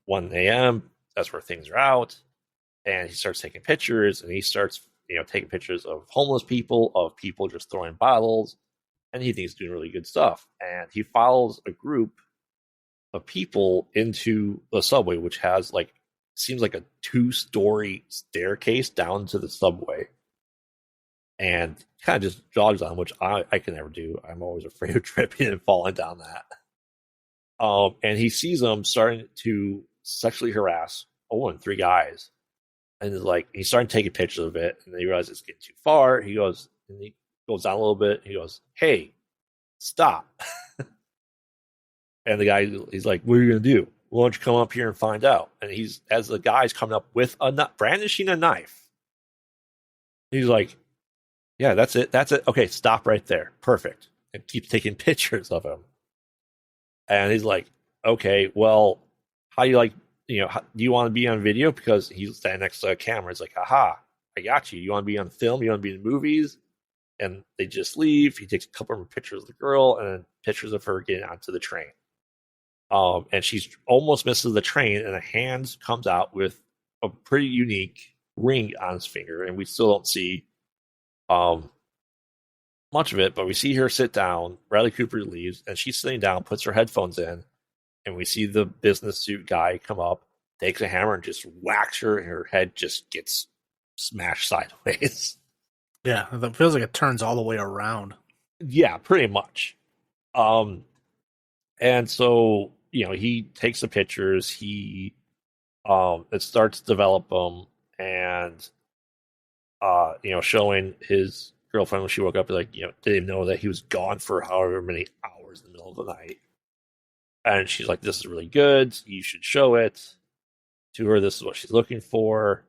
1 a.m. That's where things are out. And he starts taking pictures, and he starts, taking pictures of homeless people, of people just throwing bottles. And he thinks he's doing really good stuff. And he follows a group of people into the subway, which has seems like a 2-story staircase down to the subway, and kind of just jogs on, which I can never do. I'm always afraid of tripping and falling down that. And he sees them starting to sexually harass 3 guys, and he's starting taking pictures of it, and then he realizes it's getting too far. He goes down a little bit. He goes, "Hey, stop!" And the guy, he's like, "What are you gonna do? Why don't you come up here and find out?" And as the guy's coming up with brandishing a knife, he's like, "Yeah, that's it. Okay, stop right there. Perfect." And keeps taking pictures of him. And he's like, "Okay, well, how do you do you want to be on video?" Because he's standing next to a camera. It's like, "Aha, I got you. You want to be on film? You want to be in movies?" and they just leave. He takes a couple more pictures of the girl and then pictures of her getting onto the train. And she's almost misses the train, and a hand comes out with a pretty unique ring on his finger, and we still don't see much of it, but we see her sit down. Bradley Cooper leaves, and she's sitting down, puts her headphones in, and we see the business suit guy come up, takes a hammer, and just whacks her, and her head just gets smashed sideways.
Yeah, it feels like it turns all the way around.
Yeah, pretty much. And so, he takes the pictures, it starts to develop them, and, showing his girlfriend when she woke up, didn't know that he was gone for however many hours in the middle of the night. And she's like, this is really good. You should show it to her. This is what she's looking for.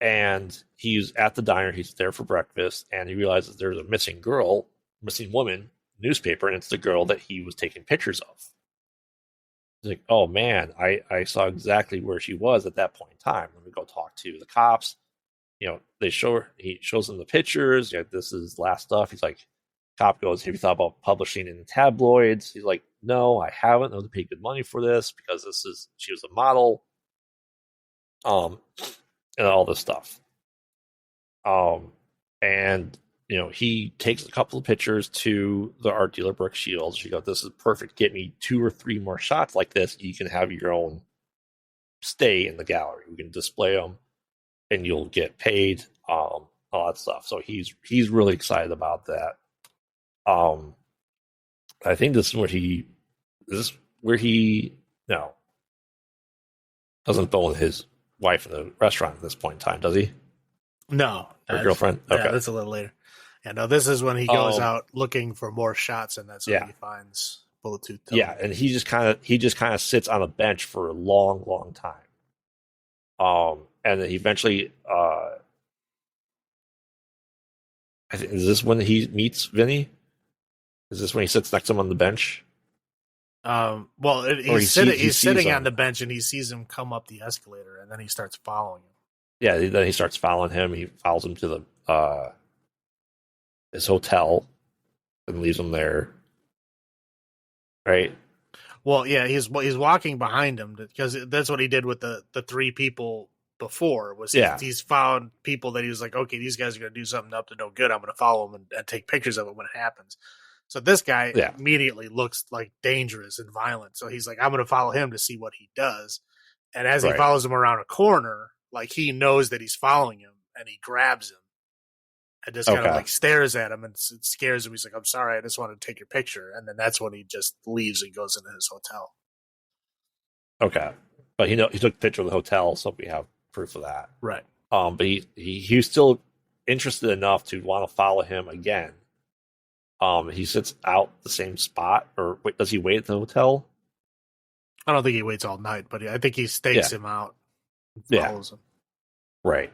And he's at the diner. He's there for breakfast, and he realizes there's a missing woman newspaper, and it's the girl that he was taking pictures of. He's like, oh man, I saw exactly where she was at that point in time. Let me go talk to the cops. He shows them the pictures. This is last stuff. He's like, cop goes, have you thought about publishing in the tabloids? He's like, no, I haven't. They paid good money for this because she was a model. And all this stuff. And he takes a couple of pictures to the art dealer, Brooke Shields. She goes, this is perfect. Get me 2 or 3 more shots like this. You can have your own stay in the gallery. We can display them, and you'll get paid. All that stuff. So he's really excited about that. I think this is where he doesn't bone his wife in the restaurant at this point in time, does he?
No.
Her girlfriend? Okay.
Yeah, that's a little later. Yeah, no, this is when he goes out looking for more shots, and that's when he finds Bulletooth.
Yeah, and he just kind of sits on a bench for a long, long time. And then he eventually I think, is this when he meets Vinny? Is this when he sits next to him on the bench?
Well, he's sitting on the bench, and he sees him come up the escalator, and then he starts following him. Yeah,
then he starts following him. He follows him to the his hotel and leaves him there. Right?
Well, yeah, he's walking behind him because that's what he did with the 3 people before. He's found people that he was like, okay, these guys are going to do something up to no good. I'm going to follow them and take pictures of it when it happens. So this guy immediately looks like dangerous and violent. So he's like, I'm going to follow him to see what he does. And as he follows him around a corner, like he knows that he's following him, and he grabs him and just kind of like stares at him, and it scares him. He's like, I'm sorry, I just wanted to take your picture. And then that's when he just leaves and goes into his hotel.
Okay. But he took a picture of the hotel, so we have proof of that.
Right.
But he was still interested enough to want to follow him again. He sits out the same spot, or does he wait at the hotel?
I don't think he waits all night, but I think he stakes him out and follows him.
Right.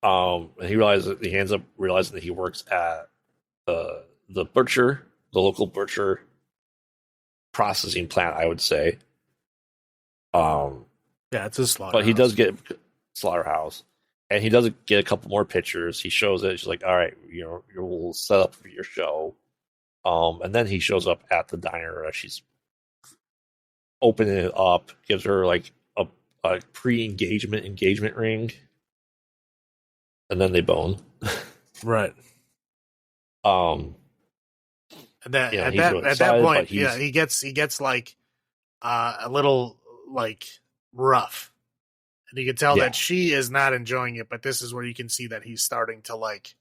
And he ends up realizing that he works at the local butcher processing plant, I would say.
It's a slaughterhouse.
But he does get slaughterhouse. And he does get a couple more pictures. He shows it. She's like, all right, we'll set up for your show. And then he shows up at the diner as she's opening it up, gives her like a engagement ring, and then they bone.
Right.
And
at that point, he gets like a little like rough, and you can tell that she is not enjoying it. But this is where you can see that he's starting to like.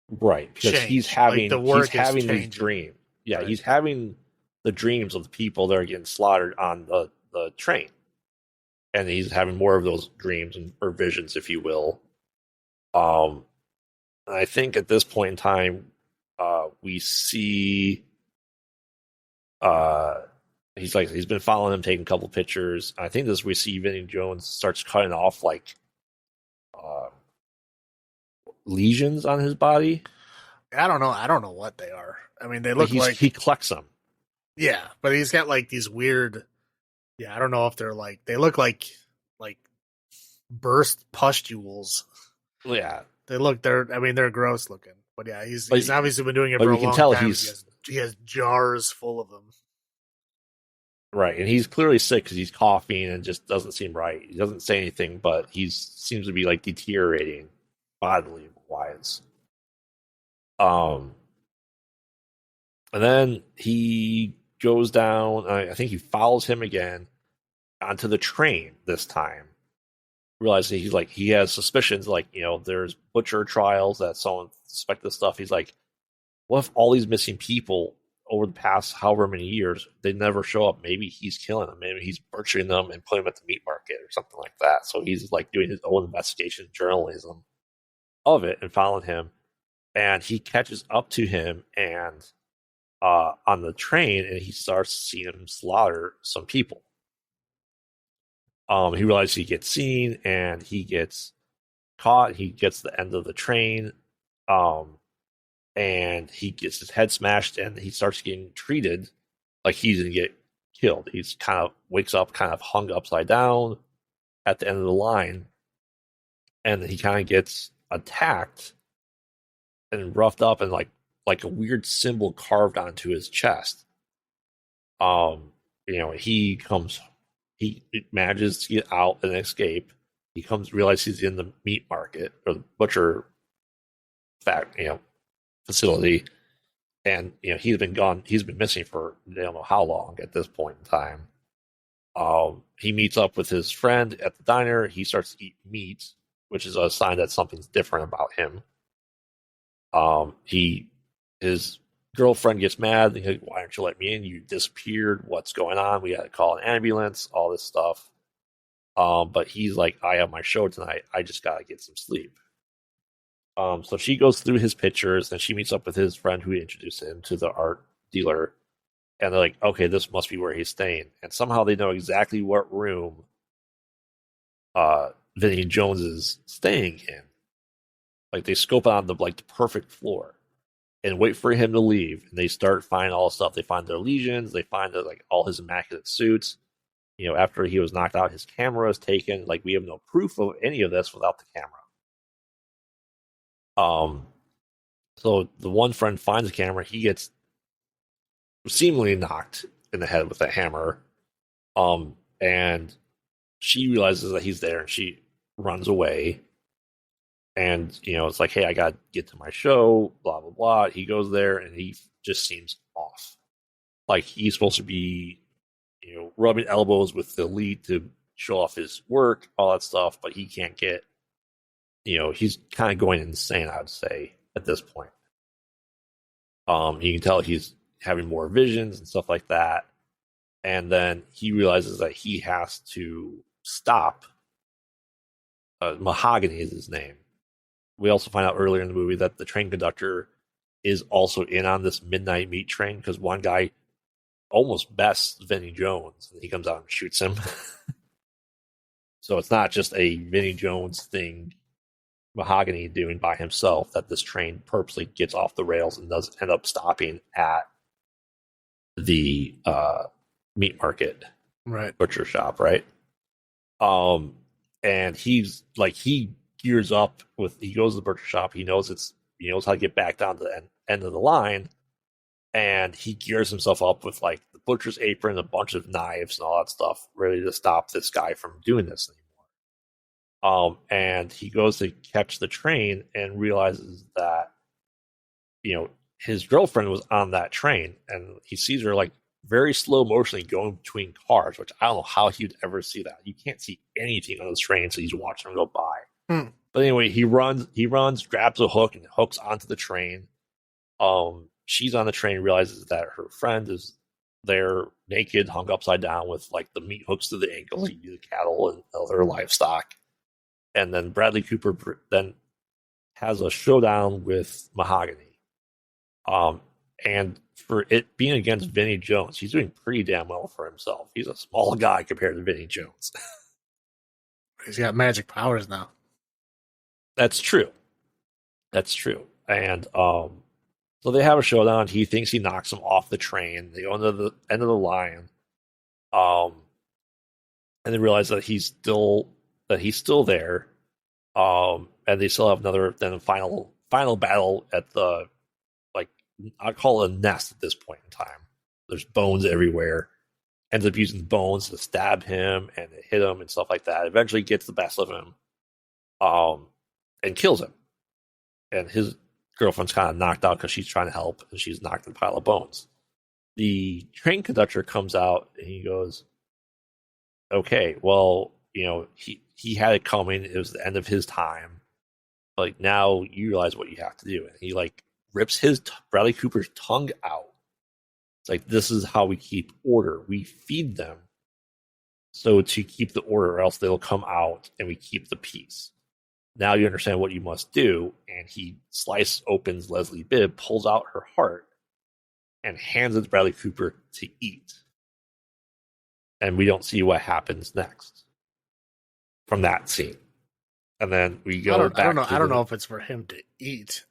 Right, because
change.
he's having
He's
these dreams. Yeah, he's having the dreams of the people that are getting slaughtered on the train, and he's having more of those dreams or visions, if you will. I think at this point in time, we see he's been following him, taking a couple pictures. I think we see Vinnie Jones starts cutting off like lesions on his body.
I don't know what they are. I mean, they look like
he collects them.
Yeah, but he's got like these weird. Yeah, I don't know if they're like they look like burst pustules.
Yeah,
they're gross looking. But yeah, he's obviously been doing it
but
for a
you can
long
tell
time. He has jars full of them.
Right, and he's clearly sick because he's coughing and just doesn't seem right. He doesn't say anything, but he seems to be like deteriorating bodily wise. And then he goes down. I think he follows him again onto the train this time, realizing he has suspicions. Like, there's butcher trials that someone suspect this stuff. He's like, what if all these missing people over the past however many years, they never show up? Maybe he's killing them. Maybe he's butchering them and putting them at the meat market or something like that. So he's like doing his own investigation journalism of it and following him. And he catches up to him and on the train, and he starts seeing him slaughter some people. He realizes he gets seen and he gets caught. He gets the end of the train. And he gets his head smashed and he starts getting treated like he's going to get killed. He's kind of wakes up kind of hung upside down at the end of the line. And he kind of gets attacked and roughed up and like a weird symbol carved onto his chest. He manages to get out and escape. He realizes he's in the meat market or the butcher facility, and he's been missing for I don't know how long at this point in time. He meets up with his friend at the diner. He starts to eat meat, which is a sign that something's different about him. His girlfriend gets mad. He's like, why aren't you let me in? You disappeared. What's going on? We had to call an ambulance, all this stuff. But he's like, I have my show tonight. I just gotta get some sleep. So she goes through his pictures and she meets up with his friend who introduced him to the art dealer. And they're like, okay, this must be where he's staying. And somehow they know exactly what room Vinnie Jones is staying in. Like, they scope out the perfect floor and wait for him to leave. And they start finding all the stuff. They find their legions. They find all his immaculate suits. After he was knocked out, his camera is taken. Like, we have no proof of any of this without the camera. So the one friend finds the camera. He gets seemingly knocked in the head with a hammer. And she realizes that he's there and she runs away. And, it's like, hey, I got to get to my show, blah, blah, blah. He goes there and he just seems off. Like, he's supposed to be, rubbing elbows with the lead to show off his work, all that stuff, but he can't get, he's kind of going insane, I would say, at this point. You can tell he's having more visions and stuff like that. And then he realizes that he has to stop. Mahogany is his name. We also find out earlier in the movie that the train conductor is also in on this midnight meat train because one guy almost bests Vinnie Jones and he comes out and shoots him. So it's not just a Vinnie Jones thing Mahogany doing by himself, that this train purposely gets off the rails and does end up stopping at the meat market,
right?
Butcher shop, right? And he gears up he goes to the butcher shop. He knows how to get back down to the end of the line, and he gears himself up with the butcher's apron, a bunch of knives, and all that stuff, ready to stop this guy from doing this anymore. And he goes to catch the train and realizes that, his girlfriend was on that train, and he sees her very slow motionally going between cars, which I don't know how he would ever see that. You can't see anything on this train, so he's watching them go by. But anyway, he runs, grabs a hook, and hooks onto the train. She's on the train, realizes that her friend is there naked, hung upside down with the meat hooks to the ankles, like the cattle and other livestock. And then Bradley Cooper then has a showdown with Mahogany. And for it being against Vinnie Jones, he's doing pretty damn well for himself. He's a small guy compared to Vinnie Jones.
He's got magic powers now.
That's true. And so they have a showdown. He thinks he knocks him off the train. They go to the end of the line. And they realize that he's still there. And they still have another final battle at the, like, I call it a nest at this point in time. There's bones everywhere. Ends up using bones to stab him and hit him and stuff like that. Eventually gets the best of him, and kills him. And his girlfriend's kind of knocked out because she's trying to help, and she's knocked in a pile of bones. The train conductor comes out and he goes, "Okay, well, he had it coming. It was the end of his time. Like, now you realize what you have to do." And he rips his Bradley Cooper's tongue out. It's like, this is how we keep order. We feed them so to keep the order, or else they'll come out and we keep the peace. Now you understand what you must do. And he opens Leslie Bibb, pulls out her heart, and hands it to Bradley Cooper to eat. And we don't see what happens next from that scene. And then we go back.
I don't know if it's for him to eat.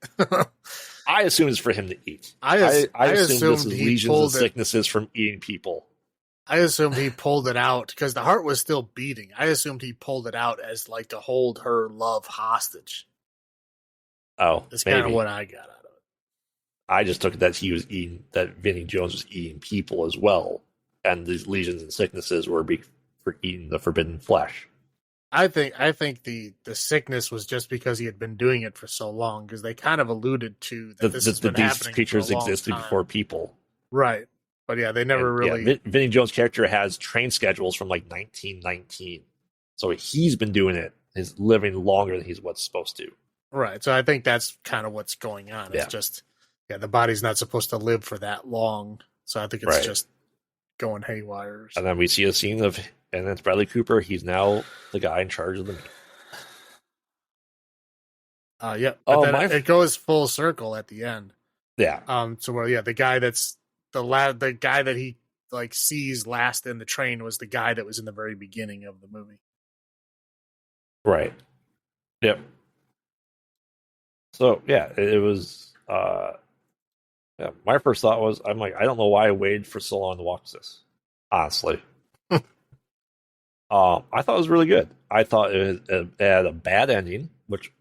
I assume it's for him to eat.
I
assume this is legions of sicknesses from eating people.
I assumed he pulled it out because the heart was still beating. I assumed he pulled it out as like to hold her love hostage.
Oh,
that's kind of what I got out of it.
I just took it that that Vinnie Jones was eating people as well, and these legions and sicknesses were for eating the forbidden flesh.
I think the sickness was just because he had been doing it for so long, because they kind of alluded to that these
creatures existed before people,
right? But yeah, they never really.
Yeah, Vinnie Jones' character has train schedules from like 1919, so he's been doing it. He's living longer than he's what's supposed to.
Right. So I think that's kind of what's going on. It's just the body's not supposed to live for that long, so I think it's just going haywire.
And then we see a scene and it's Bradley Cooper. He's now the guy in charge of the meeting.
Yeah. But then it goes full circle at the end.
Yeah.
So the guy that's the guy that he sees last in the train was the guy that was in the very beginning of the movie.
Right. Yep. So yeah, it was. My first thought was, I'm like, I don't know why I waited for so long to watch this. Honestly. I thought it was really good. I thought it had a bad ending, which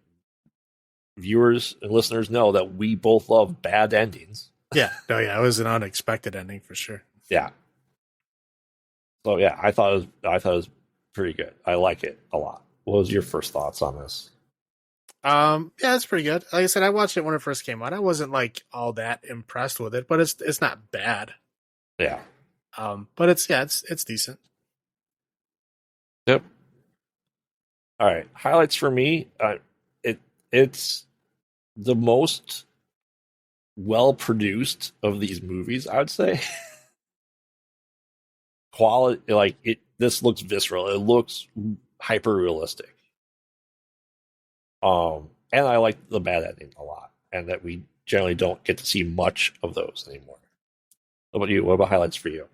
viewers and listeners know that we both love bad endings.
Yeah, it was an unexpected ending for sure.
Yeah. So yeah, I thought it was pretty good. I like it a lot. What was your first thoughts on this?
Yeah, it's pretty good. Like I said, I watched it when it first came out. I wasn't all that impressed with it, but it's not bad.
Yeah.
But it's decent.
Yep. All right. Highlights for me. It's the most well produced of these movies, I would say. Quality, this looks visceral. It looks hyper realistic. And I like the bad ending a lot, and that we generally don't get to see much of those anymore. What about you? What about highlights for you?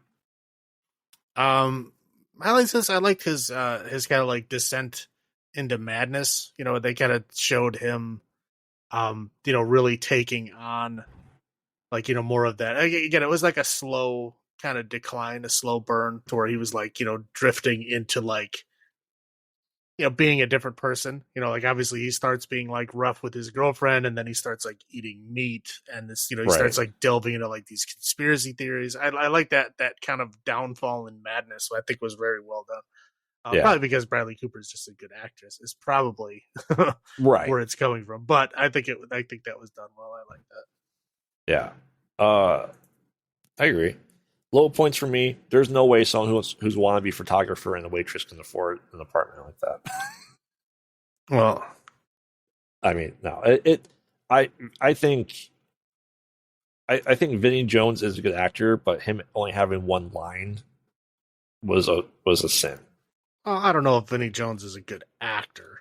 Highlights is I liked his kind of descent into madness. They kind of showed him, really taking on, more of that. Again, it was like a slow kind of decline, a slow burn, to where he was drifting into being a different person. Obviously he starts being rough with his girlfriend, and then he starts eating meat, and this, he starts delving into these conspiracy theories. I like that kind of downfall in madness. I think was very well done. Probably because Bradley Cooper is just a good actress is probably where it's coming from. But I think that was done well. I like that.
Yeah. I agree. Low points for me. There's no way someone who's a wannabe photographer and a waitress can afford an apartment like that.
Well,
I mean, no. I think Vinnie Jones is a good actor, but him only having one line was a sin.
Well, I don't know if Vinnie Jones is a good actor.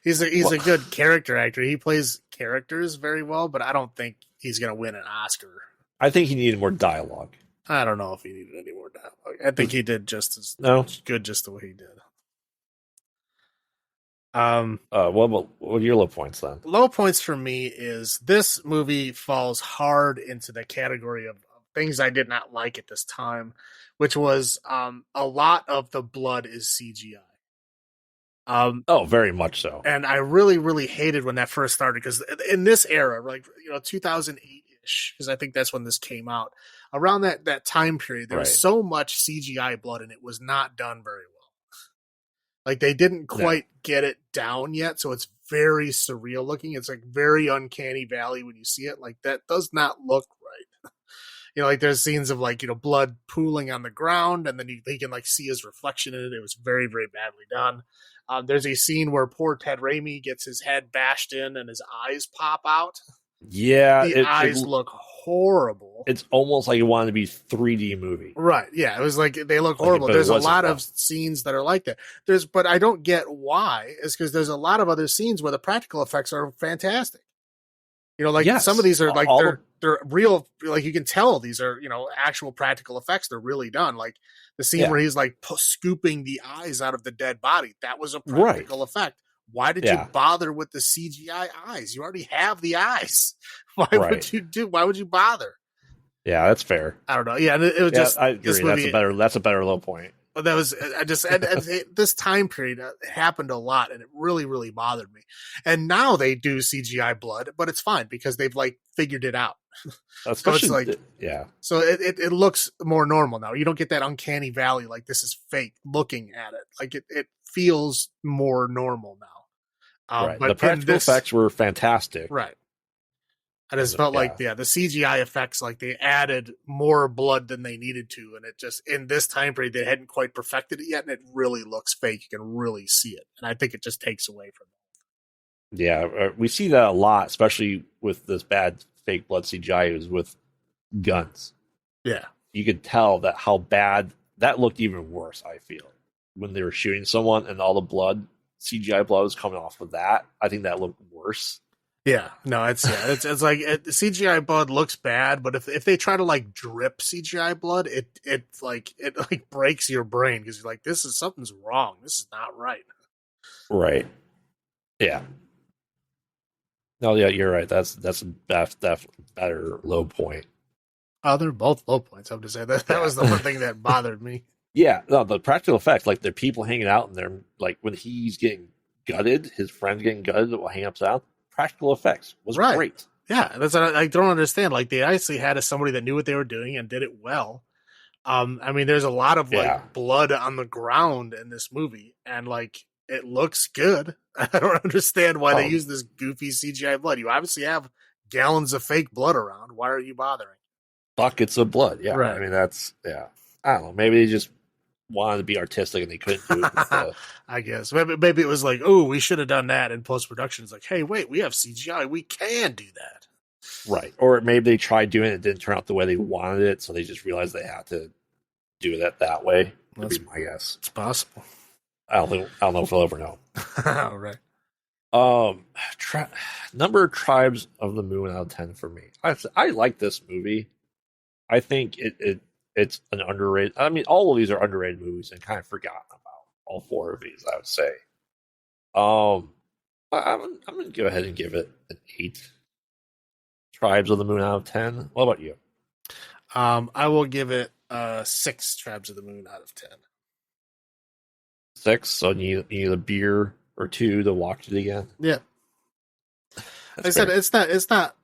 he's a good character actor. He plays characters very well, but I don't think he's going to win an Oscar.
I think he needed more dialogue.
I don't know if he needed any more dialogue. I think he did just as good just the way he did.
What are your low points then?
Low points for me is this movie falls hard into the category of things I did not like at this time, which was a lot of the blood is CGI.
Oh, very much so.
And I really, really hated when that first started because in this era, like 2008 ish, because I think that's when this came out. Around that time period, there was so much CGI blood, and it was not done very well. Like they didn't quite get it down yet, so it's very surreal looking. It's like very uncanny valley when you see it. Like that does not look right. Like there's scenes of like blood pooling on the ground, and then he can like see his reflection in it. It was very, very badly done. There's a scene where poor Ted Raimi gets his head bashed in and his eyes pop out.
Yeah,
the eyes look horrible.
It's almost like it wanted to be 3D movie.
Right. Yeah, it was like they look horrible. There's a lot of scenes that are like that. But I don't get why. Is because there's a lot of other scenes where the practical effects are fantastic. Some of these are like they're real. Like you can tell these are actual practical effects. They're really done. Like the scene where he's like scooping the eyes out of the dead body. That was a practical effect. Why did you bother with the CGI eyes? You already have the eyes. Why would you bother?
Yeah, that's fair.
I don't know. Yeah, it was just.
I agree. That's a better low point.
But that was this time period happened a lot, and it really, really bothered me. And now they do CGI blood, but it's fine because they've like figured it out.
Especially,
so it's like, So it looks more normal now. You don't get that uncanny valley like this is fake looking at it. Like it feels more normal now.
Right. But the practical effects were fantastic.
Right. I just felt like the CGI effects, like they added more blood than they needed to, and it just in this time period they hadn't quite perfected it yet, and it really looks fake. You can really see it, and I think it just takes away from it.
Yeah, we see that a lot, especially with this bad fake blood CGI is with guns.
Yeah,
you could tell that how bad that looked. Even worse, I feel, when they were shooting someone and all the blood CGI blood was coming off of that. I think that looked worse.
Yeah, no, it's like CGI blood looks bad, but if they try to like drip CGI blood, it breaks your brain because you're like, something's wrong. This is not right.
Right. Yeah. No, yeah, you're right. That's better low point.
They're both low points. I'm just saying that was the one thing that bothered me.
Yeah, no, the practical effects, like the people hanging out in there, like when he's getting gutted, his friend's getting gutted while hanging upside. Practical effects was great.
Yeah, that's what I don't understand. Like they actually had somebody that knew what they were doing and did it well. I mean, there's a lot of like blood on the ground in this movie, and like it looks good. I don't understand why they use this goofy CGI blood. You obviously have gallons of fake blood around. Why are you bothering?
Buckets of blood. Yeah,
right.
I mean that's I don't know. Maybe they just wanted to be artistic and they couldn't do it.
I guess maybe it was like, oh, we should have done that in post production. It's like, hey, wait, we have CGI, we can do that,
right? Or maybe they tried doing it, it didn't turn out the way they wanted it, so they just realized they had to do it that way. That's my guess.
It's possible.
I don't know if we'll ever know.
All right.
Number of Tribes of the Moon out of 10 for me. I like this movie. I think it's an underrated. I mean, all of these are underrated movies and kind of forgotten about. All four of these, I would say. I'm going to go ahead and give it an 8. Tribes of the Moon out of 10. What about you?
I will give it 6 Tribes of the Moon out of 10.
6. So you need a beer or two to watch it again.
Yeah. I said it's not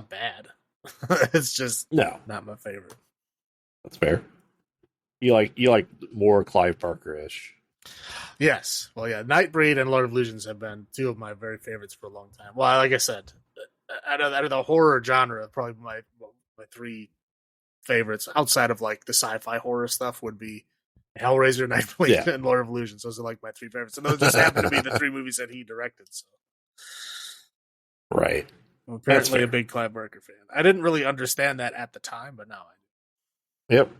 bad. It's just not my favorite.
That's fair. You like more Clive Barker-ish.
Yes. Well, yeah. Nightbreed and Lord of Illusions have been 2 of my very favorites for a long time. Well, like I said, out of the horror genre, probably my 3 favorites outside of like the sci-fi horror stuff would be Hellraiser, Nightbreed, and Lord of Illusions. Those are like my 3 favorites, and those just happen to be the 3 movies that he directed. So.
Right.
I'm apparently a big Clive Barker fan. I didn't really understand that at the time, but now I
do. Yep.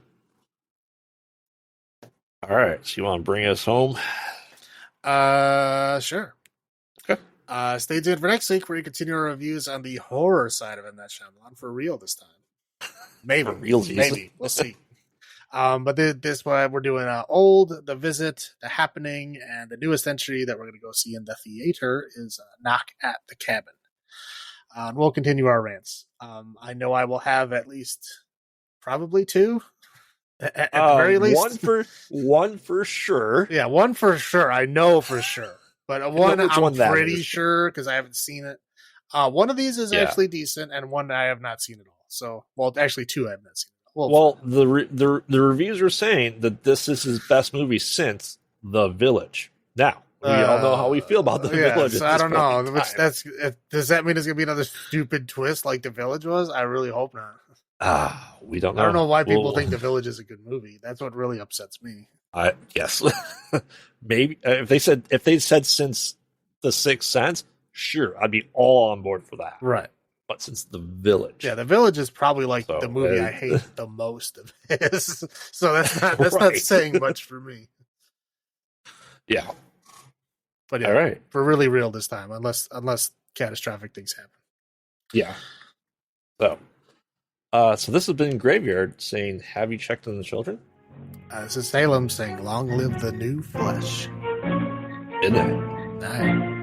All right. So you want to bring us home?
Sure.
Okay.
Stay tuned for next week where we continue our reviews on the horror side of M. Night Shyamalan for real this time. Maybe. Maybe. We'll see. But this one we're doing Old, The Visit, The Happening, and the newest entry that we're going to go see in the theater is Knock at the Cabin. And we'll continue our rants. I know I will have at least probably 2 at the very least.
One for sure.
Yeah, 1 for sure. I know for sure. But one
which
I'm
one that
pretty
is.
sure because I haven't seen it. One of these is
Yeah.
actually decent, and one I have not seen at all. So, well, actually, two I have not seen.
Well, the reviews are saying that this is his best movie since The Village. Now we all know how we feel about The Village.
So I don't know. Does that mean it's gonna be another stupid twist like The Village was? I really hope not.
We don't know.
I don't know why people think The Village is a good movie. That's what really upsets me.
Yes, maybe if they said since The Sixth Sense, sure, I'd be all on board for that.
Right.
But since The Village,
The Village is probably like the movie I hate the most of his. So that's not saying much for me.
Yeah.
But yeah,
all right,
for really real this time, unless catastrophic things happen.
Yeah. So this has been Graveyard saying, "Have you checked on the children?"
This is Salem saying, "Long live the new flesh."
Good night.
Night.